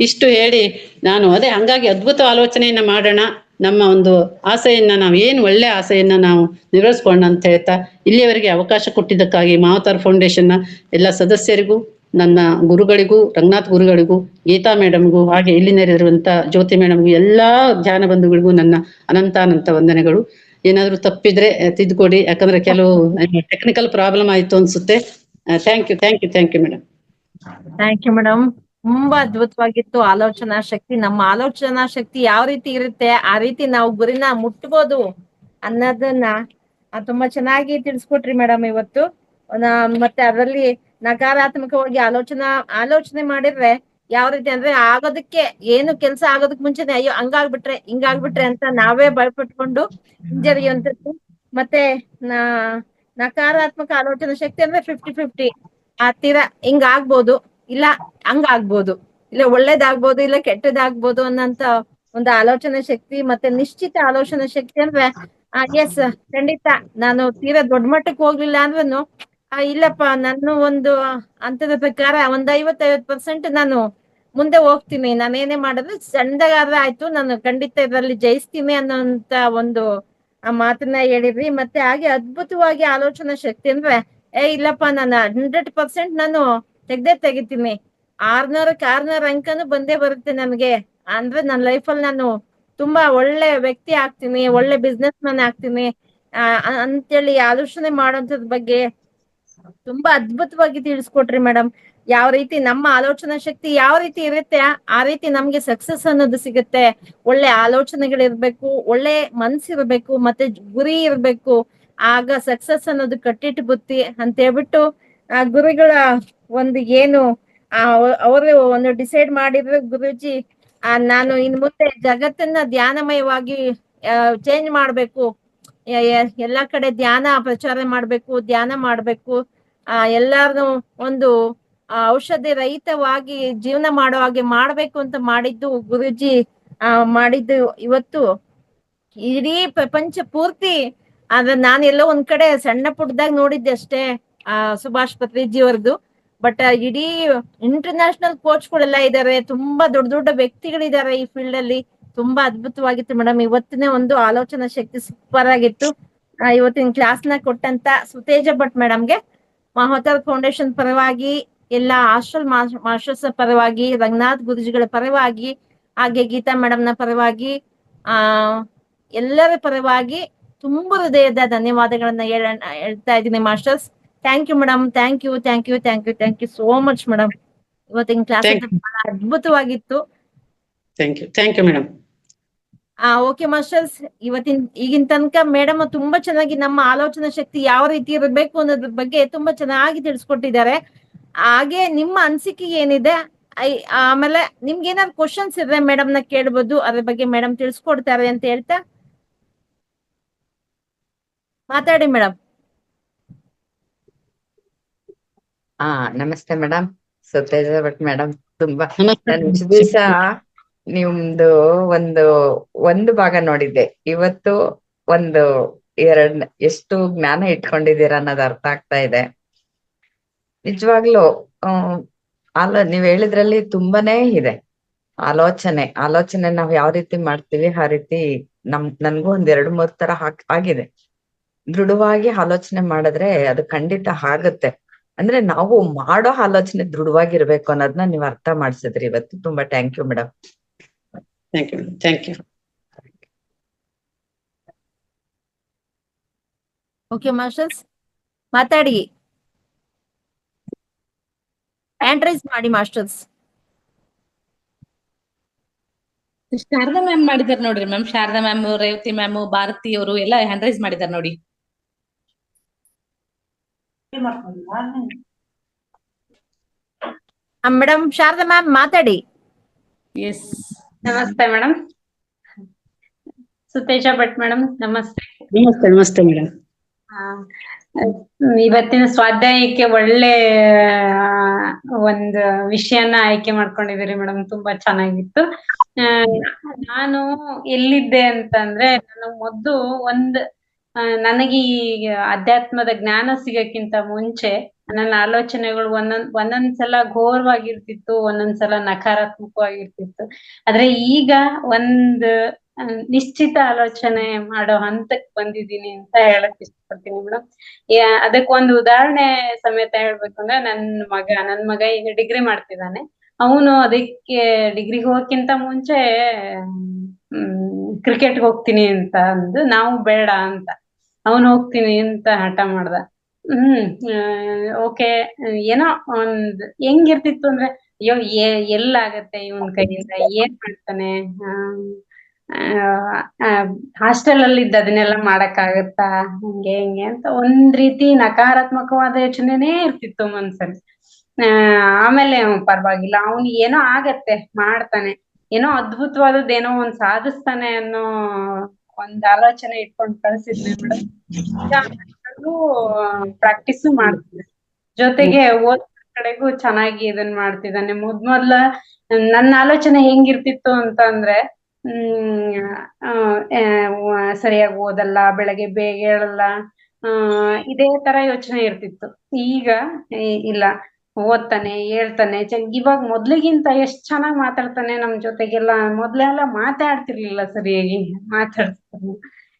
[SPEAKER 2] ಇಷ್ಟು ಹೇಳಿ ನಾನು ಹಂಗಾಗಿ ಅದ್ಭುತ ಆಲೋಚನೆಯನ್ನ ಮಾಡೋಣ. ನಮ್ಮ ಒಂದು ಆಸೆಯನ್ನ ನಾವು ಒಳ್ಳೆ ಆಸೆಯನ್ನ ನಾವು ನಿರ್ವಹಿಸ್ಕೊಂಡ ಅಂತ ಹೇಳ್ತಾ, ಇಲ್ಲಿಯವರೆಗೆ ಅವಕಾಶ ಕೊಟ್ಟಿದ್ದಕ್ಕಾಗಿ ಮಾವತಾರ್ ಫೌಂಡೇಶನ್ ಎಲ್ಲ ಸದಸ್ಯರಿಗೂ, ನನ್ನ ಗುರುಗಳಿಗೂ, ರಂಗನಾಥ್ ಗುರುಗಳಿಗೂ, ಗೀತಾ ಮೇಡಮ್ಗೂ, ಹಾಗೆ ಇಲ್ಲಿ ನೆರೆದಿರುವಂತ ಜ್ಯೋತಿ ಮೇಡಮ್ಗೂ, ಎಲ್ಲಾ ಧ್ಯಾನ ಬಂಧುಗಳಿಗೂ ನನ್ನ ಅನಂತ ವಂದನೆಗಳು. ಏನಾದ್ರು ತಪ್ಪಿದ್ರೆ ತಿದ್ದುಕೊಡಿ, ಯಾಕಂದ್ರೆ ಕೆಲವು ಟೆಕ್ನಿಕಲ್ ಪ್ರಾಬ್ಲಮ್ ಆಯ್ತು ಅನ್ಸುತ್ತೆ. Thank you madam.
[SPEAKER 1] Thank you madam. ತುಂಬಾ ಅದ್ಭುತವಾಗಿತ್ತು ಆಲೋಚನಾ ಶಕ್ತಿ. ನಮ್ಮ ಆಲೋಚನಾ ಶಕ್ತಿ ಯಾವ ರೀತಿ ಇರುತ್ತೆ, ಆ ರೀತಿ ನಾವು ಗುರಿನ ಮುಟ್ಬೋದು ಅನ್ನೋದನ್ನ ತುಂಬಾ ಚೆನ್ನಾಗಿ ತಿಳಿಸ್ಕೊಟ್ರಿ ಮೇಡಮ್ ಇವತ್ತು. ಮತ್ತೆ ಅದರಲ್ಲಿ ನಕಾರಾತ್ಮಕವಾಗಿ ಆಲೋಚನೆ ಮಾಡಿದ್ರೆ ಯಾವ ರೀತಿ ಅಂದ್ರೆ, ಆಗೋದಕ್ಕೆ ಏನು ಕೆಲಸ ಆಗೋದಕ್ ಮುಂಚೆನೆ ಅಯ್ಯೋ ಹಂಗಾಗ್ಬಿಟ್ರೆ ಹಿಂಗಾಗ್ಬಿಟ್ರೆ ಅಂತ ನಾವೇ ಭಯಪಟ್ಕೊಂಡು ಹಿಂಜರಿಯುವಂಥದ್ದು. ಮತ್ತೆ ನಕಾರಾತ್ಮಕ ಆಲೋಚನಾ ಶಕ್ತಿ ಅಂದ್ರೆ 50-50, ತೀರಾ ಹಿಂಗಾಗ್ಬೋದು, ಇಲ್ಲ ಹಂಗಾಗ್ಬೋದು, ಇಲ್ಲ ಒಳ್ಳೇದಾಗ್ಬೋದು, ಇಲ್ಲ ಕೆಟ್ಟದಾಗ್ಬೋದು ಅನ್ನೋಂತ ಒಂದು ಆಲೋಚನಾ ಶಕ್ತಿ. ಮತ್ತೆ ನಿಶ್ಚಿತ ಆಲೋಚನಾ ಶಕ್ತಿ ಅಂದ್ರೆ ಎಸ್ ಖಂಡಿತ ನಾನು ತೀರಾ ದೊಡ್ಡ ಮಟ್ಟಕ್ಕೆ ಹೋಗ್ಲಿಲ್ಲ ಅಂದ್ರೂ ಇಲ್ಲಪ್ಪ, ನನ್ನ ಒಂದು ಹಂತದ ಪ್ರಕಾರ ಒಂದ್ 50% ನಾನು ಮುಂದೆ ಹೋಗ್ತೀನಿ, ನಾನೇನೇ ಮಾಡಿದ್ರೆ ಸಣ್ಣದಾಗಾದ್ರೆ ಆಯ್ತು, ನಾನು ಖಂಡಿತ ಇದರಲ್ಲಿ ಜಯಿಸ್ತೀನಿ ಅನ್ನೋಂತ ಒಂದು ಮಾತನ್ನ ಹೇಳಿದ್ರಿ. ಮತ್ತೆ ಹಾಗೆ ಅದ್ಭುತವಾಗಿ ಆಲೋಚನಾ ಶಕ್ತಿ ಅಂದ್ರೆ ಇಲ್ಲಪ್ಪ, ನಾನು 100% ನಾನು ತೆಗಿತೀನಿ, 600 ಅಂಕನು ಬಂದೇ ಬರುತ್ತೆ ನನಗೆ, ಅಂದ್ರೆ ನನ್ನ ಲೈಫಲ್ಲಿ ನಾನು ತುಂಬಾ ಒಳ್ಳೆ ವ್ಯಕ್ತಿ ಆಗ್ತೀನಿ, ಒಳ್ಳೆ ಬಿಸ್ನೆಸ್ ಮ್ಯಾನ್ ಆಗ್ತೀನಿ ಅಂತೇಳಿ ಆಲೋಚನೆ ಮಾಡೋಂಥದ್ ಬಗ್ಗೆ ತುಂಬಾ ಅದ್ಭುತವಾಗಿ ತಿಳಿಸ್ಕೊಟ್ರಿ ಮೇಡಮ್. ಯಾವ ರೀತಿ ನಮ್ಮ ಆಲೋಚನಾ ಶಕ್ತಿ ಯಾವ ರೀತಿ ಇರುತ್ತೆ ಆ ರೀತಿ ನಮ್ಗೆ ಸಕ್ಸಸ್ ಅನ್ನೋದು ಸಿಗುತ್ತೆ. ಒಳ್ಳೆ ಆಲೋಚನೆಗಳಿರ್ಬೇಕು, ಒಳ್ಳೆ ಮನ್ಸಿರ್ಬೇಕು, ಮತ್ತೆ ಗುರಿ ಇರ್ಬೇಕು. ಆಗ ಸಕ್ಸಸ್ ಅನ್ನೋದು ಕಟ್ಟಿಟ್ಟು ಬುತ್ತಿ ಅಂತ ಹೇಳ್ಬಿಟ್ಟು ಆ ಗುರುಗಳ ಒಂದು ಏನು ಅವರು ಒಂದು ಡಿಸೈಡ್ ಮಾಡಿದ್ರು ಗುರುಜಿ, ನಾನು ಇನ್ ಮುಂದೆ ಜಗತ್ತನ್ನ ಧ್ಯಾನಮಯವಾಗಿ ಚೇಂಜ್ ಮಾಡ್ಬೇಕು, ಎಲ್ಲಾ ಕಡೆ ಧ್ಯಾನ ಪ್ರಚಾರ ಮಾಡ್ಬೇಕು, ಧ್ಯಾನ ಮಾಡ್ಬೇಕು, ಎಲ್ಲಾರು ಒಂದು ಔಷಧಿ ರಹಿತವಾಗಿ ಜೀವನ ಮಾಡೋ ಹಾಗೆ ಮಾಡ್ಬೇಕು ಅಂತ ಮಾಡಿದ್ದು ಗುರುಜಿ ಮಾಡಿದ್ದು ಇವತ್ತು ಇಡೀ ಪ್ರಪಂಚ ಪೂರ್ತಿ. ಆದ್ರೆ ನಾನು ಎಲ್ಲೋ ಒಂದ್ ಕಡೆ ಸಣ್ಣ ಪುಟ್ಟದಾಗ ನೋಡಿದ್ದೆ ಅಷ್ಟೇ ಸುಭಾಷ್ ಪತ್ರಿಜಿ ಅವ್ರದ್ದು. ಬಟ್ ಇಡೀ ಇಂಟರ್ನ್ಯಾಷನಲ್ ಕೋಚ್ಗಳೆಲ್ಲ ಇದ್ದಾರೆ, ತುಂಬಾ ದೊಡ್ಡ ದೊಡ್ಡ ವ್ಯಕ್ತಿಗಳಿದ್ದಾರೆ ಈ ಫೀಲ್ಡ್ ಅಲ್ಲಿ. ತುಂಬಾ ಅದ್ಭುತವಾಗಿತ್ತು ಮೇಡಮ್. ಇವತ್ತಿನ ಒಂದು ಆಲೋಚನಾ ಶಕ್ತಿ ಸೂಪರ್ ಆಗಿತ್ತು. ಇವತ್ತಿನ ಕ್ಲಾಸ್ ನ ಕೊಟ್ಟಂತ ಸುತೇಜ ಭಟ್ ಮೇಡಮ್ಗೆ ಮಹೋದರ್ ಫೌಂಡೇಶನ್ ಪರವಾಗಿ, ಎಲ್ಲ ಹಾಸ್ಟೆಲ್ ಮಾಸ್ಟರ್ಸ್ ಪರವಾಗಿ, ರಂಗನಾಥ್ ಗುರುಜಿಗಳ ಪರವಾಗಿ, ಹಾಗೆ ಗೀತಾ ಮೇಡಮ್ ನ ಪರವಾಗಿ, ಎಲ್ಲರ ಪರವಾಗಿ ತುಂಬಾ ಹೃದಯದ ಧನ್ಯವಾದಗಳನ್ನ ಹೇಳ್ತಾ ಇದ್ದೀನಿ masters. Thank you madam. Thank you thank you thank you thank you so much madam. ಇವತ್ತಿನ ಕ್ಲಾಸ್ ಬಹಳ ಅದ್ಭುತವಾಗಿತ್ತು.
[SPEAKER 2] Thank you madam.
[SPEAKER 1] Okay masters, ಈಗಿನ ತನಕ ಮೇಡಮ್ ತುಂಬಾ ಚೆನ್ನಾಗಿ ನಮ್ಮ ಆಲೋಚನಾ ಶಕ್ತಿ ಯಾವ ರೀತಿ ಇರಬೇಕು ಅನ್ನೋದ್ರ ಬಗ್ಗೆ ತುಂಬಾ ಚೆನ್ನಾಗಿ ತಿಳಿಸ್ಕೊಟ್ಟಿದ್ದಾರೆ. ಹಾಗೆ ನಿಮ್ಮ ಅನಿಸಿಕೆ ಏನಿದೆ, ಆಮೇಲೆ ನಿಮ್ಗೆ ಏನಾದ್ರು ಕ್ವಶನ್ಸ್ ಇದ್ರೆ ಮೇಡಮ್ ನ ಕೇಳ್ಬೋದು, ಅದ್ರ ಬಗ್ಗೆ ಮೇಡಮ್ ತಿಳಿಸ್ಕೊಡ್ತಾರೆ ಅಂತ ಹೇಳ್ತಾ ಮಾತಾಡಿ ಮೇಡಮ್.
[SPEAKER 6] ನಮಸ್ತೆ ಮೇಡಮ್, ಸುತೇಜ ಭಟ್ ಮೇಡಮ್. ತುಂಬಾ ನಾನು ಇಷ್ಟು ದಿವಸ ನಿಮ್ದು ಒಂದು ಭಾಗ ನೋಡಿದ್ದೆ, ಇವತ್ತು ಒಂದು ಎಷ್ಟು ಜ್ಞಾನ ಇಟ್ಕೊಂಡಿದ್ದೀರಾ ಅನ್ನೋದು ಅರ್ಥ ಆಗ್ತಾ ಇದೆ. ನಿಜವಾಗ್ಲು ನೀವ್ ಹೇಳಿದ್ರಲ್ಲಿ ತುಂಬಾನೇ ಇದೆ. ಆಲೋಚನೆ ನಾವ್ ಯಾವ ರೀತಿ ಮಾಡ್ತೀವಿ ಆ ರೀತಿ ನನ್ಗೂ ಒಂದ್ 2-3 ತರ ಆಗಿದೆ. ದೃಢವಾಗಿ ಆಲೋಚನೆ ಮಾಡಿದ್ರೆ ಅದು ಖಂಡಿತ ಆಗುತ್ತೆ. ಅಂದ್ರೆ ನಾವು ಮಾಡೋ ಆಲೋಚನೆ ದೃಢವಾಗಿರ್ಬೇಕು ಅನ್ನೋದನ್ನ ನೀವ್ ಅರ್ಥ ಮಾಡ್ಸಿದ್ರಿ ಇವತ್ತು. ತುಂಬಾ thank you madam.
[SPEAKER 2] Thank you.
[SPEAKER 1] Okay masters, ಮಾತಾಡಿ, ಹ್ಯಾಂಡ್ ರೈಸ್ ಮಾಡಿ ಮಾಸ್ಟರ್ಸ್.
[SPEAKER 3] ಶಾರದಾ ಮ್ಯಾಮ್ ಮಾಡಿದಾರೆ ನೋಡ್ರಿ ma'am. Sharada ma'am, Revathi ma'am, Bharathi ಅವರು ಎಲ್ಲ ಹ್ಯಾಂಡ್ ರೈಸ್ ಮಾಡಿದಾರೆ ನೋಡಿ.
[SPEAKER 1] ಮೇಡಮ್ ಶಾರದಾ ಮ್ಯಾಮ್ ಮಾತಾಡಿ.
[SPEAKER 3] ಎಸ್,
[SPEAKER 7] ನಮಸ್ತೆ ಮೇಡಮ್. ಸುತೇಜ ಭಟ್ ಮೇಡಮ್ ನಮಸ್ತೆ.
[SPEAKER 2] ನಮಸ್ತೆ ಮೇಡಮ್.
[SPEAKER 7] ಇವತ್ತಿನ ಸ್ವಾಧ್ಯಾಯಕ್ಕೆ ಒಳ್ಳೆ ಒಂದು ವಿಷಯನ ಆಯ್ಕೆ ಮಾಡ್ಕೊಂಡಿದ್ದೀರಿ ಮೇಡಮ್. ತುಂಬಾ ಚೆನ್ನಾಗಿತ್ತು. ನಾನು ಎಲ್ಲಿದ್ದೆ ಅಂತಂದ್ರೆ, ನಾನು ಮೊದ್ಲು ನನಗೆ ಈ ಅಧ್ಯಾತ್ಮದ ಜ್ಞಾನ ಸಿಗಕ್ಕಿಂತ ಮುಂಚೆ ನನ್ನ ಆಲೋಚನೆಗಳು ಒಂದೊಂದ್ಸಲ ಘೋರವಾಗಿರ್ತಿತ್ತು, ಒಂದೊಂದ್ಸಲ ನಕಾರಾತ್ಮಕವಾಗಿರ್ತಿತ್ತು. ಆದ್ರೆ ಈಗ ನಿಶ್ಚಿತ ಆಲೋಚನೆ ಮಾಡೋ ಹಂತಕ್ಕೆ ಬಂದಿದ್ದೀನಿ ಅಂತ ಹೇಳಕ್ ಇಷ್ಟಪಡ್ತೀನಿ ಮೇಡಮ್. ಅದಕ್ಕೊಂದು ಉದಾಹರಣೆ ಸಮೇತ ಹೇಳ್ಬೇಕಂದ್ರೆ, ನನ್ ಮಗ ಈಗ ಡಿಗ್ರಿ ಮಾಡ್ತಿದ್ದಾನೆ. ಅವನು ಅದಕ್ಕೆ ಡಿಗ್ರಿಗೆ ಹೋಗಕ್ಕಿಂತ ಮುಂಚೆ ಕ್ರಿಕೆಟ್ಗೆ ಹೋಗ್ತೀನಿ ಅಂತ ಅಂದು, ನಾವು ಬೇಡ ಅಂತ, ಅವನು ಹೋಗ್ತೀನಿ ಅಂತ ಹಠ ಮಾಡ್ದ. ಓಕೆ, ಏನೋ ಹೆಂಗಿರ್ತಿತ್ತು ಅಂದ್ರೆ, ಅಯ್ಯೋ ಎಲ್ಲಾಗತ್ತೆ ಇವನ್ ಕೈಯಿಂದ, ಏನ್ ಮಾಡ್ತಾನೆ, ಹಾಸ್ಟೆಲ್ ಅಲ್ಲಿ ಇದ್ದ ಅದನ್ನೆಲ್ಲ ಮಾಡಕ್ಕಾಗತ್ತಾ, ಹಿಂಗೆ ಅಂತ ಒಂದ್ ರೀತಿ ನಕಾರಾತ್ಮಕವಾದ ಯೋಚನೆನೇ ಇರ್ತಿತ್ತು ಮನ್ಸಲ್ಲಿ. ಆಮೇಲೆ ಪರವಾಗಿಲ್ಲ, ಅವನು ಏನೋ ಆಗತ್ತೆ, ಮಾಡ್ತಾನೆ, ಏನೋ ಅದ್ಭುತವಾದದ್ದೇನೋ ಒಂದ್ ಸಾಧಿಸ್ತಾನೆ ಅನ್ನೋ ಒಂದ್ ಆಲೋಚನೆ ಇಟ್ಕೊಂಡ್ ಕಳ್ಸಿದ್ವಿ ಮೇಡಮ್. ಪ್ರಾಕ್ಟೀಸು ಮಾಡ್ತಿದ್ದೆ, ಜೊತೆಗೆ ಓದ್ ಕಡೆಗೂ ಚೆನ್ನಾಗಿ ಇದನ್ ಮಾಡ್ತಿದ್ದಾನೆ. ಮೊದ್ಲ ನನ್ನ ಆಲೋಚನೆ ಹೆಂಗಿರ್ತಿತ್ತು ಅಂತ ಅಂದ್ರೆ, ಸರಿಯಾಗಿ ಓದಲ್ಲ, ಬೆಳಗ್ಗೆ ಬೇಗ ಹೇಳಲ್ಲ, ಇದೇ ತರ ಯೋಚನೆ ಇರ್ತಿತ್ತು. ಈಗ ಇಲ್ಲ, ಓದ್ತಾನೆ, ಹೇಳ್ತಾನೆ, ಇವಾಗ ಮೊದ್ಲಿಗಿಂತ ಎಷ್ಟ್ ಚೆನ್ನಾಗ್ ಮಾತಾಡ್ತಾನೆ ನಮ್ ಜೊತೆಗೆಲ್ಲ. ಮೊದ್ಲೆಲ್ಲ ಮಾತಾಡ್ತಿರ್ಲಿಲ್ಲ ಸರಿಯಾಗಿ, ಮಾತಾಡ್ತಾನೆ.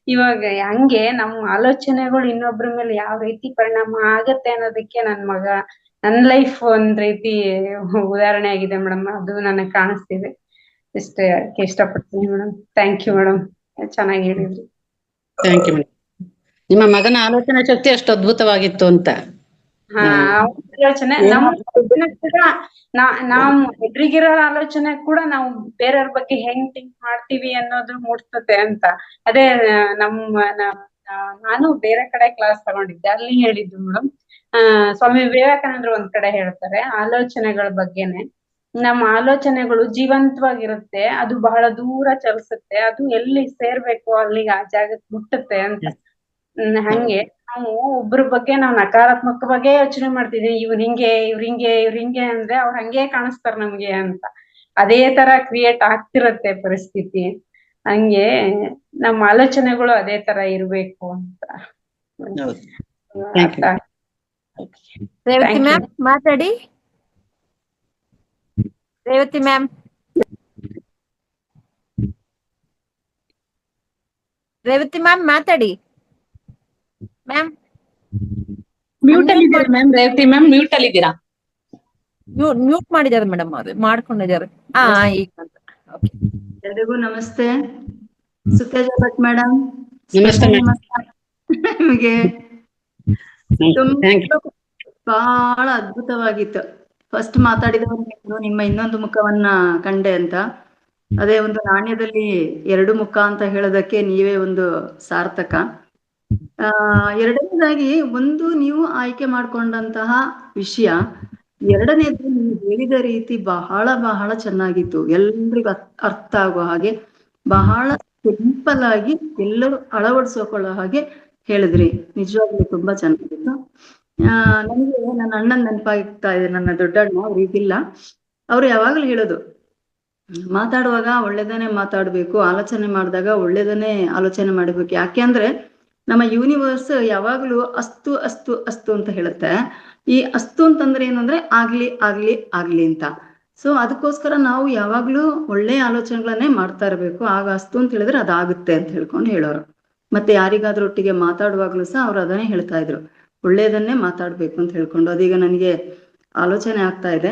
[SPEAKER 7] ಇವಾಗ ಹಂಗೆ ನಮ್ಮ ಆಲೋಚನೆಗಳು ಇನ್ನೊಬ್ರ ಮೇಲೆ ಯಾವ ರೀತಿ ಪರಿಣಾಮ ಆಗತ್ತೆ ಅನ್ನೋದಕ್ಕೆ ನನ್ ಲೈಫ್ ಒಂದ್ ರೀತಿ ಉದಾಹರಣೆ ಆಗಿದೆ ಮೇಡಮ್. ಅದು ನನಗ್ ಕಾಣಿಸ್ತಿದೆ. ಇಷ್ಟೇ ಇಷ್ಟಪಡ್ತೀನಿ ಮೇಡಮ್. ಥ್ಯಾಂಕ್ ಯು ಮೇಡಮ್, ಚೆನ್ನಾಗಿ ಹೇಳಿದ್ರಿ.
[SPEAKER 2] Thank you madam. ನಿಮ್ಮ ಮಗನ ಆಲೋಚನಾ ಶಕ್ತಿ ಅಷ್ಟು ಅದ್ಭುತವಾಗಿತ್ತು ಅಂತ.
[SPEAKER 7] ಹಾ ಆಲೋಚನೆ ನಮ್ಮ ಆಲೋಚನೆ ಕೂಡ ನಾವು ಎದುರಿಗಿರೋ ಆಲೋಚನೆ ಕೂಡ ನಾವು ಬೇರೆಯವ್ರ ಬಗ್ಗೆ ಹೆಂಗ್ ಥಿಂಕ್ ಮಾಡ್ತೀವಿ ಅನ್ನೋದು ಮೂಡ್ತತೆ ಅಂತ. ಅದೇ ನಾನು ಬೇರೆ ಕಡೆ ಕ್ಲಾಸ್ ತಗೊಂಡಿದ್ದೆ, ಅಲ್ಲಿ ಹೇಳಿದ್ದು ಮೇಡಮ್. ಸ್ವಾಮಿ ವಿವೇಕಾನಂದರು ಒಂದ್ ಕಡೆ ಹೇಳ್ತಾರೆ ಆಲೋಚನೆಗಳ ಬಗ್ಗೆನೆ, ನಮ್ಮ ಆಲೋಚನೆಗಳು ಜೀವಂತವಾಗಿರುತ್ತೆ, ಅದು ಬಹಳ ದೂರ ಚಲಿಸುತ್ತೆ, ಅದು ಎಲ್ಲಿ ಸೇರ್ಬೇಕು ಅಲ್ಲಿಗೆ ಆ ಜಾಗಕ್ಕೆ ಮುಟ್ಟುತ್ತೆ ಅಂತ. ಹಂಗೆ ನಾವು ಒಬ್ರ ಬಗ್ಗೆ ನಾವು ನಕಾರಾತ್ಮಕವಾಗೇ ಯೋಚನೆ ಮಾಡ್ತಿದೀವಿ, ಇವ್ರ ಹಿಂಗೆ ಅಂದ್ರೆ ಅವ್ರ ಹಂಗೆ ಕಾಣಿಸ್ತಾರ ನಮ್ಗೆ ಅಂತ. ಅದೇ ತರ ಕ್ರಿಯೇಟ್ ಆಗ್ತಿರತ್ತೆ ಪರಿಸ್ಥಿತಿ. ಹಂಗೆ ನಮ್ಮ ಆಲೋಚನೆಗಳು ಅದೇ ತರ ಇರ್ಬೇಕು ಅಂತ.
[SPEAKER 2] Thank you.
[SPEAKER 1] ರೇವತಿ ಮ್ಯಾಮ್ ಮಾತಾಡಿ. ರೇವತಿ ಮ್ಯಾಮ್, ರೇವತಿ ಮ್ಯಾಮ್ ಮಾತಾಡಿ. ಮ್ಯಾಮ್
[SPEAKER 3] ಮ್ಯೂಟ್ ಅಲ್ಲಿ ಇದ್ದೀರಾ ಮ್ಯಾಮ್? ರೇವತಿ ಮ್ಯಾಮ್ ಮ್ಯೂಟ್ ಅಲ್ಲಿ ಇದ್ದೀರಾ?
[SPEAKER 1] ಮ್ಯೂಟ್ ಮಾಡಿದ್ದಾರೆ ಮೇಡಮ್, ಅವ್ರು ಮಾಡ್ಕೊಂಡಿದ್ದಾರೆ. ಈಗ
[SPEAKER 8] ಎಲ್ರಿಗೂ ನಮಸ್ತೆ. ಸುತೇಜ ಭಟ್ ಮೇಡಮ್,
[SPEAKER 2] ನಮಸ್ತೆ madam.
[SPEAKER 8] ನಮಸ್ಕಾರ ನಿಮಗೆ.
[SPEAKER 2] Thank you.
[SPEAKER 8] ಬಹಳ ಅದ್ಭುತವಾಗಿತ್ತು. ಫಸ್ಟ್ ಮಾತಾಡಿದವರು ನಿಮ್ಮ ಇನ್ನೊಂದು ಮುಖವನ್ನ ಕಂಡೆ ಅಂತ. ಅದೇ ಒಂದು ನಾಣ್ಯದಲ್ಲಿ ಎರಡು ಮುಖ ಅಂತ ಹೇಳೋದಕ್ಕೆ ನೀವೇ ಒಂದು ಸಾರ್ಥಕ. ಎರಡನೇದಾಗಿ ಒಂದು ನೀವು ಆಯ್ಕೆ ಮಾಡ್ಕೊಂಡಂತಹ ವಿಷಯ, ಎರಡನೇದು ನೀವು ಹೇಳಿದ ರೀತಿ ಬಹಳ ಬಹಳ ಚೆನ್ನಾಗಿತ್ತು. ಎಲ್ರಿಗೂ ಅರ್ಥ ಆಗೋ ಹಾಗೆ ಬಹಳ ಸಿಂಪಲ್ ಆಗಿ ಎಲ್ಲರೂ ಅಳವಡಿಸ್ಕೊಳ್ಳೋ ಹಾಗೆ ಹೇಳಿದ್ರಿ. ನಿಜವಾಗ್ಲೂ ತುಂಬಾ ಚೆನ್ನಾಗಿತ್ತು. ನನಗೆ ನನ್ನ ಅಣ್ಣನ್ ನೆನಪಾಗ್ತಾ ಇದೆ, ನನ್ನ ದೊಡ್ಡಣ್ಣ, ಅವ್ರು ಈಗಿಲ್ಲ. ಅವ್ರು ಯಾವಾಗ್ಲೂ ಹೇಳೋದು, ಮಾತಾಡುವಾಗ ಒಳ್ಳೇದನ್ನೇ ಮಾತಾಡ್ಬೇಕು, ಆಲೋಚನೆ ಮಾಡಿದಾಗ ಒಳ್ಳೇದನ್ನೇ ಆಲೋಚನೆ ಮಾಡ್ಬೇಕು. ಯಾಕೆ ಅಂದ್ರೆ ನಮ್ಮ ಯೂನಿವರ್ಸ್ ಯಾವಾಗ್ಲೂ ಅಸ್ತು ಅಸ್ತು ಅಸ್ತು ಅಂತ ಹೇಳುತ್ತೆ. ಈ ಅಸ್ತು ಅಂತಂದ್ರೆ ಏನಂದ್ರೆ ಆಗ್ಲಿ ಆಗ್ಲಿ ಆಗ್ಲಿ ಅಂತ. ಸೊ ಅದಕ್ಕೋಸ್ಕರ ನಾವು ಯಾವಾಗ್ಲೂ ಒಳ್ಳೆ ಆಲೋಚನೆಗಳನ್ನೇ ಮಾಡ್ತಾ ಇರ್ಬೇಕು. ಆಗ ಅಸ್ತು ಅಂತ ಹೇಳಿದ್ರೆ ಅದಾಗುತ್ತೆ ಅಂತ ಹೇಳ್ಕೊಂಡು ಹೇಳೋರು. ಮತ್ತೆ ಯಾರಿಗಾದ್ರೂ ಒಟ್ಟಿಗೆ ಮಾತಾಡುವಾಗ್ಲೂ ಸಹ ಅವ್ರು ಅದನ್ನೇ ಹೇಳ್ತಾ ಇದ್ರು, ಒಳ್ಳೇದನ್ನೇ ಮಾತಾಡ್ಬೇಕು ಅಂತ ಹೇಳ್ಕೊಂಡು. ಅದೀಗ ನನಗೆ ಆಲೋಚನೆ ಆಗ್ತಾ ಇದೆ.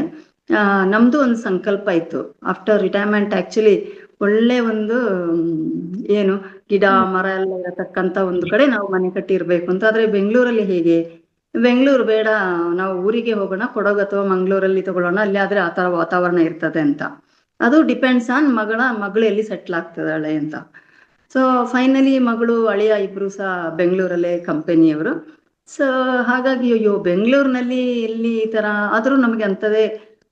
[SPEAKER 8] ನಮ್ದು ಒಂದು ಸಂಕಲ್ಪ ಇತ್ತು ಆಫ್ಟರ್ ರಿಟೈರ್ಮೆಂಟ್. ಆಕ್ಚುಲಿ ಒಳ್ಳೆ ಒಂದು ಏನು ಗಿಡ ಮರ ಎಲ್ಲ ಇರತಕ್ಕಂತ ಒಂದು ಕಡೆ ನಾವು ಮನೆ ಕಟ್ಟಿರ್ಬೇಕು ಅಂತ. ಆದ್ರೆ ಬೆಂಗಳೂರಲ್ಲಿ ಹೇಗೆ, ಬೆಂಗಳೂರು ಬೇಡ, ನಾವು ಊರಿಗೆ ಹೋಗೋಣ, ಕೊಡಗು ಅಥವಾ ಮಂಗಳೂರಲ್ಲಿ ತಗೊಳ್ಳೋಣ, ಅಲ್ಲಿ ಆದ್ರೆ ಆ ತರ ವಾತಾವರಣ ಇರ್ತದೆ ಅಂತ. ಅದು ಡಿಪೆಂಡ್ಸ್ ಆನ್ ಮಗಳು ಎಲ್ಲಿ ಸೆಟ್ಲ್ ಆಗ್ತದಾಳೆ ಅಂತ. ಸೊ ಫೈನಲಿ ಮಗಳು ಅಳಿಯ ಇಬ್ರು ಸಹ ಬೆಂಗಳೂರಲ್ಲೇ ಕಂಪನಿಯವರು. ಸೊ ಹಾಗಾಗಿ ಅಯ್ಯೋ ಬೆಂಗಳೂರಿನಲ್ಲಿ ಎಲ್ಲಿ ಈ ತರ ಆದ್ರೂ ನಮಗೆ ಅಂಥದೇ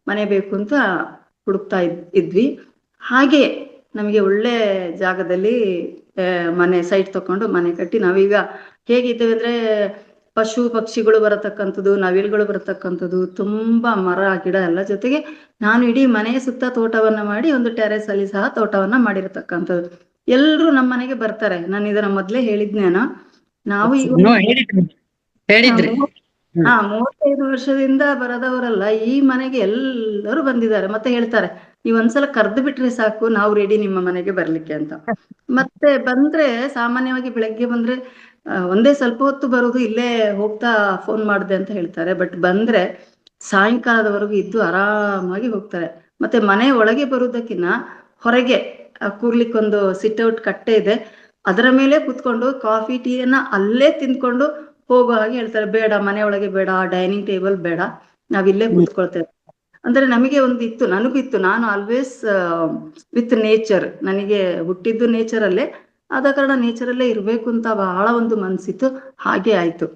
[SPEAKER 8] ಮನೆ ಬೇಕು ಅಂತ ಹುಡುಕ್ತಾ ಇದ್ವಿ. ಹಾಗೆ ನಮಗೆ ಒಳ್ಳೆ ಜಾಗದಲ್ಲಿ ಮನೆ ಸೈಟ್ ತಕೊಂಡು ಮನೆ ಕಟ್ಟಿ ನಾವೀಗ ಹೇಗಿದ್ದೇವೆ ಅಂದ್ರೆ ಪಶು ಪಕ್ಷಿಗಳು ಬರತಕ್ಕಂಥದ್ದು, ನವಿಲುಗಳು ಬರತಕ್ಕಂಥದ್ದು, ತುಂಬಾ ಮರ ಗಿಡ ಎಲ್ಲ ಜೊತೆಗೆ ನಾನು ಇಡೀ ಮನೆಯ ಸುತ್ತ ತೋಟವನ್ನ ಮಾಡಿ ಒಂದು ಟೆರೆಸ್ ಅಲ್ಲಿ ಸಹ ತೋಟವನ್ನ ಮಾಡಿರತಕ್ಕಂಥದ್ದು. ಎಲ್ರು ನಮ್ಮ ಮನೆಗೆ ಬರ್ತಾರೆ. ನಾನು ಇದನ್ನ ಮೊದ್ಲೇ ಹೇಳಿದ್ನೇನೋ. ನಾವು ಈಗ 35 ವರ್ಷದಿಂದ ಬರದವರಲ್ಲ, ಈ ಮನೆಗೆ ಎಲ್ಲರೂ ಬಂದಿದ್ದಾರೆ. ಮತ್ತೆ ಹೇಳ್ತಾರೆ, ನೀವ್ ಒಂದ್ಸಲ ಕರ್ದು ಬಿಟ್ರೆ ಸಾಕು, ನಾವು ರೆಡಿ ನಿಮ್ಮ ಮನೆಗೆ ಬರ್ಲಿಕ್ಕೆ ಅಂತ. ಮತ್ತೆ ಬಂದ್ರೆ ಸಾಮಾನ್ಯವಾಗಿ ಬೆಳಗ್ಗೆ ಬಂದ್ರೆ ಒಂದೇ ಸ್ವಲ್ಪ ಹೊತ್ತು ಬರೋದು, ಇಲ್ಲೇ ಹೋಗ್ತಾ ಫೋನ್ ಮಾಡಿದೆ ಅಂತ ಹೇಳ್ತಾರೆ. ಬಟ್ ಬಂದ್ರೆ ಸಾಯಂಕಾಲದವರೆಗೂ ಇದ್ದು ಆರಾಮಾಗಿ ಹೋಗ್ತಾರೆ. ಮತ್ತೆ ಮನೆ ಒಳಗೆ ಬರುವುದಕ್ಕಿಂತ ಹೊರಗೆ ಕೂರ್ಲಿಕ್ಕೊಂದು ಸಿಟ್ಔಟ್ ಕಟ್ಟೆ ಇದೆ, ಅದರ ಮೇಲೆ ಕುತ್ಕೊಂಡು ಕಾಫಿ ಟೀಯನ್ನ ಅಲ್ಲೇ ತಿಂದ್ಕೊಂಡು ಹೋಗೋ ಹಾಗೆ ಹೇಳ್ತಾರೆ. ಬೇಡ ಮನೆ ಒಳಗೆ ಬೇಡ, ಡೈನಿಂಗ್ ಟೇಬಲ್ ಬೇಡ, ನಾವಿಲ್ಲೇ ಕೂತ್ಕೊಳ್ತೇವೆ ಅಂದ್ರೆ ನಮಗೆ ಒಂದು ಇತ್ತು, ನನಗೂ ಇತ್ತು. ನಾನು ಆಲ್ವೇಸ್ ವಿತ್ ನೇಚರ್, ನನಗೆ ಹುಟ್ಟಿದ್ದು ನೇಚರಲ್ಲೇ, ಆದ ಕಾರಣ ನೇಚರಲ್ಲೇ ಇರ್ಬೇಕು ಅಂತ ಬಹಳ ಒಂದು ಮನ್ಸಿತ್ತು. ಹಾಗೆ ಆಯ್ತು.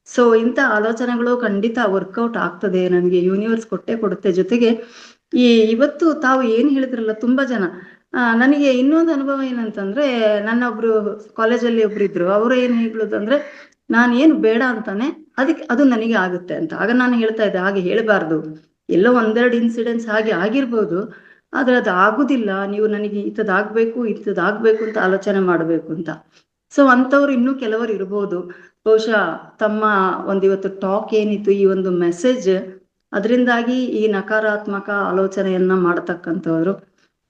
[SPEAKER 8] ಸೊ ಇಂಥ ಆಲೋಚನೆಗಳು ಖಂಡಿತ ವರ್ಕೌಟ್ ಆಗ್ತದೆ, ನನಗೆ ಯೂನಿವರ್ಸ್ ಕೊಟ್ಟೆ ಕೊಡುತ್ತೆ. ಜೊತೆಗೆ ಇವತ್ತು ತಾವು ಏನ್ ಹೇಳಿದ್ರಲ್ಲ, ತುಂಬಾ ಜನ ನನಗೆ ಇನ್ನೊಂದು ಅನುಭವ ಏನಂತಂದ್ರೆ, ನನ್ನ ಒಬ್ರು ಕಾಲೇಜಲ್ಲಿ ಒಬ್ರಿದ್ರು, ಅವರು ಏನ್ ಹೇಳುದಂದ್ರೆ, ನಾನು ಏನು ಬೇಡ ಅಂತಾನೆ ಅದಕ್ಕೆ ಅದು ನನಗೆ ಆಗುತ್ತೆ ಅಂತ. ಆಗ ನಾನು ಹೇಳ್ತಾ ಇದ್ದೆ, ಹಾಗೆ ಹೇಳ್ಬಾರ್ದು, ಎಲ್ಲೋ ಒಂದೆರಡು ಇನ್ಸಿಡೆಂಟ್ಸ್ ಹಾಗೆ ಆಗಿರ್ಬೋದು, ಆದ್ರೆ ಅದು ಆಗುದಿಲ್ಲ. ನೀವು ನನಗೆ ಇಂಥದ್ದಾಗ್ಬೇಕು ಅಂತ ಆಲೋಚನೆ ಮಾಡ್ಬೇಕು ಅಂತ. ಸೊ ಅಂಥವ್ರು ಇನ್ನೂ ಕೆಲವರು ಇರ್ಬೋದು. ಬಹುಶಃ ತಮ್ಮ ಇವತ್ತು ಟಾಕ್ ಏನಿತ್ತು, ಈ ಒಂದು ಮೆಸೇಜ್, ಅದರಿಂದಾಗಿ ಈ ನಕಾರಾತ್ಮಕ ಆಲೋಚನೆಯನ್ನ ಮಾಡತಕ್ಕಂಥವ್ರು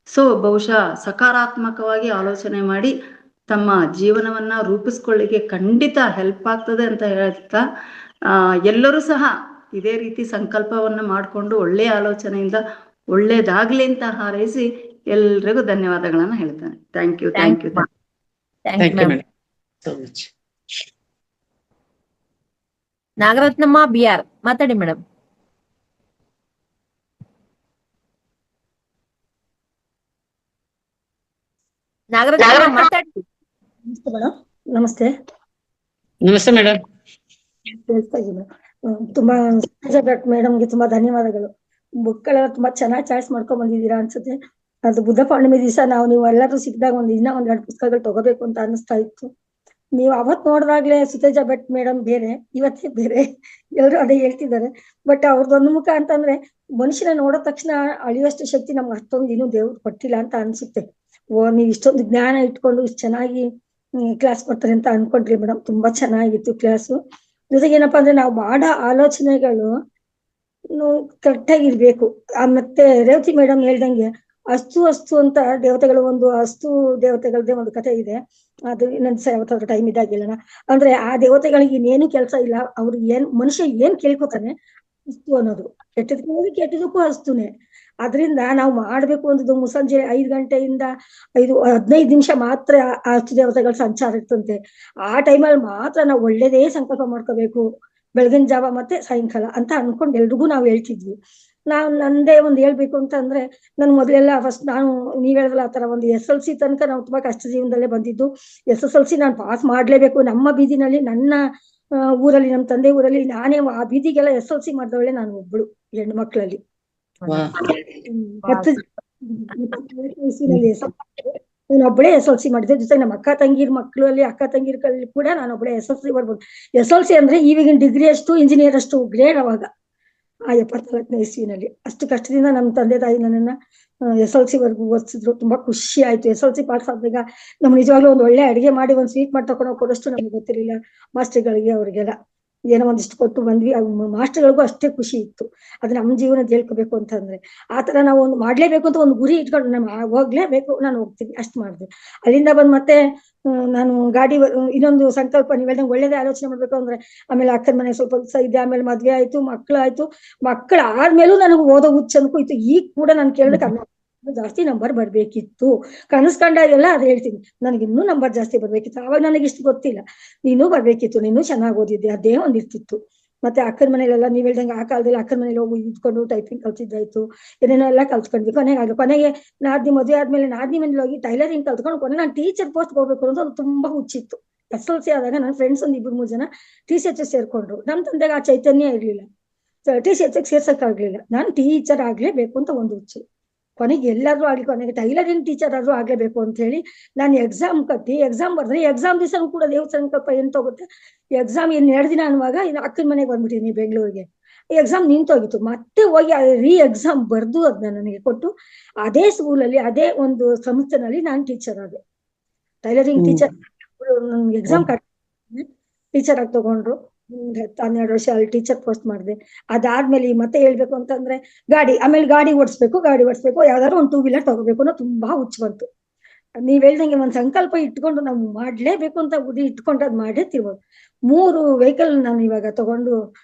[SPEAKER 8] ಸೊ ಬಹುಶಃ ಸಕಾರಾತ್ಮಕವಾಗಿ ಆಲೋಚನೆ ಮಾಡಿ ತಮ್ಮ ಜೀವನವನ್ನ ರೂಪಿಸ್ಕೊಳ್ಳಿಕ್ಕೆ ಖಂಡಿತ ಹೆಲ್ಪ್ ಆಗ್ತದೆ ಅಂತ ಹೇಳ್ತಾ, ಎಲ್ಲರೂ ಸಹ ಇದೇ ರೀತಿ ಸಂಕಲ್ಪವನ್ನ ಮಾಡಿಕೊಂಡು ಒಳ್ಳೆಯ ಆಲೋಚನೆಯಿಂದ ಒಳ್ಳೇದಾಗ್ಲಿ ಅಂತ ಹಾರೈಸಿ ಎಲ್ರಿಗೂ ಧನ್ಯವಾದಗಳನ್ನ ಹೇಳ್ತಾನೆ. Thank you.
[SPEAKER 2] Thank you, madam. So much.
[SPEAKER 1] Nagarathnamma BR ಮಾತಾಡಿ ಮೇಡಮ್. ನಾಗರತ್ನಮ್ಮ ಮಾತಾಡಿ.
[SPEAKER 9] ನಮಸ್ತೆ ಮೇಡಮ್. ನಮಸ್ತೆ.
[SPEAKER 2] ನಮಸ್ತೆ ಮೇಡಮ್.
[SPEAKER 9] ಕೇಳ್ತಾ ಇದ್ದೀನಿ ತುಂಬಾ ಮೇಡಮ್ಗೆ ತುಂಬಾ ಧನ್ಯವಾದಗಳು. ಬುಕ್ಗಳೆಲ್ಲ ತುಂಬಾ ಚೆನ್ನಾಗಿ ಚಾಯ್ಸ್ ಮಾಡ್ಕೊಂಡ್ ಬಂದಿದ್ದೀರಾ ಅನ್ಸುತ್ತೆ. ಅದು ಬುದ್ಧ ಪೌರ್ಣಿಮೆ ದಿವಸ ನೀವು ಎಲ್ಲರೂ ಸಿಕ್ಕಿದಾಗ ಒಂದೆರಡು ಪುಸ್ತಕಗಳು ತಗೋಬೇಕು ಅಂತ ಅನಿಸ್ತಾ ಇತ್ತು. ನೀವು ಅವತ್ ನೋಡಿದಾಗ್ಲೇ ಸುತೇಜ ಭಟ್ ಮೇಡಮ್ ಬೇರೆ, ಇವತ್ತೇ ಬೇರೆ, ಎಲ್ರು ಅದೇ ಹೇಳ್ತಿದ್ದಾರೆ. ಬಟ್ ಅವ್ರದ್ದೊಂದು ಮುಖ ಅಂತಂದ್ರೆ ಮನುಷ್ಯನ ನೋಡಿದ ತಕ್ಷಣ ಅಳಿಯುವಷ್ಟು ಶಕ್ತಿ ನಮ್ಗೆ ಅಷ್ಟೊಂದು ಇನ್ನೂ ದೇವ್ರು ಕೊಟ್ಟಿಲ್ಲ ಅಂತ ಅನ್ಸುತ್ತೆ. ನೀವ್ ಇಷ್ಟೊಂದು ಜ್ಞಾನ ಇಟ್ಕೊಂಡು ಇಷ್ಟು ಚೆನ್ನಾಗಿ ಕ್ಲಾಸ್ ಕೊಡ್ತಾರೆ ಅಂತ ಅನ್ಕೊಂಡ್ರಿ ಮೇಡಮ್. ತುಂಬಾ ಚೆನ್ನಾಗಿತ್ತು ಕ್ಲಾಸು. ಜೊತೆಗೆ ಏನಪ್ಪಾ ಅಂದ್ರೆ ನಾವು ಮಾಡೋ ಆಲೋಚನೆಗಳು ಕರೆಕ್ಟ್ ಆಗಿರ್ಬೇಕು. ಮತ್ತೆ ರೇವತಿ ಮೇಡಮ್ ಹೇಳ್ದಂಗೆ ಅಸ್ತು ಅಂತ ದೇವತೆಗಳು, ಒಂದು ಅಸ್ತು ದೇವತೆಗಳದ್ದೇ ಒಂದು ಕಥೆ ಇದೆ. ಅದು ಇನ್ನೊಂದ್ಸ ಯಾವತ್ತಾದ್ರೂ ಟೈಮ್ ಇದ್ದಾಗಿಲ್ಲ. ಅಂದ್ರೆ ಆ ದೇವತೆಗಳಿಗೆ ಇನ್ನೇನು ಕೆಲಸ ಇಲ್ಲ. ಅವ್ರು ಮನುಷ್ಯ ಏನ್ ಕೇಳ್ಕೊತಾನೆ ಅಸ್ತು ಅನ್ನೋದು. ಕೆಟ್ಟದಕ್ಕೂ ಅಸ್ತುನೆ. ಅದ್ರಿಂದ ನಾವು ಮಾಡ್ಬೇಕು ಒಂದು ಮುಸ್ಸಂಜೆ 5 ಗಂಟೆಯಿಂದ 15 ನಿಮಿಷ ಮಾತ್ರ ಆ ಅಸ್ತು ದೇವತೆಗಳ ಸಂಚಾರ ಇರ್ತಂತೆ. ಆ ಟೈಮಲ್ಲಿ ಮಾತ್ರ ನಾವು ಒಳ್ಳೇದೇ ಸಂಕಲ್ಪ ಮಾಡ್ಕೋಬೇಕು, ಬೆಳಗಿನ ಜಾವ ಮತ್ತೆ ಸಾಯಂಕಾಲ ಅಂತ ಅನ್ಕೊಂಡು ಎಲ್ರಿಗೂ ನಾವು ಹೇಳ್ತಿದ್ವಿ. ನಂದೇ ಒಂದು ಹೇಳ್ಬೇಕು ಅಂತ ಅಂದ್ರೆ, ನನ್ ಮೊದಲೆಲ್ಲ ಫಸ್ಟ್ ನೀವ್ ಹೇಳಿದ್ರಲ್ಲ ಆ ತರ ಒಂದು SSLC ತನಕ ನಾವು ತುಂಬಾ ಕಷ್ಟ ಜೀವನದಲ್ಲೇ ಬಂದಿದ್ದು. SSLC ನಾನು ಪಾಸ್ ಮಾಡ್ಲೇಬೇಕು. ನಮ್ಮ ಬೀದಿನಲ್ಲಿ, ನನ್ನ ಊರಲ್ಲಿ, ನಮ್ಮ ತಂದೆ ಊರಲ್ಲಿ ನಾನೇ ಆ ಬೀದಿಗೆಲ್ಲ SSLC ಮಾಡಿದವಳೆ ನಾನು ಒಬ್ಳು ಹೆಣ್ಣು ಮಕ್ಕಳಲ್ಲಿ. ನಾನೊಬ್ಬಳೇ SSLC ಮಾಡಿದ್ದೆ. ಜೊತೆಗೆ ನಮ್ಮ ಅಕ್ಕ ತಂಗಿರಲ್ಲಿ ಕೂಡ ನಾನೊಬ್ಬಳೇ SSLC ಬರ್ಬೋದು. SSLC ಅಂದ್ರೆ ಈಗಿನ ಡಿಗ್ರಿ ಅಷ್ಟು, ಇಂಜಿನಿಯರ್ ಅಷ್ಟು ಗ್ರೇಡ್ ಅವಾಗ ಆ 74ನೇ ಇಸ್ವಿನಲ್ಲಿ. ಅಷ್ಟು ಕಷ್ಟದಿಂದ ನಮ್ಮ ತಂದೆ ತಾಯಿ ನನ್ನನ್ನ SSLC ವರ್ಗು ಓದಿಸಿದ್ರು. ತುಂಬಾ ಖುಷಿ ಆಯ್ತು. SSLC ಪಾಸ್ ಆದಾಗ ನಮ್ಗೆ ನಿಜವಾಗ್ಲೂ ಒಂದು ಒಳ್ಳೆ ಅಡಿಗೆ ಮಾಡಿ ಒಂದು ಸ್ವೀಟ್ ಮಾಡಿ ತಗೊಂಡೋಗಿ ಕೊಡೋಷ್ಟು ನಮ್ಗೆ ಗೊತ್ತಿರಲಿಲ್ಲ. ಮಾಸ್ಟರ್ಗಳಿಗೆ ಅವ್ರಿಗೆಲ್ಲ ಏನೋ ಒಂದಿಷ್ಟು ಕೊಟ್ಟು ಬಂದ್ವಿ. ಮಾಸ್ಟರ್ಗಳಿಗೂ ಅಷ್ಟೇ ಖುಷಿ ಇತ್ತು. ಅದು ನಮ್ಮ ಜೀವನದ ಹೇಳ್ಕೋಬೇಕು ಅಂತಂದ್ರೆ ಆತರ ನಾವು ಒಂದು ಮಾಡ್ಲೇಬೇಕು ಅಂತ ಒಂದು ಗುರಿ ಇಟ್ಕೊಂಡು ನಾನು ಹೋಗ್ಲೇಬೇಕು, ನಾನು ಹೋಗ್ತೀನಿ ಅಷ್ಟ್ ಮಾಡಿದೆ. ಅಲ್ಲಿಂದ ಬಂದ್ ಮತ್ತೆ ನಾನು ಇನ್ನೊಂದು ಸಂಕಲ್ಪ, ನೀವ್ ಹೇಳ್ದಂಗೆ ಒಳ್ಳೇದೇ ಆಲೋಚನೆ ಮಾಡ್ಬೇಕು ಅಂದ್ರೆ, ಆಮೇಲೆ ಅಕ್ಕನ ಮನೆ ಸ್ವಲ್ಪ ದಿವಸ ಇದ್ದೆ. ಆಮೇಲೆ ಮದ್ವೆ ಆಯ್ತು, ಮಕ್ಕಳು ಆದ್ಮೇಲೂ ನನಗೆ ಓದೋ ಹುಚ್ಚ ಅನ್ಕೋಯ್ತು. ಈಗ ಕೂಡ ನಾನು ಕೇಳಿದ್ರೆ ಜಾಸ್ತಿ ನಂಬರ್ ಬರ್ಬೇಕಿತ್ತು. ಕನಸ್ಕೊಂಡಾಗೆಲ್ಲ ಅದ್ ಹೇಳ್ತೀನಿ, ನನಗೆ ಇನ್ನೂ ನಂಬರ್ ಜಾಸ್ತಿ ಬರ್ಬೇಕಿತ್ತು. ಅವಾಗ ನನಗೆ ಇಷ್ಟು ಗೊತ್ತಿಲ್ಲ. ನೀನು ಬರ್ಬೇಕಿತ್ತು, ನೀನು ಚೆನ್ನಾಗಿ ಓದಿದ್ದೆ, ಅದೇ ಒಂದಿರ್ತಿತ್ತು. ಮತ್ತೆ ಅಕ್ಕನ ಮನೇಲೆಲ್ಲ ನೀವ್ ಹೇಳ್ದಂಗೆ ಆ ಕಾಲದಲ್ಲಿ ಅಕ್ಕನ ಮನೇಲಿ ಹೋಗಿ ಇದ್ಕೊಂಡು ಟೈಪಿಂಗ್ ಕಲ್ತಿದ್ದಾಯ್ತು, ಏನೇನೋ ಎಲ್ಲ ಕಲ್ತ್ಕೊಂಡ್ವಿ. ಕೊನೆಗೆ ನಾದ್ನಿ ಮದುವೆ ಆದ್ಮೇಲೆ ನಾದ್ನಿ ಮನೇಲಿ ಹೋಗಿ ಟೈಲರಿಂಗ್ ಕಲ್ತ್ಕೊಂಡು ನಾನು ಟೀಚರ್ ಪೋಸ್ಟ್ ಹೋಗ್ಬೇಕು ಅನ್ನೋದು ಅದು ತುಂಬಾ ಹುಚ್ಚಿತ್ತು. SSLC ಆದಾಗ ನನ್ನ ಫ್ರೆಂಡ್ಸ್ ಒಂದು 2-3 ಜನ TCH ಸೇರ್ಕೊಂಡ್ರು. ನಮ್ ತಂದೆಗೆ ಆ ಚೈತನ್ಯ ಇರ್ಲಿಲ್ಲ, TCH ಸೇರ್ಸಕ್ ಆಗ್ಲಿಲ್ಲ. ನಾನು ಟೀಚರ್ ಆಗ್ಲೇಬೇಕು ಅಂತ ಒಂದು ಹುಚ್ಚು. ಕೊನೆಗೆ ಎಲ್ಲಾದ್ರೂ ಆಗ್ಲಿ, ಕೊನೆಗೆ ಟೈಲರಿಂಗ್ ಟೀಚರ್ ಆದ್ರೂ ಆಗ್ಲೇಬೇಕು ಅಂತ ಹೇಳಿ ನಾನು ಎಕ್ಸಾಮ್ ಕಟ್ಟಿ ಎಕ್ಸಾಮ್ ಬರ್ದ್ರೆ, ಎಕ್ಸಾಮ್ ದಿವಸ ಕೂಡ ದೇವ್ರ ಸಂಕಲ್ಪ ಏನ್ ತಗೋತೆ. ಎಕ್ಸಾಮ್ 2 ದಿನ ಅನ್ನುವಾಗ ಇನ್ನು ಅಕ್ಕನ ಮನೆಗೆ ಬಂದ್ಬಿಟ್ಟಿನಿ ಬೆಂಗಳೂರಿಗೆ. ಎಕ್ಸಾಮ್ ನಿಂತೋಗಿತ್ತು. ಮತ್ತೆ ಹೋಗಿ ಎಕ್ಸಾಮ್ ಬರ್ದು ಅದನ್ನ ನನಗೆ ಕೊಟ್ಟು ಅದೇ ಸ್ಕೂಲಲ್ಲಿ, ಅದೇ ಒಂದು ಸಂಸ್ಥೆನಲ್ಲಿ ನಾನು ಟೀಚರ್ ಆದೆ. ಟೈಲರಿಂಗ್ ಟೀಚರ್ ಎಕ್ಸಾಮ್ ಕಟ್ಟಿ ಟೀಚರ್ ಆಗಿ ತಗೊಂಡ್ರು. 12 ವರ್ಷ ಅಲ್ಲಿ ಟೀಚರ್ ಪೋಸ್ಟ್ ಮಾಡಿದೆ. ಅದಾದ್ಮೇಲೆ ಮತ್ತೆ ಹೇಳ್ಬೇಕು ಅಂತಂದ್ರೆ ಆಮೇಲೆ ಗಾಡಿ ಓಡಿಸ್ಬೇಕು, ಯಾವ್ದಾದ್ರು ಒಂದು 2 ವೀಲರ್ ತಗೋಬೇಕು ಅನ್ನೋ ತುಂಬಾ ಹುಚ್ಚು ಬಂತು. ನೀವ್ ಹೇಳ್ದಂಗೆ ಒಂದ್ ಸಂಕಲ್ಪ ಇಟ್ಕೊಂಡು ನಾವು ಮಾಡ್ಲೇಬೇಕು ಅಂತ ಇಟ್ಕೊಂಡು ಅದ್ ಮಾಡೇ ತಿರ್ಬೋದು. 3 ವೆಹಿಕಲ್ ನಾನು ಇವಾಗ ತಗೊಂಡು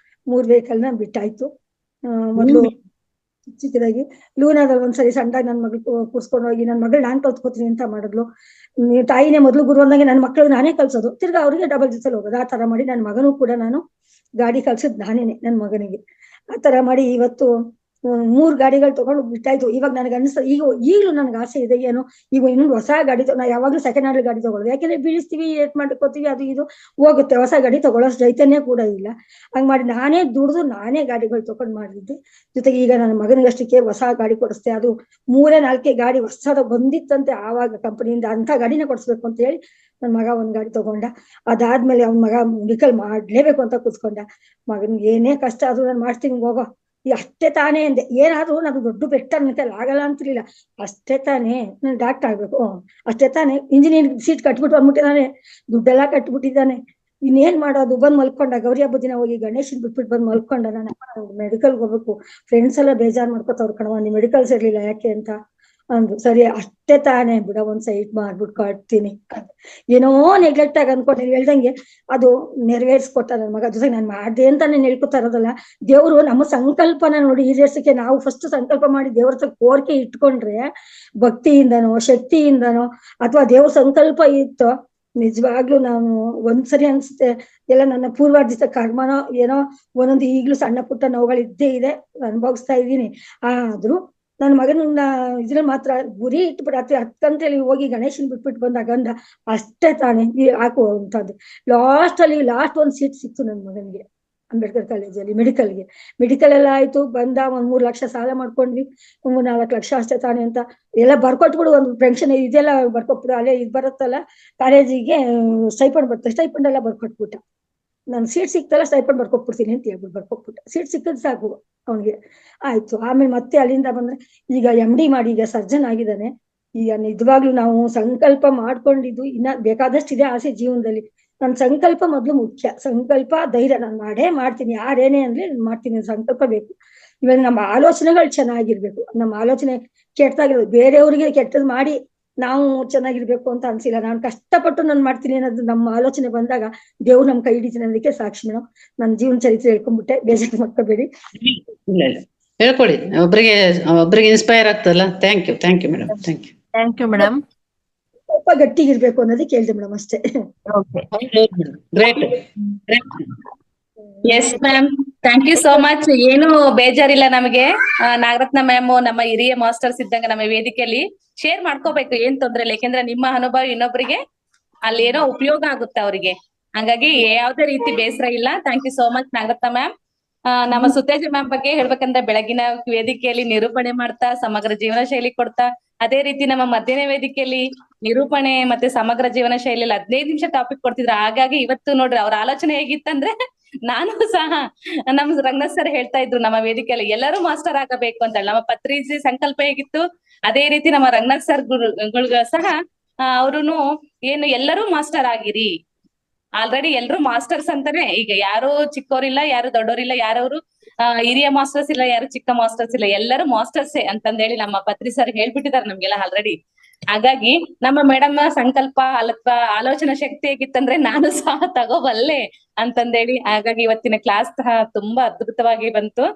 [SPEAKER 9] 3 ವೆಹಿಕಲ್ ನ ಬಿಟ್ಟಾಯ್ತು. ಮೊದ್ಲು ಚಿಕ್ಕದಾಗಿ ಲೂನಾದಲ್ಲಿ ಒಂದ್ಸರಿ ಸಣ್ಣದಾಗಿ ನನ್ ಮಗಳು ಕೂರ್ಸ್ಕೊಂಡು ಹೋಗಿ ನನ್ನ ಮಗಳು ನಾನ್ ಕಲ್ತ್ಕೋತೀನಿ ಅಂತ ಮಾಡಿದ್ಲು. ತಾಯಿನೇ ಮೊದ್ಲು ಗುರು ಅಂದಂಗೆ ನನ್ನ ಮಕ್ಕಳು ನಾನೇ ಕಲ್ಸೋದು, ತಿರ್ಗಾ ಅವ್ರಿಗೆ ಡಬಲ್ ಜೊತೆಲಿ ಹೋಗೋದು. ಆ ತರ ಮಾಡಿ ನನ್ನ ಮಗನೂ ಕೂಡ ನಾನು ಗಾಡಿ ಕಲ್ಸಿದ್ ನಾನೇನೆ ನನ್ನ ಮಗನಿಗೆ. ಆ ತರ ಮಾಡಿ ಇವತ್ತು 3 ಗಾಡಿಗಳು ತಗೊಂಡು ಬಿಟ್ಟಾಯ್ತು. ಇವಾಗ ನನಗೆ ಅನ್ಸ್ತದೆ, ಈಗಲೂ ನನ್ಗೆ ಆಸೆ ಇದೆ, ಏನು ಈಗ ಇನ್ನೊಂದು ಹೊಸ ಗಾಡಿ ನಾ ಯಾವಾಗ್ಲೂ ಸೆಕೆಂಡ್ ಹ್ಯಾಂಡ್ ಗಾಡಿ ತಗೊಳ್ಳೋದು. ಯಾಕೆಂದ್ರೆ ಬೀಳಿಸ್ತೀವಿ, ಏಟ್ ಮಾಡ್ಕೋತೀವಿ, ಅದು ಇದು ಹೋಗುತ್ತೆ. ಹೊಸ ಗಾಡಿ ತಗೊಳ್ಳೋ ಚೈತನ್ಯ ಕೂಡ ಇಲ್ಲ. ಹಂಗ್ ಮಾಡಿ ನಾನೇ ದುಡ್ದು ನಾನೇ ಗಾಡಿಗಳು ತಗೊಂಡ್ ಮಾಡಿದ್ದೆ. ಜೊತೆಗೆ ಈಗ ನನ್ನ ಮಗನಿಗಷ್ಟಕ್ಕೆ ಹೊಸ ಗಾಡಿ ಕೊಡಿಸ್ತೆ. ಅದು 3-4 ಗಾಡಿ ಹೊಸದ ಬಂದಿತ್ತಂತೆ ಆವಾಗ ಕಂಪನಿಯಿಂದ. ಅಂತ ಗಾಡಿನ ಕೊಡಿಸ್ಬೇಕು ಅಂತ ಹೇಳಿ ನನ್ ಮಗ ಒಂದ್ ಗಾಡಿ ತಗೊಂಡ. ಅದಾದ್ಮೇಲೆ ಅವ್ನ ಮಗ ಮೆಡಿಕಲ್ ಮಾಡ್ಲೇಬೇಕು ಅಂತ ಕೂತ್ಕೊಂಡ. ಮಗನ್ಗೆ ಏನೇ ಕಷ್ಟ ಆದ್ರೂ ನಾನು ಮಾಡ್ತೀನಿ ಹೋಗೋ, ಅಷ್ಟೇ ತಾನೇ ಅಂದೆ. ಏನಾದ್ರೂ ನಾನು ದೊಡ್ಡ ಬೆಟ್ಟ ಅನ್ನಕ್ಕೆ ಆಗಲ್ಲ ಅಂತಿರ್ಲಿಲ್ಲ. ಅಷ್ಟೇ ತಾನೇ ನಾನು ಡಾಕ್ಟರ್ ಆಗ್ಬೇಕು, ಅಷ್ಟೇ ತಾನೇ ಇಂಜಿನಿಯರಿಂಗ್ ಸೀಟ್ ಕಟ್ಬಿಟ್ಟು ಬಂದ್ಬಿಟ್ಟಿದ್ದಾನೆ, ದುಡ್ಡೆಲ್ಲಾ ಕಟ್ಬಿಟ್ಟಿದ್ದಾನೆ. ಇನ್ನೇನ್ ಮಾಡೋದು? ಬಂದ್ ಮಲ್ಕೊಂಡ. ಗೌರಿ ಹಬ್ಬದ ದಿನ ಹೋಗಿ ಗಣೇಶನ್ ಬಿಟ್ಬಿಟ್ಟು ಬಂದ್ ಮಲ್ಕೊಂಡ. ನಾನು ಮೆಡಿಕಲ್ಗೆ ಹೋಗ್ಬೇಕು, ಫ್ರೆಂಡ್ಸ್ ಎಲ್ಲ ಬೇಜಾರ್ ಮಾಡ್ಕೊತವ್ರು ಕಣವ, ನೀ ಮೆಡಿಕಲ್ ಸೇರ್ಲಿಲ್ಲ ಯಾಕೆ ಅಂತ ಅಂದ್ರು. ಸರಿ ಅಷ್ಟೇ ತಾನೇ ಬಿಡ, ಒಂದ್ ಸೈಡ್ ಮಾಡ್ಬಿಟ್ಟು ಕಟ್ತೀನಿ. ಏನೋ ನೆಗ್ಲೆಕ್ಟ್ ಆಗಿ ಅನ್ಕೊಂಡು ಹೇಳ್ದಂಗೆ ಅದು ನೆರವೇರಿಸ್ಕೊಟ್ಟ ನನ್ ಮಗ. ಜೊತೆಗೆ ನಾನು ಮಾಡ್ದೆ ಅಂತ ನಾನು ಹೇಳ್ಕೊತಾ ಇರೋದಲ್ಲ, ದೇವ್ರು ನಮ್ಮ ಸಂಕಲ್ಪನ ನೋಡಿ ಈಡೇರ್ಸಕ್ಕೆ ನಾವು ಫಸ್ಟ್ ಸಂಕಲ್ಪ ಮಾಡಿ ದೇವ್ರ ಹತ್ರ ಕೋರಿಕೆ ಇಟ್ಕೊಂಡ್ರೆ, ಭಕ್ತಿಯಿಂದನೋ ಶಕ್ತಿಯಿಂದನೋ ಅಥವಾ ದೇವ್ರ ಸಂಕಲ್ಪ ಇತ್ತೋ ನಿಜವಾಗ್ಲೂ ನಾನು ಒಂದ್ಸರಿ ಅನ್ಸುತ್ತೆ ಎಲ್ಲ ನನ್ನ ಪೂರ್ವಾರ್ಜಿತ ಕರ್ಮನೋ ಏನೋ ಒಂದೊಂದು ಈಗ್ಲೂ ಸಣ್ಣ ಪುಟ್ಟ ನೋವುಗಳು ಇದ್ದೇ ಇದೆ, ಅನುಭವಿಸ್ತಾ ಇದ್ದೀನಿ. ಆದ್ರೂ ನನ್ನ ಮಗನ ಇದ್ರಲ್ಲಿ ಮಾತ್ರ ಗುರಿ ಇಟ್ಬಿಟ್ಟು ರಾತ್ರಿ 10 ಗಂಟೆಲಿ ಹೋಗಿ ಗಣೇಶನ್ ಬಿಟ್ಬಿಟ್ಟು ಬಂದ ಗಂಡ ಅಷ್ಟೇ ತಾನೇ ಹಾಕುವಂತದ್ದು. ಲಾಸ್ಟ್ ಒಂದ್ ಸೀಟ್ ಸಿಕ್ತು ನನ್ ಮಗನ್ಗೆ ಅಂಬೇಡ್ಕರ್ ಕಾಲೇಜಲ್ಲಿ ಮೆಡಿಕಲ್ ಎಲ್ಲ ಆಯ್ತು. ಬಂದ 3 ಲಕ್ಷ ಸಾಲ ಮಾಡ್ಕೊಂಡ್ವಿ, 4 ಲಕ್ಷ ಅಷ್ಟೇ ತಾನೆ ಅಂತ ಎಲ್ಲ ಬರ್ಕೊಟ್ಬಿಡು, ಒಂದು ಪೆನ್ಷನ್ ಇದೆಲ್ಲ ಬರ್ಕೊಟ್ಬಿಡು, ಅಲ್ಲೇ ಇದ್ ಬರುತ್ತಲ್ಲ ಕಾಲೇಜಿಗೆ ಸ್ಟೈಪಂಡ್ ಬರುತ್ತೆ, ಸ್ಟೈಪಂಡ್ ಎಲ್ಲ ಬರ್ಕೊಟ್ಬಿಟ್ಟ. ನನ್ ಸೀಟ್ ಸಿಕ್ತಲ್ಲ ಸ್ಟೈಪಂಡ್ ಬರ್ಕೊಟ್ಬಿಡ್ತೀನಿ ಅಂತ ಹೇಳ್ಬಿಟ್ಟು ಬರ್ಕೊಟ್ಬಿಟ್ಟ. ಸೀಟ್ ಸಿಕ್ಕದ್ ಸಾಕು ಅವ್ನಿಗೆ, ಆಯ್ತು. ಆಮೇಲೆ ಮತ್ತೆ ಅಲ್ಲಿಂದ ಬಂದ್ರೆ ಈಗ MD ಮಾಡಿ ಈಗ ಸರ್ಜನ್ ಆಗಿದ್ದಾನೆ. ಈಗ ನಿಜವಾಗ್ಲೂ ನಾವು ಸಂಕಲ್ಪ ಮಾಡ್ಕೊಂಡಿದ್ದು ಇನ್ನ ಬೇಕಾದಷ್ಟಿದೆ ಆಸೆ ಜೀವನದಲ್ಲಿ. ನನ್ ಸಂಕಲ್ಪ ಮೊದ್ಲು ಮುಖ್ಯ, ಸಂಕಲ್ಪ ಧೈರ್ಯ. ನಾನು ಮಾಡೇ ಮಾಡ್ತೀನಿ, ಯಾರೇನೇ ಅಂದ್ರೆ ಮಾಡ್ತೀನಿ, ಸಂಕಲ್ಪ ಬೇಕು. ಇವಾಗ ನಮ್ಮ ಆಲೋಚನೆಗಳು ಚೆನ್ನಾಗಿರ್ಬೇಕು. ನಮ್ಮ ಆಲೋಚನೆ ಕೆಟ್ಟದಾಗಿರೋದು, ಬೇರೆಯವ್ರಿಗೆ ಕೆಟ್ಟದ್ ಮಾಡಿ ನಾವು ಚೆನ್ನಾಗಿರ್ಬೇಕು ಅಂತ ಅನ್ಸಿಲ್ಲ. ನಾನು ಕಷ್ಟಪಟ್ಟು ನಾನು ಮಾಡ್ತೀನಿ ಅನ್ನೋದು ನಮ್ಮ ಆಲೋಚನೆ ಬಂದಾಗ ದೇವ್ರು ನಮ್ ಕೈ ಹಿಡಿತೀನಿ ಅನ್ನೋದಕ್ಕೆ ಸಾಕ್ಷಿ ಮೇಡಮ್. ನನ್ನ ಜೀವನ ಚರಿತ್ರೆ ಹೇಳ್ಕೊಂಡ್ಬಿಟ್ಟೆ, ಬೇಜಾರು ಮಾಡ್ಕೋಬೇಡಿ.
[SPEAKER 2] ಇಲ್ಲ ಹೇಳ್ಕೊಡಿ, ಒಬ್ರಿಗೆ ಇನ್ಸ್ಪೈರ್ ಆಗ್ತದಲ್ಲ. Thank you madam, thank you
[SPEAKER 1] madam.
[SPEAKER 9] ಸ್ವಲ್ಪ ಗಟ್ಟಿಗಿರ್ಬೇಕು ಅನ್ನೋದಕ್ಕೆ ಹೇಳ್ದೆ ಮೇಡಮ್ ಅಷ್ಟೇ.
[SPEAKER 2] Great.
[SPEAKER 3] Yes ma'am, thank you so much. ಏನು ಬೇಜಾರಿಲ್ಲ ನಮಗೆ. ನಾಗರತ್ನ ಮ್ಯಾಮ್ ನಮ್ಮ ಹಿರಿಯ ಮಾಸ್ಟರ್ಸ್ ಇದ್ದಂಗ ನಮ್ಮ ವೇದಿಕೆಯಲ್ಲಿ ಶೇರ್ ಮಾಡ್ಕೋಬೇಕು, ಏನ್ ತೊಂದ್ರೆ ಇಲ್ಲ. ಯಾಕೆಂದ್ರೆ ನಿಮ್ಮ ಅನುಭವ ಇನ್ನೊಬ್ರಿಗೆ ಅಲ್ಲಿ ಏನೋ ಉಪಯೋಗ ಆಗುತ್ತೆ ಅವರಿಗೆ. ಹಂಗಾಗಿ ಯಾವ್ದೇ ರೀತಿ ಬೇಸರ ಇಲ್ಲ. Thank you so much Nagaratna ma'am. ನಮ್ಮ ಸುತ್ತೇಜ ಮ್ಯಾಮ್ ಬಗ್ಗೆ ಹೇಳ್ಬೇಕಂದ್ರೆ ಬೆಳಗಿನ ವೇದಿಕೆಯಲ್ಲಿ ನಿರೂಪಣೆ ಮಾಡ್ತಾ ಸಮಗ್ರ ಜೀವನ ಶೈಲಿ ಕೊಡ್ತಾ, ಅದೇ ರೀತಿ ನಮ್ಮ ಮಧ್ಯಾಹ್ನ ವೇದಿಕೆಯಲ್ಲಿ ನಿರೂಪಣೆ ಮತ್ತೆ ಸಮಗ್ರ ಜೀವನ ಶೈಲಿಯಲ್ಲಿ 15 ನಿಮಿಷ ಟಾಪಿಕ್ ಕೊಡ್ತಿದ್ರು. ಹಾಗಾಗಿ ಇವತ್ತು ನೋಡ್ರಿ ಅವ್ರ ಆಲೋಚನೆ ಹೇಗಿತ್ತಂದ್ರೆ, ನಾನು ಸಹ ನಮ್ ರಂಗನಾಥ್ ಸರ್ ಹೇಳ್ತಾ ಇದ್ರು ನಮ್ಮ ವೇದಿಕೆಯಲ್ಲಿ ಎಲ್ಲರೂ ಮಾಸ್ಟರ್ ಆಗಬೇಕು ಅಂತ. ನಮ್ಮ ಪತ್ರಿಸಿ ಸಂಕಲ್ಪ ಹೇಗಿತ್ತು ಅದೇ ರೀತಿ ನಮ್ಮ ರಂಗನಾಥ್ ಸರ್ ಗುರುಗಳು ಸಹ ಅವ್ರುನು ಏನು ಎಲ್ಲರೂ ಮಾಸ್ಟರ್ ಆಗಿರಿ. ಆಲ್ರೆಡಿ ಎಲ್ರು ಮಾಸ್ಟರ್ಸ್ ಅಂತಾನೆ. ಈಗ ಯಾರು ಚಿಕ್ಕವರಿಲ್ಲ, ಯಾರು ದೊಡ್ಡವರಿಲ್ಲ, ಯಾರವರು ಹಿರಿಯ ಮಾಸ್ಟರ್ಸ್ ಇಲ್ಲ, ಯಾರು ಚಿಕ್ಕ ಮಾಸ್ಟರ್ಸ್ ಇಲ್ಲ, ಎಲ್ಲರೂ ಮಾಸ್ಟರ್ಸೇ ಅಂತಂದೇಳಿ ನಮ್ಮ ಪತ್ರಿ ಸರ್ ಹೇಳ್ಬಿಟ್ಟಿದ್ದಾರೆ ನಮ್ಗೆಲ್ಲ ಆಲ್ರೆಡಿ. ಹಾಗಾಗಿ ನಮ್ಮ ಮೇಡಮ್ ಸಂಕಲ್ಪ ಅಥವಾ ಆಲೋಚನಾ ಶಕ್ತಿ ಹೇಗಿತ್ತಂದ್ರೆ ನಾನು ಸಹ ತಗೋಬಲ್ಲೆ ಅಂತಂದೇಳಿ. ಹಾಗಾಗಿ ಇವತ್ತಿನ ಕ್ಲಾಸ್ ಸಹ ತುಂಬಾ ಅದ್ಭುತವಾಗಿ ಬಂತು,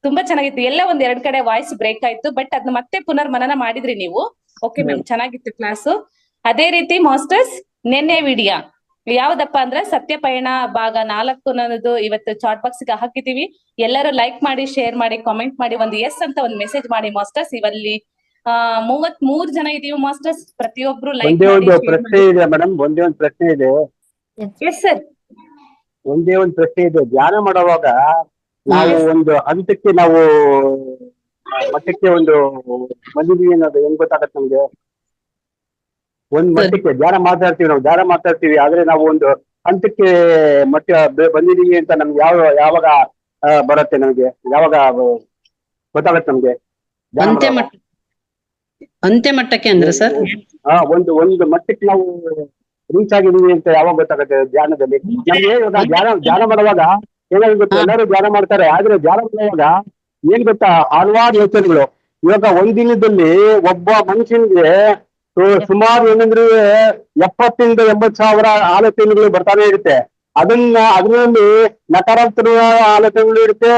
[SPEAKER 3] ತುಂಬಾ ಚೆನ್ನಾಗಿತ್ತು. ಎಲ್ಲ 2 ಕಡೆ ವಾಯ್ಸ್ ಬ್ರೇಕ್ ಆಯ್ತು, ಬಟ್ ಅದನ್ನ ಮತ್ತೆ ಪುನರ್ ಮನನ ಮಾಡಿದ್ರಿ ನೀವು. ಓಕೆ ಮ್ಯಾಮ್, ಚೆನ್ನಾಗಿತ್ತು ಕ್ಲಾಸು. ಅದೇ ರೀತಿ ಮಾಸ್ಟರ್ಸ್ ನೆನ್ನೆ ವಿಡಿಯೋ ಯಾವ್ದಪ್ಪ ಅಂದ್ರೆ ಸತ್ಯ ಪಯಣ ಭಾಗ 4 ಅನ್ನೋದು ಇವತ್ತು ಚಾಟ್ ಬಾಕ್ಸ್ ಗೆ ಹಾಕಿದೀವಿ. ಎಲ್ಲರೂ ಲೈಕ್ ಮಾಡಿ, ಶೇರ್ ಮಾಡಿ, ಕಾಮೆಂಟ್ ಮಾಡಿ, ಒಂದು ಎಸ್ ಅಂತ ಒಂದು ಮೆಸೇಜ್ ಮಾಡಿ ಮಾಸ್ಟರ್ಸ್. ಇವಲ್ಲಿ 33 ಜನ ಇದೀವಿ ಮಾಸ್ಟರ್ಸ್. ಪ್ರತಿಯೊಬ್ರು ಲೈಕ್ ಮಾಡಿ.
[SPEAKER 4] ಒಂದೇ ಒಂದು ಪ್ರಶ್ನೆ ಇದೆ ಮೇಡಮ್, ಒಂದೇ ಒಂದು ಪ್ರಶ್ನೆ ಇದೆ.
[SPEAKER 3] Yes sir.
[SPEAKER 4] ಒಂದೇ ಒಂದು ಪ್ರಶ್ನೆ ಇದೆ. ಧ್ಯಾನ ಮಾಡುವಾಗ ನಾವು ಒಂದು ಹಂತಕ್ಕೆ ನಾವು ಮಟ್ಟಕ್ಕೆ ಒಂದು ಬಂದಿದೀವಿ ಅನ್ನೋದು ಹೆಂಗ್ ಗೊತ್ತಾಗತ್ತೆ ನಮ್ಗೆ? ಒಂದ್ ಮಟ್ಟಕ್ಕೆ ಧ್ಯಾನ ಮಾತಾಡ್ತೀವಿ, ಆದ್ರೆ ನಾವು ಒಂದು ಹಂತಕ್ಕೆ ಮಟ್ಟ ಬಂದಿದೀವಿ ಅಂತ ನಮ್ಗೆ ಯಾವಾಗ ಬರುತ್ತೆ? ನಮ್ಗೆ ಯಾವಾಗ ಗೊತ್ತಾಗತ್ತೆ ನಮ್ಗೆ?
[SPEAKER 2] ಅಂತ್ಯ ಮಟ್ಟಕ್ಕೆ ಅಂದ್ರೆ ಸರ್
[SPEAKER 4] ಒಂದು ಮಟ್ಟಕ್ಕೆ ನಾವು ರೀಚ್ ಆಗಿದೀವಿ ಅಂತ ಯಾವಾಗ ಗೊತ್ತಾಗುತ್ತೆ ಧ್ಯಾನದಲ್ಲಿ? ನಮ್ಗೆ ಇವಾಗ ಧ್ಯಾನ ಮಾಡುವಾಗ ಏನಾದ್ರು ಗೊತ್ತಾ, ಎಲ್ಲರೂ ಧ್ಯಾನ ಮಾಡ್ತಾರೆ, ಆದ್ರೆ ಧ್ಯಾನ ಮಾಡುವಾಗ ಏನ್ ಗೊತ್ತಾ, ಹಲವಾರು ಯೋಚನೆಗಳು. ಇವಾಗ ಒಂದಿನದಲ್ಲಿ ಒಬ್ಬ ಮನುಷ್ಯನಿಗೆ ಸುಮಾರು ಏನಂದ್ರೆ 70 ಇಂದ 80 ಸಾವಿರ ಆಲೋಚನೆಗಳು ಬರ್ತಾನೆ ಇರುತ್ತೆ. ಅದರಲ್ಲಿ ನಕಾರಾತ್ಮಕ ಆಲೋಚನೆಗಳು ಇರುತ್ತೆ,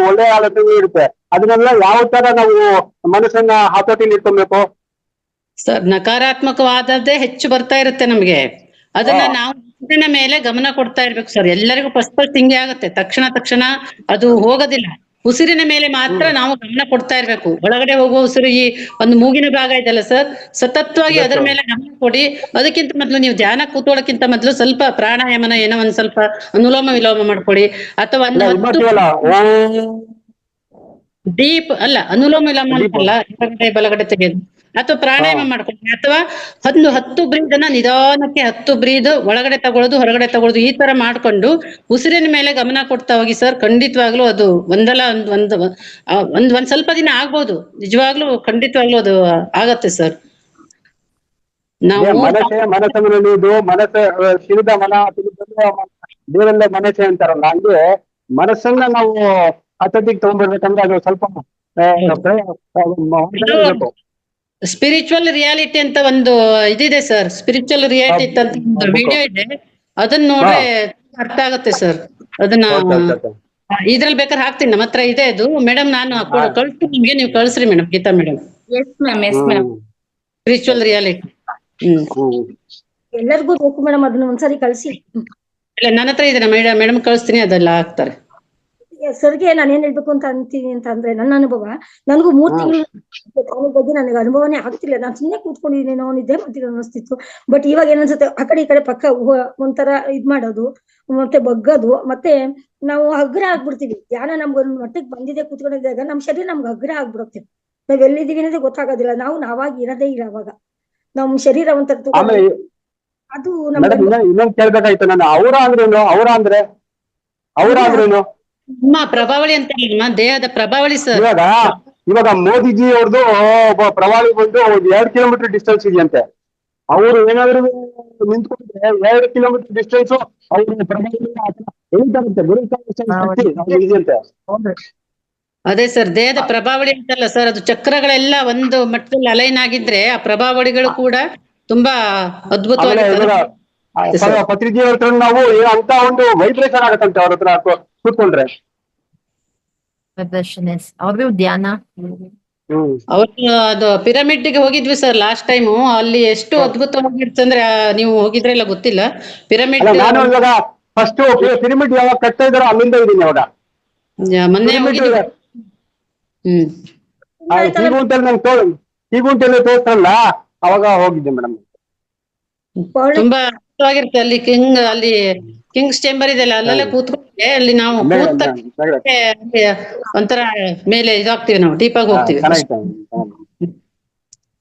[SPEAKER 4] ಒಳ್ಳೆ ಆಲೋಚನೆಗಳು ಇರುತ್ತೆ. ಅದನ್ನೆಲ್ಲ ಯಾವ ತರ ನಾವು ಮನಸ್ಸನ್ನ ಹತೋಟಿಯಲ್ಲಿ ಇಟ್ಕೊಬೇಕು
[SPEAKER 2] ಸರ್? ನಕಾರಾತ್ಮಕವಾದದ್ದೇ ಹೆಚ್ಚು ಬರ್ತಾ ಇರುತ್ತೆ ನಮ್ಗೆ. ಅದನ್ನ ನಾವು ಉಸಿರಿನ ಮೇಲೆ ಗಮನ ಕೊಡ್ತಾ ಇರ್ಬೇಕು ಸರ್. ಎಲ್ಲರಿಗೂ ಫಸ್ಟ್ ಹಿಂಗೆ ಆಗುತ್ತೆ, ತಕ್ಷಣ ಅದು ಹೋಗೋದಿಲ್ಲ. ಉಸಿರಿನ ಮೇಲೆ ಮಾತ್ರ ನಾವು ಗಮನ ಕೊಡ್ತಾ ಇರ್ಬೇಕು. ಒಳಗಡೆ ಹೋಗುವ ಉಸಿರು, ಈ ಒಂದು ಮೂಗಿನ ಭಾಗ ಇದೆಯಲ್ಲ ಸರ್, ಸತತವಾಗಿ ಅದರ ಮೇಲೆ ಗಮನ ಕೊಡಿ. ಅದಕ್ಕಿಂತ ಮೊದಲು ನೀವು ಧ್ಯಾನ ಕೂತ್ಕೊಳ್ಳೋಕ್ಕಿಂತ ಮೊದಲು ಸ್ವಲ್ಪ ಪ್ರಾಣಾಯಾಮನ ಏನೋ ಒಂದ್ ಸ್ವಲ್ಪ ಅನುಲೋಮ ವಿಲೋಮ ಮಾಡ್ಕೊಡಿ, ಅಥವಾ ಡೀಪ್ ಅಲ್ಲ, ಅನುಲೋಮ ವಿಲೋಮ ಅಲ್ಲ, ಬಲಗಡೆ ತೆಗೆದು, ಅಥವಾ ಪ್ರಾಣಾಯಾಮ ಮಾಡ್ಕೊಳ್ಳಿ, ಅಥವಾ 10 ಬ್ರೀದ್ ಅನ್ನ ನಿಧಾನಕ್ಕೆ 10 ಬ್ರೀದ್ ಒಳಗಡೆ ತಗೊಳ್ಳೋದು, ಹೊರಗಡೆ ತಗೊಳ್ಳೋದು, ಈ ತರ ಮಾಡ್ಕೊಂಡು ಉಸಿರಿನ ಮೇಲೆ ಗಮನ ಕೊಡ್ತಾ ಹೋಗಿ ಸರ್. ಖಂಡಿತವಾಗ್ಲೂ ಅದು ಒಂದ್ ಸ್ವಲ್ಪ ದಿನ ಆಗ್ಬೋದು, ನಿಜವಾಗ್ಲೂ ಖಂಡಿತವಾಗ್ಲೂ ಅದು ಆಗತ್ತೆ ಸರ್. ನಾವು
[SPEAKER 4] ತಿಳಿದ ಮನ ದೇವರಲ್ಲೇ ಮನಸ್ಸೆ ಅಂತಾರಲ್ಲ, ಹಂಗೆ ಮನಸ್ಸನ್ನ ನಾವು ಹತೋಟಿಗೆ ತಗೊಂಡ್ಬರ್ಬೇಕಂದ್ರೆ ಅದು ಸ್ವಲ್ಪ
[SPEAKER 2] ಸ್ಪಿರಿಚುವಲ್ ರಿಯಾಲಿಟಿ ಅಂತ ಒಂದು ಇದಿದೆ ಸರ್. ಸ್ಪಿರಿಚುವಲ್ ರಿಯಾಲಿಟಿ ಅಂತ ಒಂದು ವಿಡಿಯೋ ಇದೆ, ಅದನ್ನ ನೋಡ್ರೆ ಅರ್ಥ ಆಗುತ್ತೆ ಸರ್. ಅದನ್ನ ಇದ್ರಲ್ಲಿ ಬೇಕಾದ್ರೆ ಹಾಕ್ತೀನಿ, ನಮ್ಮ ಹತ್ರ ಇದೆ ಅದು. ಮೇಡಮ್ ನಾನು ಕಳ್ಸ್ತೀನಿ ನಿಮ್ಗೆ, ನೀವು ಕಳ್ಸ್ರಿ madam, Geeta madam.
[SPEAKER 3] Yes ma'am, yes ma'am.
[SPEAKER 2] Spiritual reality.
[SPEAKER 9] ಎಲ್ಲರಿಗೂ ಬೇಕು ಮೇಡಮ್, ಅದನ್ನ ಒಂದ್ಸರಿ ಕಳ್ಸಿ.
[SPEAKER 2] ಇಲ್ಲ, ನನ್ನ ಹತ್ರ ಇದೆ ಮೇಡಮ್ ಕಳಿಸ್ತೀನಿ, ಅದೆಲ್ಲ ಹಾಕ್ತಾರೆ.
[SPEAKER 9] ಸರ್ಗೆ ನಾನು ಏನ್ ಹೇಳ್ಬೇಕು ಅಂತ ಅಂತೀನಿ ಅಂತ ಅಂದ್ರೆ, ನನ್ನ ಅನುಭವ, ನನಗೂ 3 ತಿಂಗಳು ಬಗ್ಗೆ ನನಗೆ ಅನುಭವನೇ ಆಗ್ತಿಲ್ಲ. ನಾನು ಸುಮ್ಮನೆ ಕೂತ್ಕೊಂಡಿದ್ದೀನಿ, ನಿದ್ದೆ ಮಾಡ್ತೀನಿ ಅನ್ನಿಸ್ತಿತ್ತು. ಬಟ್ ಇವಾಗ ಏನನ್ಸುತ್ತೆ, ಆ ಕಡೆ ಈ ಕಡೆ ಪಕ್ಕ ಒಂಥರ ಇದ್ ಮಾಡೋದು, ಮತ್ತೆ ಬಗ್ಗದು, ಮತ್ತೆ ನಾವು ಹಗ್ರ ಆಗ್ಬಿಡ್ತೀವಿ. ಧ್ಯಾನ ನಮ್ಗೊಂದು ಮಟ್ಟಿಗೆ ಬಂದಿದೆ, ಕೂತ್ಕೊಂಡಿದ್ದಾಗ ನಮ್ ಶರೀರ ನಮ್ಗೆ ಹಗ್ರ ಆಗ್ಬಿಡುತ್ತೆ. ನಾವ್ ಎಲ್ಲಿದ್ದೀವಿ ಅನ್ನೋದೇ ಗೊತ್ತಾಗೋದಿಲ್ಲ. ನಾವಾಗಿ ಇರೋದೇ ಇಲ್ಲ ಅವಾಗ. ನಮ್ ಶರೀರ ಒಂಥರ ಅದು ನಮ್ಗೆ
[SPEAKER 4] ಇನ್ನೊಂದ್ ಕೇಳ್ಬೇಕಾಯ್ತು ನಾನು. ಅವರ ಅಂದ್ರೇನು?
[SPEAKER 2] ನಿಮ್ಮ ಪ್ರಭಾವಳಿ ಅಂತ ಹೇಳಿದ್ಮ, ದೇಹದ ಪ್ರಭಾವಳಿ ಸರ್.
[SPEAKER 4] ಇವಾಗ ಮೋದಿಜಿ ಅವ್ರದ್ದು ಒಬ್ಬ ಪ್ರವಾಳಿ ಬಂದು 2 ಕಿಲೋಮೀಟರ್ ಡಿಸ್ಟೆನ್ಸ್ ಇದೆಯಂತೆ. ಅವರು ಏನಾದ್ರು ನಿಂತ್ಕೊಂಡ್ರೆ 2 ಕಿಲೋಮೀಟರ್ ಡಿಸ್ಟೆನ್ಸ್ ಅವ್ರ ಪ್ರಭಾವಳಿ ಇದೆಯಂತೆ.
[SPEAKER 2] ಅದೇ ಸರ್, ದೇಹದ ಪ್ರಭಾವಳಿ ಅಂತಲ್ಲ ಸರ್, ಅದು ಚಕ್ರಗಳೆಲ್ಲ ಒಂದು ಮಟ್ಟದಲ್ಲಿ ಅಲೈನ್ ಆಗಿದ್ರೆ ಆ ಪ್ರಭಾವಳಿಗಳು ಕೂಡ ತುಂಬಾ ಅದ್ಭುತವಾಗಿ
[SPEAKER 4] ಪತ್ರಿಕೆ ಅವ್ರ ಹತ್ರ ನಾವು ಅಂತ ಒಂದು ವೈಬ್ರೇಷನ್ ಆಗತ್ತಂತೆ ಅವ್ರ ಹತ್ರ ಕೂತ್ಕೊಂಡ್ರೆ.
[SPEAKER 1] ಅವ್ರದ್ದು ಧ್ಯಾನ.
[SPEAKER 2] ಅದು ಪಿರಮಿಡ್ ಗೆ ಹೋಗಿದ್ವಿ ಸರ್ ಲಾಸ್ಟ್ ಟೈಮ್. ಅಲ್ಲಿ ಎಷ್ಟು ಅದ್ಭುತವಾಗಿರ್ತಂದ್ರೆ, ನೀವು ಹೋಗಿದ್ರೆಲ್ಲ ಗೊತ್ತಿಲ್ಲ. ಪಿರಮಿಡ್
[SPEAKER 4] ನಾನು ಇವಾಗ ಫಸ್ಟ್ ಪಿರಮಿಡ್ ಯಾವಾಗ ಕಟ್ತಾ ಇದಾರೋ ಅಲ್ಲಿಂದ ಇದೀನಿ ಅವಾಗ.
[SPEAKER 2] ಮೊನ್ನೆ
[SPEAKER 4] ಹೀಗುಂಟೆಲ್ಲ ತೋರಿಸ್ತಾರಲ್ಲ, ಅವಾಗ ಹೋಗಿದ್ದೆ ಮೇಡಮ್.
[SPEAKER 2] ತುಂಬಾ ಅದ್ಭುತವಾಗಿರುತ್ತೆ. ಅಲ್ಲಿ ಕಿಂಗ್ಸ್ ಚೇಂಬರ್ ಇದೆಲ್ಲ, ಅಲ್ಲೆಲ್ಲ ಕೂತ್ಕೊಂಡೆ ಅಲ್ಲಿ ನಾವು ಒಂಥರ ಮೇಲೆ ಇದಾಗ್ತೀವಿ, ನಾವು ಡೀಪ್ ಆಗಿ ಹೋಗ್ತೀವಿ.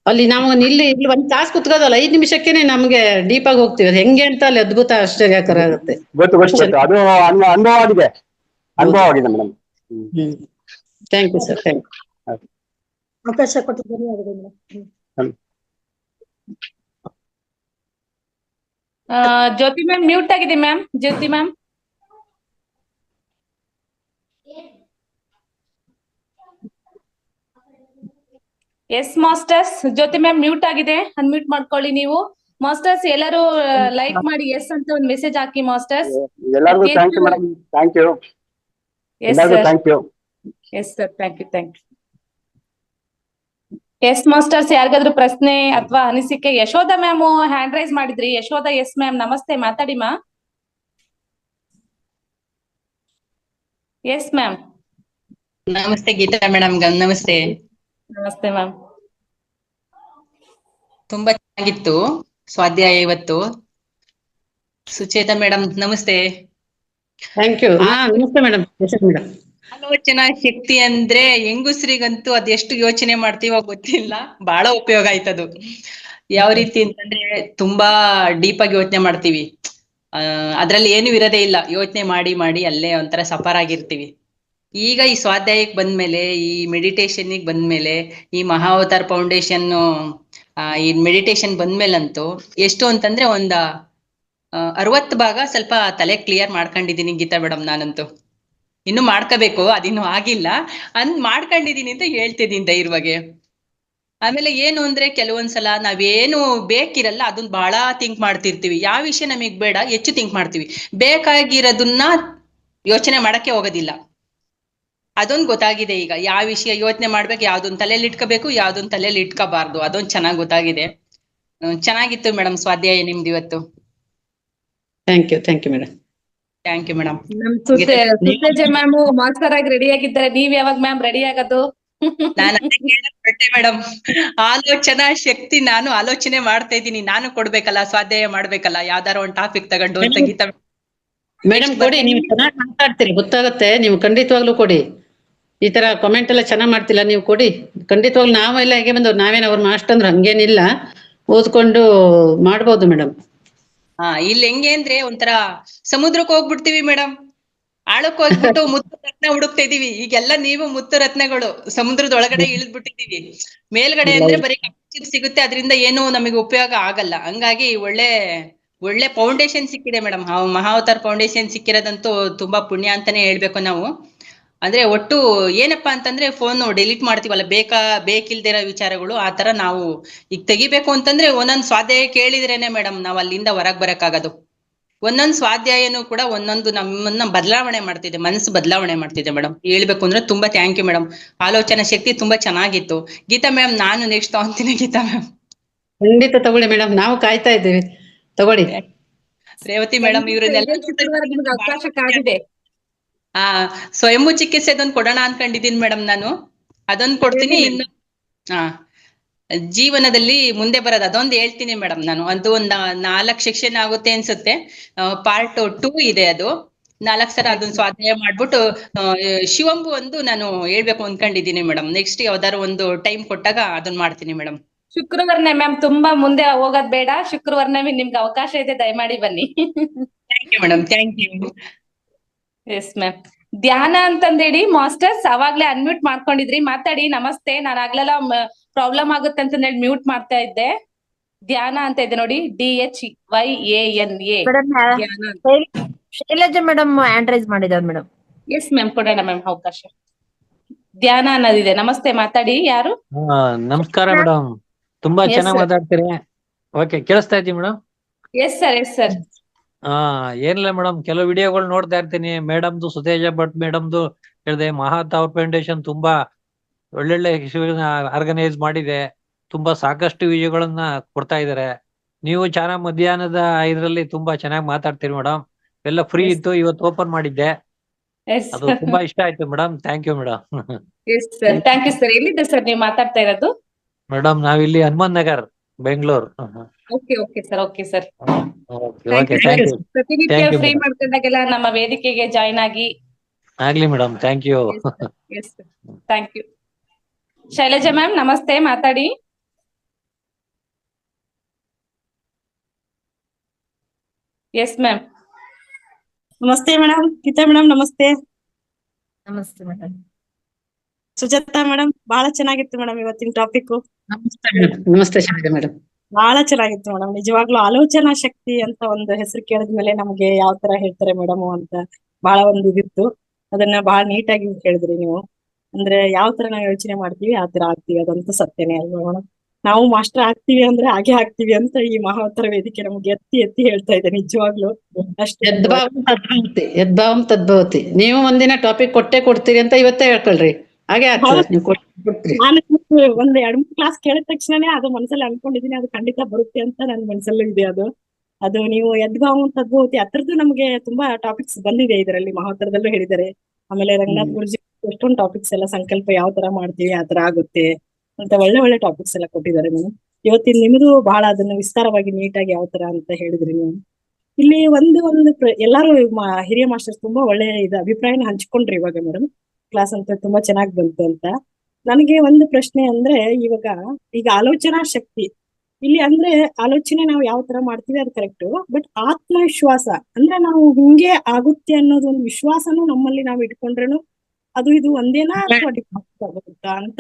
[SPEAKER 2] ಅಲ್ಲಿ ನಾವು ಇಲ್ಲಿ 1 ತಾಸು ಕುತ್ಕೋದಲ್ಲ, 5 ನಿಮಿಷಕ್ಕೇನೆ ನಮ್ಗೆ ಡೀಪ್ ಆಗಿ ಹೋಗ್ತೀವಿ. ಅದು ಹೆಂಗೆ ಅಂತ ಅಲ್ಲಿ ಅದ್ಭುತ ಆಶ್ಚರ್ಯಕರ ಆಗುತ್ತೆ.
[SPEAKER 4] ಅದು ಅನುಭವ ಆಗಿದೆ madam.
[SPEAKER 2] Thank you sir, thank you.
[SPEAKER 9] ಅವಕಾಶ ಕೊಟ್ಟಿದ್ದೀರಿ.
[SPEAKER 3] ಜ್ಯೋತಿ ಮ್ಯಾಮ್ ಮ್ಯೂಟ್ ಆಗಿದೆ ma'am. Jyoti ma'am, yes masters, Jyoti ma'am mute ಆಗಿದೆ, ಅನ್ಮ್ಯೂಟ್ ಮಾಡ್ಕೊಳ್ಳಿ ನೀವು. ಮಾಸ್ಟರ್ಸ್ ಎಲ್ಲರೂ ಲೈಕ್ ಮಾಡಿ ಎಸ್ ಅಂತ ಒಂದು ಮೆಸೇಜ್ ಹಾಕಿ ಮಾಸ್ಟರ್ಸ್.
[SPEAKER 4] ಎಲ್ಲರಿಗೂ thank you madam. Thank you. ಎಲ್ಲರಿಗೂ thank you.
[SPEAKER 3] Yes sir, thank you, thank you. Yes masters, ಯಾರಿಗಾದ್ರೂ ಪ್ರಶ್ನೆ ಅಥವಾ ಅನಿಸಿಕೆ? ಯಶೋಧ ಮ್ಯಾಮ್ ಹ್ಯಾಂಡ್ ರೈಸ್ ಮಾಡಿದ್ರಿ. ಯಶೋಧ, ಎಸ್ ಮ್ಯಾಮ್, ನಮಸ್ತೆ, ಮಾತಾಡಿ ಮಾ. S ma'am.
[SPEAKER 10] ನಮಸ್ತೆ ಗೀತಾ ಮೇಡಮ್, ನಮಸ್ತೆ.
[SPEAKER 3] ನಮಸ್ತೆ ಮ್ಯಾಮ್.
[SPEAKER 10] ತುಂಬಾ ಚೆನ್ನಾಗಿತ್ತು ಸ್ವಾಧ್ಯಾಯ ಇವತ್ತು. ಸುಚೇತಾ ಮೇಡಮ್ ನಮಸ್ತೆ.
[SPEAKER 2] Thank you. ನಮಸ್ತೆ ಮೇಡಮ್.
[SPEAKER 10] ಆಲೋಚನಾ ಶಕ್ತಿ ಅಂದ್ರೆ ಹೆಂಗುಸ್ರಿಗಂತೂ ಅದೆಷ್ಟು ಯೋಚನೆ ಮಾಡ್ತೀವೋ ಗೊತ್ತಿಲ್ಲ, ಬಹಳ ಉಪಯೋಗ ಆಯ್ತದು. ಯಾವ ರೀತಿ ಅಂತಂದ್ರೆ ತುಂಬಾ ಡೀಪ್ ಆಗಿ ಯೋಚನೆ ಮಾಡ್ತೀವಿ. ಅದ್ರಲ್ಲಿ ಏನು ಇರೋದೇ ಇಲ್ಲ, ಯೋಚನೆ ಮಾಡಿ ಮಾಡಿ ಅಲ್ಲೇ ಒಂಥರ ಸಫರ್ ಆಗಿರ್ತೀವಿ. ಈಗ ಈ ಸ್ವಾಧ್ಯಾಯಕ್ಕೆ ಬಂದ್ಮೇಲೆ, ಈ ಮೆಡಿಟೇಷನ್ಗೆ ಬಂದ್ಮೇಲೆ, ಈ ಮಹಾವತಾರ್ ಫೌಂಡೇಶನ್ ಈ ಮೆಡಿಟೇಷನ್ ಬಂದ್ಮೇಲಂತೂ ಎಷ್ಟು ಅಂತಂದ್ರೆ 60 ಭಾಗ ಸ್ವಲ್ಪ ತಲೆ ಕ್ಲಿಯರ್ ಮಾಡ್ಕೊಂಡಿದೀನಿ ಗೀತಾ ಮೇಡಮ್. ನಾನಂತೂ ಇನ್ನು ಮಾಡ್ಕೋಬೇಕು, ಅದಿನ್ನೂ ಆಗಿಲ್ಲ, ಮಾಡ್ಕೊಂಡಿದೀನಿ ಅಂತ ಹೇಳ್ತಿದ್ದೀನಿ ಧೈರ್ಯವಾಗಿ. ಆಮೇಲೆ ಏನು ಅಂದ್ರೆ ಕೆಲವೊಂದ್ಸಲ ನಾವೇನು ಬೇಕಿರಲ್ಲ ಅದನ್ನ ಬಹಳ ಥಿಂಕ್ ಮಾಡ್ತಿರ್ತೀವಿ. ಯಾವ ವಿಷಯ ನಮಗ್ ಬೇಡ ಹೆಚ್ಚು ಥಿಂಕ್ ಮಾಡ್ತೀವಿ, ಬೇಕಾಗಿರೋದನ್ನ ಯೋಚನೆ ಮಾಡಕ್ಕೆ ಹೋಗೋದಿಲ್ಲ. ಅದೊಂದು ಗೊತ್ತಾಗಿದೆ ಈಗ, ಯಾವ ವಿಷಯ ಯೋಚನೆ ಮಾಡ್ಬೇಕು, ಯಾವ್ದೊಂದು ತಲೆಯಲ್ಲಿ ಇಟ್ಕೋಬೇಕು, ಯಾವ್ದೊಂದು ತಲೆಯಲ್ಲಿ ಇಟ್ಕೋಬಾರ್ದು, ಅದೊಂದು ಚೆನ್ನಾಗಿ ಗೊತ್ತಾಗಿದೆ. ಚೆನ್ನಾಗಿತ್ತು ಮೇಡಮ್ ಸ್ವಾಧ್ಯಾಯ ನಿಮ್ದು ಇವತ್ತು.
[SPEAKER 2] Thank you, thank you madam.
[SPEAKER 10] Thank you madam.
[SPEAKER 3] Suteja ma'am master ಆಗಿ ರೆಡಿ ಆಗಿದ್ದಾರೆ, ನೀವ್ ಯಾವಾಗ ಮ್ಯಾಮ್ ರೆಡಿ ಆಗೋದು?
[SPEAKER 10] ನಾನು ಕೇಳಲ್ಪಟ್ಟೆ ಮೇಡಮ್. ಆಲೋಚನಾ ಶಕ್ತಿ ನಾನು ಆಲೋಚನೆ ಮಾಡ್ತಾ ಇದ್ದೀನಿ, ನಾನು ಕೊಡ್ಬೇಕಲ್ಲ, ಸ್ವಾಧ್ಯಾಯ ಮಾಡ್ಬೇಕಲ್ಲ, ಯಾವ್ದಾರ ಒಂದು ಟಾಪಿಕ್ ತಗೊಂಡು ಅಂತ ಗೀತಾ
[SPEAKER 2] ಮೇಡಮ್ ಕೊಡಿ. ನೀವು ಚೆನ್ನಾಗಿ ಮಾತಾಡ್ತೀರಿ, ಗೊತ್ತಾಗುತ್ತೆ. ನೀವು ಖಂಡಿತವಾಗ್ಲೂ ಕೊಡಿ. ಈ ತರ ಕಾಮೆಂಟ್ ಎಲ್ಲ ಚೆನ್ನಾಗ್ ಮಾಡ್ತಿಲ್ಲ, ನೀವು ಕೊಡಿ ಖಂಡಿತವಾಗ್ಲೂ. ನಾವೆಲ್ಲ ಹೇಗೆ ಬಂದವ್ರು, ನಾವೇನ್ ಅವ್ರ ಮಾಸ್ಟರ್ ಅಂದ್ರೆ ಹಂಗೇನಿಲ್ಲ, ಓದ್ಕೊಂಡು ಮಾಡ್ಬೋದು ಮೇಡಮ್.
[SPEAKER 10] ಇಲ್ಲಿ ಹೆಂಗೆ ಅಂದ್ರೆ ಒಂಥರ ಸಮುದ್ರಕ್ಕೆ ಹೋಗ್ಬಿಡ್ತೀವಿ ಮೇಡಮ್, ಆಳಕ್ ಹೋಗ್ಬಿಟ್ಟು ಮುತ್ತು ರತ್ನ ಹುಡುಕ್ತಾ ಇದೀವಿ. ಈಗೆಲ್ಲ ನೀವು ಮುತ್ತು ರತ್ನಗಳು ಸಮುದ್ರದೊಳಗಡೆ ಇಳಿದ್ಬಿಟ್ಟಿದೀವಿ. ಮೇಲ್ಗಡೆ ಅಂದ್ರೆ ಬರೀ ಕಪ್ಪು ಸಿಗುತ್ತೆ, ಅದರಿಂದ ಏನು ನಮಗೆ ಉಪಯೋಗ ಆಗಲ್ಲ. ಹಂಗಾಗಿ ಒಳ್ಳೆ ಫೌಂಡೇಶನ್ ಸಿಕ್ಕಿದೆ ಮೇಡಮ್. ಮಹಾವತಾರ್ ಫೌಂಡೇಶನ್ ಸಿಕ್ಕಿರೋದಂತೂ ತುಂಬಾ ಪುಣ್ಯ ಅಂತಾನೆ ಹೇಳ್ಬೇಕು ನಾವು. ಅಂದ್ರೆ ಒಟ್ಟು ಏನಪ್ಪಾ ಅಂತಂದ್ರೆ ಫೋನ್ ಡಿಲೀಟ್ ಮಾಡ್ತೀವಲ್ಲ, ಬೇಕಿಲ್ದಿರೋ ವಿಚಾರಗಳು, ಆತರ ನಾವು ಈಗ ತೆಗಿಬೇಕು ಅಂತಂದ್ರೆ ಒಂದೊಂದ್ ಸ್ವಾಧ್ಯಾಯ ಕೇಳಿದ್ರೇನೆ ಮೇಡಮ್ ನಾವ್ ಅಲ್ಲಿಂದ ಹೊರಗ್ ಬರಕ್ಕಾಗೋದು. ಒಂದೊಂದ್ ಸ್ವಾಧ್ಯಾಯನು ಕೂಡ ಒಂದೊಂದು ನಮ್ಮನ್ನ ಬದಲಾವಣೆ ಮಾಡ್ತಿದೆ, ಮನಸ್ಸು ಬದಲಾವಣೆ ಮಾಡ್ತಿದೆ ಮೇಡಮ್. ಹೇಳ್ಬೇಕು ಅಂದ್ರೆ ತುಂಬಾ ಥ್ಯಾಂಕ್ ಯು ಮೇಡಮ್. ಆಲೋಚನಾ ಶಕ್ತಿ ತುಂಬಾ ಚೆನ್ನಾಗಿತ್ತು. ಗೀತಾ ಮ್ಯಾಮ್, ನಾನು ನೆಕ್ಸ್ಟ್ ತಗೊಂತೀನಿ ಗೀತಾ ಮ್ಯಾಮ್.
[SPEAKER 2] ಖಂಡಿತ ತಗೊಳ್ಳಿ ಮೇಡಮ್, ನಾವು ಕಾಯ್ತಾ ಇದ್ದೀವಿ. ತಗೊಳ್ಳಿ.
[SPEAKER 10] ರೇವತಿ ಮೇಡಮ್ ಇವ್ರನ್ನೆಲ್ಲ
[SPEAKER 3] ನಿಮ್ಗೆ ಅವಕಾಶ ಕಾದಿದೆ.
[SPEAKER 10] ಸ್ವಯಂಭೂ ಚಿಕಿತ್ಸೆ ಅದೊಂದು ಕೊಡೋಣ ಅನ್ಕೊಂಡಿದೀನಿ ಮೇಡಮ್ ನಾನು. ಅದೊಂದು ಕೊಡ್ತೀನಿ. ಇನ್ನು ಜೀವನದಲ್ಲಿ ಮುಂದೆ ಬರೋದು ಅದೊಂದು ಹೇಳ್ತೀನಿ ಮೇಡಮ್ ನಾನು. ಅದು ಒಂದ್ 4 ಸೆಕ್ಷನ್ ಆಗುತ್ತೆ ಅನ್ಸುತ್ತೆ. ಪಾರ್ಟ್ 2 ಇದೆ ಅದು. 4 ಸಲ ಅದನ್ನ ಸ್ವಾಧ್ಯಾಯ ಮಾಡ್ಬಿಟ್ಟು ಶಿವಂಬು ಒಂದು ನಾನು ಹೇಳ್ಬೇಕು ಅನ್ಕೊಂಡಿದೀನಿ ಮೇಡಮ್. ನೆಕ್ಸ್ಟ್ ಯಾವ್ದಾರು ಒಂದು ಟೈಮ್ ಕೊಟ್ಟಾಗ ಅದನ್ನ ಮಾಡ್ತೀನಿ ಮೇಡಮ್.
[SPEAKER 3] ಶುಕ್ರವಾರನೇ ಮ್ಯಾಮ್, ತುಂಬಾ ಮುಂದೆ ಹೋಗೋದ್ ಬೇಡ. ಶುಕ್ರವಾರನೇ ನಿಮ್ಗೆ ಅವಕಾಶ ಇದೆ, ದಯಮಾಡಿ ಬನ್ನಿ.
[SPEAKER 10] Thank you madam, thank you.
[SPEAKER 3] Yes ma'am. ಧ್ಯಾನ ಅಂತಂದೇಳಿ ಮಾಸ್ಟರ್ಸ್ ಅವಾಗ್ಲೇ ಅನ್ಮ್ಯೂಟ್ ಮಾಡ್ಕೊಂಡಿದ್ರಿ, ಮಾತಾಡಿ. ನಮಸ್ತೆ. ನಾನು ಆಗ್ಲೆಲ್ಲ ಪ್ರಾಬ್ಲಮ್ ಆಗುತ್ತೆ ಅಂತಂದೇಳಿ ಮ್ಯೂಟ್ ಮಾಡ್ತಾ ಇದ್ದೆ. ಧ್ಯಾನ ಅಂತ ಇದೆ ನೋಡಿ, DHYANA.
[SPEAKER 1] Shailaja madam hand raise ಮಾಡಿದಾರೆ ಮೇಡಮ್.
[SPEAKER 3] ಎಸ್ ಮ್ಯಾಮ್, ಕೊಡೋಣ ಮ್ಯಾಮ್ ಅವಕಾಶ. ಧ್ಯಾನ ಅನ್ನೋದಿದೆ. ನಮಸ್ತೆ, ಮಾತಾಡಿ. ಯಾರು?
[SPEAKER 11] ನಮಸ್ಕಾರ ಮೇಡಮ್, ತುಂಬಾ ಚೆನ್ನಾಗಿ ಮಾತಾಡ್ತೀರಿ. ಓಕೆ, ಕೇಳಿಸ್ತಾ ಇದ್ದೀವಿ madam?
[SPEAKER 3] Yes sir, yes sir.
[SPEAKER 11] ಏನಿಲ್ಲ ಮೇಡಮ್, ಕೆಲವು ವಿಡಿಯೋಗಳು ನೋಡ್ತಾ ಇರ್ತೀನಿ. ಮೇಡಮ್ದು, ಸುತೇಜ ಭಟ್ ಮೇಡಮ್ದು ಹೇಳಿದೆ. ಮಹಾತಾವ್ ಫೌಂಡೇಶನ್ ತುಂಬಾ ಒಳ್ಳೊಳ್ಳೆ ಆರ್ಗನೈಸ್ ಮಾಡಿದೆ. ತುಂಬಾ ಸಾಕಷ್ಟು ವಿಡಿಯೋಗಳನ್ನ ಕೊಡ್ತಾ ಇದಾರೆ. ನೀವು ಚೆನ್ನಾಗ್ ಮಧ್ಯಾಹ್ನದ ಇದ್ರಲ್ಲಿ ತುಂಬಾ ಚೆನ್ನಾಗಿ ಮಾತಾಡ್ತೀರಿ ಮೇಡಮ್. ಎಲ್ಲ ಫ್ರೀ ಇತ್ತು, ಇವತ್ತು ಓಪನ್ ಮಾಡಿದ್ದೆ. ಅದು ತುಂಬಾ ಇಷ್ಟ ಆಯ್ತು madam. Thank you madam.
[SPEAKER 3] Yes sir, thank you sir. ಎಲ್ಲಿದೆ ಸರ್ ನೀವು ಮಾತಾಡ್ತಾ ಇರೋದು?
[SPEAKER 11] ಮೇಡಮ್ ನಾವಿಲ್ಲಿ Hanumanth Nagar, Bengaluru.
[SPEAKER 3] Okay okay sir, okay sir.
[SPEAKER 11] Okay, thank you.
[SPEAKER 3] ಪ್ರತಿನಿತ್ಯ ಫ್ರೀ ಮಾಡ್ಕೊಂಡಾಗೆಲ್ಲ ನಮ್ಮ ವೇದಿಕೆಗೆ ಜಾಯ್ನ್ ಆಗಿ.
[SPEAKER 11] ಆಗ್ಲಿ madam, thank you.
[SPEAKER 3] Yes, thank you. Shailaja ma'am ನಮಸ್ತೆ, ಮಾತಾಡಿ. Yes ma'am.
[SPEAKER 12] ನಮಸ್ತೆ ಮೇಡಮ್. ಗೀತಾ ಮೇಡಮ್ ನಮಸ್ತೆ.
[SPEAKER 1] ನಮಸ್ತೆ ಮೇಡಮ್.
[SPEAKER 12] ಸುಜಾತಾ ಮೇಡಮ್, ಬಹಳ ಚೆನ್ನಾಗಿತ್ತು ಮೇಡಮ್ ಇವತ್ತಿನ ಟಾಪಿಕ್.
[SPEAKER 2] ನಮಸ್ತೆ ಶೈಲಜಾ ಮೇಡಮ್.
[SPEAKER 12] ಬಹಳ ಚೆನ್ನಾಗಿತ್ತು ಮೇಡಮ್. ನಿಜವಾಗ್ಲೂ ಆಲೋಚನಾ ಶಕ್ತಿ ಅಂತ ಒಂದು ಹೆಸರು ಕೇಳಿದ್ಮೇಲೆ ನಮಗೆ ಯಾವ ತರ ಹೇಳ್ತಾರೆ ಮೇಡಮ್ ಅಂತ ಬಹಳ ಒಂದು ಇದಿತ್ತು. ಅದನ್ನ ಬಹಳ ನೀಟಾಗಿ ಹೇಳಿದ್ರಿ ನೀವು. ಅಂದ್ರೆ ಯಾವ ತರ ನಾವು ಯೋಚನೆ ಮಾಡ್ತೀವಿ ಆ ತರ ಆಗ್ತೀವಿ, ಅದಂತೂ ಸತ್ಯನೇ ಅಲ್ವಾ ಮೇಡಮ್. ನಾವು ಮಾಸ್ಟರ್ ಆಗ್ತೀವಿ ಅಂದ್ರೆ ಹಾಗೆ ಆಗ್ತೀವಿ ಅಂತ ಈ ಮಹೋತ್ತರ ವೇದಿಕೆ ನಮ್ಗೆ ಎತ್ತಿ ಎತ್ತಿ ಹೇಳ್ತಾ ಇದೆ. ನಿಜವಾಗ್ಲು ಅಷ್ಟೇ.
[SPEAKER 2] ಯದ್ಭಾವಂ ತದ್ಭವತಿ. ನೀವು ಒಂದಿನ ಟಾಪಿಕ್ ಕೊಟ್ಟೆ ಕೊಡ್ತೀರಿ ಅಂತ ಇವತ್ತೇ ಹೇಳ್ಕೊಳ್ರಿ. ಹಾಗೆ
[SPEAKER 12] ನಾನು ಒಂದ್ 2-3 ಕ್ಲಾಸ್ ಕೇಳಿದ ತಕ್ಷಣನೇ ಅದು ಮನಸ್ಸಲ್ಲಿ ಅನ್ಕೊಂಡಿದೀನಿ, ಅದು ಖಂಡಿತ ಬರುತ್ತೆ ಅಂತ ನನ್ನ ಮನಸ್ಸಲ್ಲೂ ಇದೆ. ಅದು ನೀವು ಯದ್ಭಾವಂ ತದ್ಭವತಿ ಅದ್ರದ್ದು ನಮ್ಗೆ ತುಂಬಾ ಟಾಪಿಕ್ಸ್ ಬಂದಿದೆ ಇದರಲ್ಲಿ, ಮಹೋತ್ತರದಲ್ಲೂ ಹೇಳಿದ್ದಾರೆ. ಆಮೇಲೆ ರಂಗನಾಥ್ ಗುರುಜಿ ಎಷ್ಟೊಂದು ಟಾಪಿಕ್ಸ್ ಎಲ್ಲ, ಸಂಕಲ್ಪ ಯಾವ ತರ ಮಾಡ್ತೀವಿ ಆ ತರ ಆಗುತ್ತೆ ಅಂತ ಒಳ್ಳೆ ಒಳ್ಳೆ ಟಾಪಿಕ್ಸ್ ಎಲ್ಲ ಕೊಟ್ಟಿದ್ದಾರೆ ಮೇಡಮ್. ಇವತ್ತಿನ ನಿಮ್ದು ಬಹಳ ಅದನ್ನ ವಿಸ್ತಾರವಾಗಿ ನೀಟಾಗಿ ಯಾವ ತರ ಅಂತ ಹೇಳಿದ್ರಿ ನೀವು. ಇಲ್ಲಿ ಎಲ್ಲಾರು ಹಿರಿಯ ಮಾಸ್ಟರ್ಸ್ ತುಂಬಾ ಒಳ್ಳೆ ಅಭಿಪ್ರಾಯನ ಹಂಚ್ಕೊಂಡ್ರಿ ಇವಾಗ ಮೇಡಮ್. ಕ್ಲಾಸ್ ಅಂತ ತುಂಬಾ ಚೆನ್ನಾಗಿ ಬಂತು ಅಂತ. ನನಗೆ ಒಂದು ಪ್ರಶ್ನೆ ಅಂದ್ರೆ, ಈಗ ಆಲೋಚನಾ ಶಕ್ತಿ ಇಲ್ಲಿ ಅಂದ್ರೆ ಆಲೋಚನೆ ನಾವು ಯಾವ ತರ ಮಾಡ್ತೀವಿ ಅದು ಕರೆಕ್ಟ್. ಬಟ್ ಆತ್ಮವಿಶ್ವಾಸ ಅಂದ್ರೆ ನಾವು ಹಿಂಗೆ ಆಗುತ್ತೆ ಅನ್ನೋದು ಒಂದು ವಿಶ್ವಾಸನೂ ನಮ್ಮಲ್ಲಿ ನಾವು ಇಟ್ಕೊಂಡ್ರೇನು ಅದು ಇದು ಒಂದೇನಾ ಅಂತ.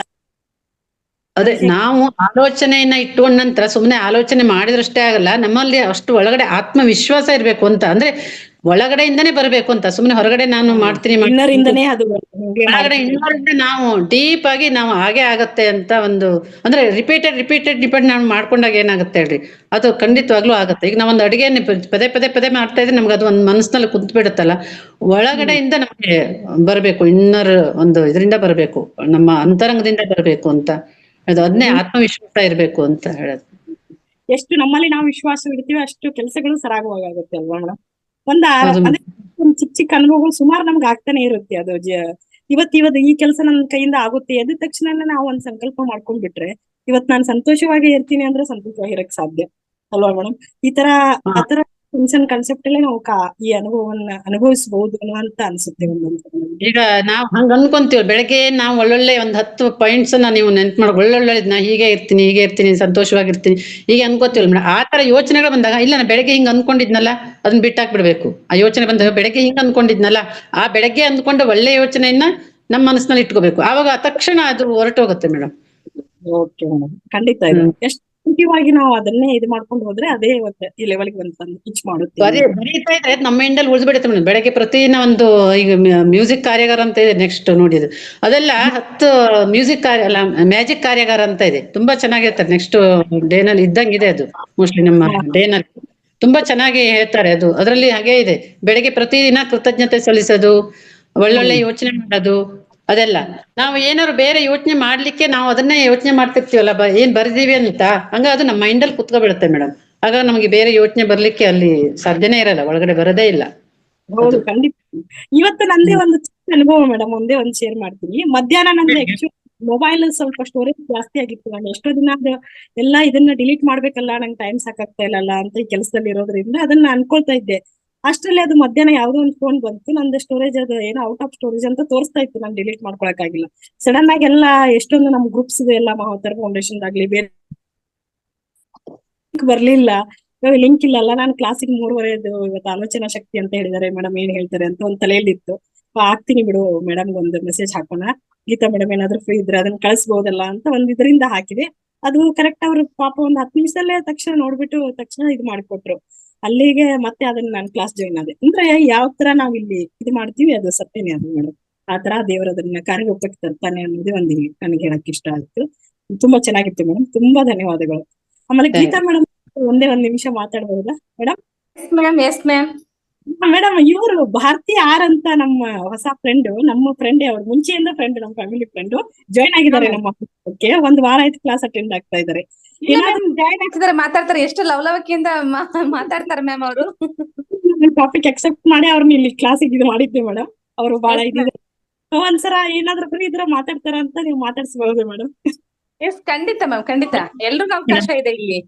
[SPEAKER 2] ಅದೇ, ನಾವು ಆಲೋಚನೆಯನ್ನ ಇಟ್ಕೊಂಡ ನಂತರ ಸುಮ್ನೆ ಆಲೋಚನೆ ಮಾಡಿದ್ರಷ್ಟೇ ಆಗಲ್ಲ, ನಮ್ಮಲ್ಲಿ ಅಷ್ಟು ಒಳಗಡೆ ಆತ್ಮವಿಶ್ವಾಸ ಇರ್ಬೇಕು ಅಂತ. ಅಂದ್ರೆ ಒಳಗಡೆಯಿಂದನೇ ಬರ್ಬೇಕು ಅಂತ, ಸುಮ್ನೆ ಹೊರಗಡೆ ನಾನು ಮಾಡ್ತೀನಿ ಒಳಗಡೆ ಇನ್ನೊಂದು ನಾವು ಡೀಪ್ ಆಗಿ ನಾವು ಹಾಗೆ ಆಗತ್ತೆ ಅಂತ ಒಂದು, ಅಂದ್ರೆ ರಿಪೀಟೆಡ್ ನಾವು ಮಾಡ್ಕೊಂಡಾಗ ಏನಾಗುತ್ತೆ ಹೇಳ್ರಿ, ಅದು ಖಂಡಿತವಾಗ್ಲೂ ಆಗತ್ತೆ. ಈಗ ನಾವೊಂದು ಅಡಿಗೆ ಪದೇ ಮಾಡ್ತಾ ಇದ್ರೆ ನಮ್ಗೆ ಅದು ಒಂದು ಮನಸ್ಸಿನಲ್ಲಿ ಕುಂತ್ ಬಿಡುತ್ತಲ್ಲ, ಒಳಗಡೆಯಿಂದ ನಮ್ಗೆ ಬರ್ಬೇಕು, ಇನ್ನರ್ ಒಂದು ಇದರಿಂದ ಬರ್ಬೇಕು, ನಮ್ಮ ಅಂತರಂಗದಿಂದ ಬರ್ಬೇಕು ಅಂತ ಅದನ್ನೇ ಆತ್ಮವಿಶ್ವಾಸ ಇರ್ಬೇಕು ಅಂತ ಹೇಳೋದು.
[SPEAKER 12] ಎಷ್ಟು ನಮ್ಮಲ್ಲಿ ನಾವು ವಿಶ್ವಾಸ ಇಡ್ತೀವಿ ಅಷ್ಟು ಕೆಲಸಗಳು ಸರಾಗವಾಗುತ್ತೆ ಅಲ್ವಾ ಮೇಡಮ್. ಚಿಕ್ಕ ಅನುಭವಗಳು ಸುಮಾರು ನಮ್ಗೆ ಆಗ್ತಾನೆ ಇರುತ್ತೆ. ಅದು ಇವತ್ತು ಈ ಕೆಲಸ ನನ್ನ ಕೈಯಿಂದ ಆಗುತ್ತೆ ಎದ್ದ ತಕ್ಷಣ ನಾವು ಒಂದ್ ಸಂಕಲ್ಪ ಮಾಡ್ಕೊಂಡ್ಬಿಟ್ರೆ, ಇವತ್ ನಾನು ಸಂತೋಷವಾಗಿ ಇರ್ತೀನಿ ಅಂದ್ರೆ ಸಂತೋಷವಾಗಿ ಇರಕ್ ಸಾಧ್ಯ ಅಲ್ವಾ ಮೇಡಮ್. ಈ ತರ ಆತರ ಸಣ್ಣ ಕಾನ್ಸೆಪ್ಟ್ ಅಲ್ಲೇ ನಾವು ಈ ಅನುಭವವನ್ನ ಅನುಭವಿಸಬಹುದು ಅಂತ ಅನ್ಸುತ್ತೆ.
[SPEAKER 2] ಈಗ ನಾವ್ ಹಂಗ ಅನ್ಕೊಂತೀವಿ, ಬೆಳಗ್ಗೆ ನಾವು ಒಳ್ಳೊಳ್ಳೆ ಒಂದ್ 10 ಪಾಯಿಂಟ್ಸ್ ನೀವು ನೆನ್ಪು ಮಾಡ, ಒಳ್ಳೊಳ್ಳೆ ನಾ ಹೀಗೆ ಇರ್ತೀನಿ ಸಂತೋಷವಾಗಿರ್ತೀನಿ ಹೀಗೆ ಅನ್ಕೋತೀವಲ್ಲ ಮೇಡಮ್. ಆ ತರ ಯೋಚನೆಗಳು ಬಂದಾಗ, ಇಲ್ಲ ನಾ ಬೆಳಗ್ಗೆ ಹಿಂಗ್ ಅನ್ಕೊಂಡಿದ್ನಲ್ಲ ಅದನ್ನ ಬಿಟ್ಟಾಕ್ಬಿಡ್ಬೇಕು. ಆ ಯೋಚನೆ ಬಂದಾಗ ಬೆಳಗ್ಗೆ ಹಿಂಗ್ ಅನ್ಕೊಂಡಿದ್ನಲ್ಲ, ಆ ಬೆಳಗ್ಗೆ ಅಂದ್ಕೊಂಡ ಒಳ್ಳೆ ಯೋಚನೆಯನ್ನ ನಮ್ಮ ಮನಸ್ಸಿನಲ್ಲಿ ಇಟ್ಕೋಬೇಕು. ಆವಾಗ ತಕ್ಷಣ ಅದು ಹೊರಟೋಗುತ್ತೆ ಮೇಡಮ್.
[SPEAKER 12] ಓಕೆ ಮೇಡಮ್, ಖಂಡಿತ ಎಷ್ಟು ಮುಖ್ಯವಾಗಿ ನಾವು ಅದನ್ನೇ ಇದು ಮಾಡ್ಕೊಂಡು ಹೋದ್ರೆ ಅದೇ ಈ ಲೆವೆಲ್ಗೆ ಬಂದು ಪಿಚ್ ಮಾಡುತ್ತೆ.
[SPEAKER 2] ಬರೀತಾ ಇದ್ರೆ ನಮ್ಮ ಇಂಡಲ್ಲಿ ಉಳಿದ್ಬಿಡುತ್ತೆ ಮೇಡಮ್. ಬೆಳಗ್ಗೆ ಪ್ರತಿದಿನ ಒಂದು ಈಗ ಮ್ಯೂಸಿಕ್ ಕಾರ್ಯಾಗಾರ ಅಂತ ಇದೆ ನೆಕ್ಸ್ಟ್ ನೋಡಿದ್ದು, ಅದೆಲ್ಲ 10 ಮ್ಯೂಸಿಕ್ ಮ್ಯಾಜಿಕ್ ಕಾರ್ಯಾಗಾರ ಅಂತ ಇದೆ, ತುಂಬಾ ಚೆನ್ನಾಗಿರ್ತಾರೆ. ನೆಕ್ಸ್ಟ್ ಡೇನಲ್ಲಿ ಇದ್ದಂಗಿದೆ ಅದು, ಮೋಸ್ಟ್ಲಿ ನಮ್ಮ ಡೇನಲ್ಲಿ ತುಂಬಾ ಚೆನ್ನಾಗಿ ಹೇಳ್ತಾರೆ ಅದು. ಅದರಲ್ಲಿ ಹಾಗೆ ಇದೆ, ಬೆಳಗ್ಗೆ ಪ್ರತಿದಿನ ಕೃತಜ್ಞತೆ ಸಲ್ಲಿಸೋದು, ಒಳ್ಳೊಳ್ಳೆ ಯೋಚನೆ ಮಾಡೋದು, ಅದೆಲ್ಲ ನಾವು ಏನಾದ್ರು ಬೇರೆ ಯೋಚನೆ ಮಾಡ್ಲಿಕ್ಕೆ ನಾವು ಅದನ್ನೇ ಯೋಚನೆ ಮಾಡ್ತಿರ್ತೀವಲ್ಲ, ಏನ್ ಬರ್ದೀವಿ ಅಂತ, ಹಂಗ ಅದು ನಮ್ಮ ಮೈಂಡಲ್ಲಿ ಕುತ್ಕೊಬಿಡುತ್ತೆ ಮೇಡಮ್. ಆಗ ನಮಗೆ ಬೇರೆ ಯೋಚನೆ ಬರ್ಲಿಕ್ಕೆ ಅಲ್ಲಿ ಸಾಧ್ಯನೇ ಇರಲ್ಲ, ಒಳಗಡೆ ಬರೋದೇ ಇಲ್ಲ.
[SPEAKER 12] ಹೌದು ಖಂಡಿತ. ಇವತ್ತು ನಂದೇ ಒಂದು ಚಿಕ್ಕ ಅನುಭವ ಮೇಡಮ್, ಒಂದೇ ಒಂದು ಶೇರ್ ಮಾಡ್ತೀನಿ. ಮಧ್ಯಾಹ್ನ ನಂದು ಆಕ್ಚುಲಿ ಮೊಬೈಲ್ ಸ್ವಲ್ಪ ಸ್ಟೋರೇಜ್ ಜಾಸ್ತಿ ಆಗಿತ್ತು. ನಾನು ಎಷ್ಟೋ ದಿನ ಅದು ಎಲ್ಲ ಇದನ್ನ ಡಿಲೀಟ್ ಮಾಡ್ಬೇಕಲ್ಲ, ನಂಗೆ ಟೈಮ್ ಸಾಕಾಗ್ತಾ ಇಲ್ಲಲ್ಲ ಅಂತ ಈ ಕೆಲಸದಲ್ಲಿ ಇರೋದ್ರಿಂದ ಅದನ್ನ ಅನ್ಕೊಳ್ತಾ ಇದ್ದೆ. ಅಷ್ಟರಲ್ಲಿ ಅದು ಮಧ್ಯಾಹ್ನ ಯಾವ್ದೋ ಒಂದು ಫೋನ್ ಬಂತು, ನಂದು ಸ್ಟೋರೇಜ್ ಅದು ಏನೋ ಔಟ್ ಆಫ್ ಸ್ಟೋರೇಜ್ ಅಂತ ತೋರಿಸ್ತಾ ಇತ್ತು. ನಾನು ಡಿಲೀಟ್ ಮಾಡ್ಕೊಳಕ್ಕಾಗಿಲ್ಲ. ಸಡನ್ ಆಗಿ ಎಲ್ಲ ಎಷ್ಟೊಂದು ನಮ್ ಗ್ರೂಪ್ಸ್ ಎಲ್ಲ ಮಹೋತ್ತರ ಫೌಂಡೇಶನ್ ಆಗ್ಲಿ ಬೇರೆ ಬರ್ಲಿಲ್ಲ, ಲಿಂಕ್ ಇಲ್ಲಲ್ಲ. ನಾನು ಕ್ಲಾಸಿಗೆ 3:30 ಇವತ್ತು ಆಲೋಚನಾ ಶಕ್ತಿ ಅಂತ ಹೇಳಿದಾರೆ ಮೇಡಮ್, ಏನ್ ಹೇಳ್ತಾರೆ ಅಂತ ಒಂದ್ ತಲೆಯಲ್ಲಿತ್ತು. ಆಗ್ತೀನಿ ಬಿಡು ಮೇಡಮ್ ಒಂದು ಮೆಸೇಜ್ ಹಾಕೋಣ, ಗೀತಾ ಮೇಡಮ್ ಏನಾದ್ರು ಫ್ರೀ ಇದ್ರೆ ಅದನ್ನ ಕಳಿಸ್ಬೋದಲ್ಲ ಅಂತ ಒಂದ್ ಇದರಿಂದ ಹಾಕಿದೆ. ಅದು ಕರೆಕ್ಟ್ ಅವ್ರು ಪಾಪ ಒಂದ್ 10 ನಿಮಿಷದಲ್ಲೇ ತಕ್ಷಣ ನೋಡ್ಬಿಟ್ಟು ತಕ್ಷಣ ಇದು ಮಾಡಿಕೊಟ್ರು. ಅಲ್ಲಿಗೆ ಮತ್ತೆ ಅದನ್ನ ನಾನು ಕ್ಲಾಸ್ ಜಾಯಿನ್ ಆದೆ. ಅಂದ್ರೆ ಯಾವ ತರ ನಾವ್ ಇಲ್ಲಿ ಇದು ಮಾಡ್ತೀವಿ ಅದು ಸತ್ಯನೇ ಅದು ಮೇಡಮ್. ಆ ತರ ದೇವರು ಅದನ್ನ ಕಾರ್ಯರೂಪಕ್ಕೆ ತರ್ತಾನೆ ಅನ್ನೋದೇ ಒಂದು ನನಗೆ ಹೇಳಕ್ ಇಷ್ಟ ಆಯ್ತು. ತುಂಬಾ ಚೆನ್ನಾಗಿತ್ತು ಮೇಡಮ್, ತುಂಬಾ ಧನ್ಯವಾದಗಳು. ಆಮೇಲೆ ಗೀತಾ ಮೇಡಮ್ ಒಂದೇ ಒಂದ್ ನಿಮಿಷ ಮಾತಾಡ್ಬಹುದಾ ಮೇಡಮ್?
[SPEAKER 3] Yes ma'am.
[SPEAKER 12] ಮೇಡಮ್ ಇವರು ಭಾರತಿ ಆರ್ ಅಂತ ನಮ್ಮ ಹೊಸ ಫ್ರೆಂಡ್, ನಮ್ಮ ಫ್ರೆಂಡ್, ಅವ್ರು ಮುಂಚೆಯಿಂದ ಫ್ರೆಂಡ್, ನಮ್ಮ ಫ್ಯಾಮಿಲಿ ಫ್ರೆಂಡ್ ಜಾಯ್ನ್ ಆಗಿದ್ದಾರೆ ನಮ್ಮ ಒಂದ್ ವಾರ ಆಯ್ತು ಕ್ಲಾಸ್ ಅಟೆಂಡ್ ಆಗ್ತಾ ಇದಾರೆ.
[SPEAKER 3] ಜಾಯ್ನ್ ಆಗ್ತಿದ್ದಾರೆ, ಮಾತಾಡ್ತಾರೆ, ಎಷ್ಟು ಲವಲವಿಕೆಯಿಂದ ಮಾತಾಡ್ತಾರೆ ಮ್ಯಾಮ್ ಅವರು.
[SPEAKER 12] ಟಾಪಿಕ್ ಅಕ್ಸೆಪ್ಟ್ ಮಾಡಿ ಅವ್ರನ್ನ ಇಲ್ಲಿ ಕ್ಲಾಸಿಗೆ ಇದು ಮಾಡಿದ್ದೆ ಮೇಡಮ್. ಅವರು ಬಹಳ ಇದಿದೆ, ಒಂದ್ಸಲ ಏನಾದ್ರು ಫ್ರೀ ಇದ್ರೆ ಮಾತಾಡ್ತಾರ ಅಂತ ನೀವು ಮಾತಾಡ್ಸಬಹುದು ಮೇಡಮ್.
[SPEAKER 3] ಎಸ್ ಖಂಡಿತ ಮ್ಯಾಮ್, ಖಂಡಿತ ಎಲ್ರಿಗೂ ಅವಕಾಶ ಇದೆ ಇಲ್ಲಿ.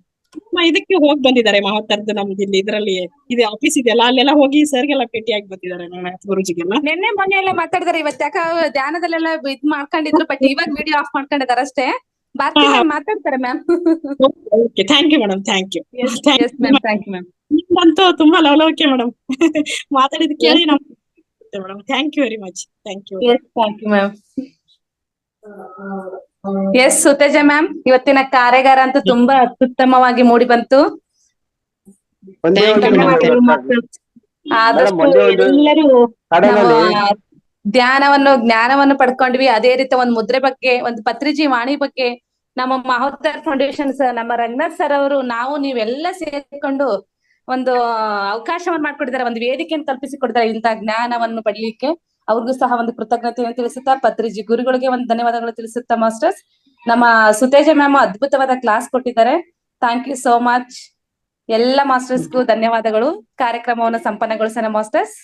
[SPEAKER 12] ಇದಕ್ಕೆ ಹೋಗಿ ಬಂದಿದ್ದಾರೆ ಮಹೋತ್ತರದ್ದು ನಮ್ದು ಇಲ್ಲಿ ಇದರಲ್ಲಿ ಇದೆ ಆಫೀಸ್ ಇದೆಯಲ್ಲ, ಅಲ್ಲೆಲ್ಲ ಹೋಗಿ ಸರ್ಗೆಲ್ಲ ಭೇಟಿಯಾಗಿ ಬಂದಿದ್ದಾರೆ ಗುರುಜಿಗೆಲ್ಲ.
[SPEAKER 3] ನಿನ್ನೆ ಮೊನ್ನೆ ಎಲ್ಲ ಮಾತಾಡಿದಾರೆ, ಇವತ್ತು ಯಾಕ ಧ್ಯಾನದಲ್ಲೆಲ್ಲ ಇದ್ ಮಾಡ್ಕೊಂಡಿದ್ರು, ಬಟ್ ಇವಾಗ ವಿಡಿಯೋ ಆಫ್ ಮಾಡ್ಕೊಂಡಿದ್ದಾರೆ ಅಷ್ಟೇ. ಭಾರತಿ ಮಾತಾಡ್ತಾರೆ ma'am.
[SPEAKER 12] Thank you madam, thank you.
[SPEAKER 3] Yes ma'am, thank you ma'am.
[SPEAKER 12] ನಿಮ್ಮಂತೂ ತುಂಬಾ ಲವಲವಿಕೆ ಮೇಡಮ್, ಮಾತಾಡಿದ ಕೇಳಿ madam. Thank you very much. Thank you.
[SPEAKER 3] Thank you ma'am. Yes Suteja ma'am, ಇವತ್ತಿನ ಕಾರ್ಯಾಗಾರ ಅಂತೂ ತುಂಬಾ ಅತ್ಯುತ್ತಮವಾಗಿ ಮೂಡಿ ಬಂತು. ಆದಷ್ಟು ಎಲ್ಲರೂ ಜ್ಞಾನವನ್ನು ಪಡ್ಕೊಂಡ್ವಿ. ಅದೇ ರೀತಿ ಒಂದ್ ಮುದ್ರೆ ಬಗ್ಗೆ, ಒಂದು ಪತ್ರಿಜಿ ವಾಣಿ ಬಗ್ಗೆ ನಮ್ಮ ಮಹೋತ್ತರ ಫೌಂಡೇಶನ್ ನಮ್ಮ ರಂಗನಾಥ್ ಸರ್ ಅವರು, ನಾವು ನೀವೆಲ್ಲ ಸೇರಿಕೊಂಡು ಒಂದು ಅವಕಾಶವನ್ನು ಮಾಡ್ಕೊಟ್ಟಿದ್ದಾರೆ, ಒಂದು ವೇದಿಕೆಯನ್ನು ಕಲ್ಪಿಸಿಕೊಟ್ಟಿದ್ದಾರೆ ಇಂತ ಜ್ಞಾನವನ್ನು ಪಡೀಲಿಕ್ಕೆ. ಅವ್ರಿಗೂ ಸಹ ಒಂದು ಕೃತಜ್ಞತೆಯನ್ನು ತಿಳಿಸುತ್ತಾ, ಪತ್ರಿಜಿ ಗುರುಗಳಿಗೆ ಒಂದು ಧನ್ಯವಾದಗಳು ತಿಳಿಸುತ್ತಾ, ಮಾಸ್ಟರ್ಸ್ ನಮ್ಮ ಸುತೇಜ ಮ್ಯಾಮ್ ಅದ್ಭುತವಾದ ಕ್ಲಾಸ್ ಕೊಟ್ಟಿದ್ದಾರೆ. Thank you so much. ಎಲ್ಲ ಮಾಸ್ಟರ್ಸ್ಗೂ ಧನ್ಯವಾದಗಳು. ಕಾರ್ಯಕ್ರಮವನ್ನು ಸಂಪನ್ನಗೊಳಿಸೋಣ ಮಾಸ್ಟರ್ಸ್.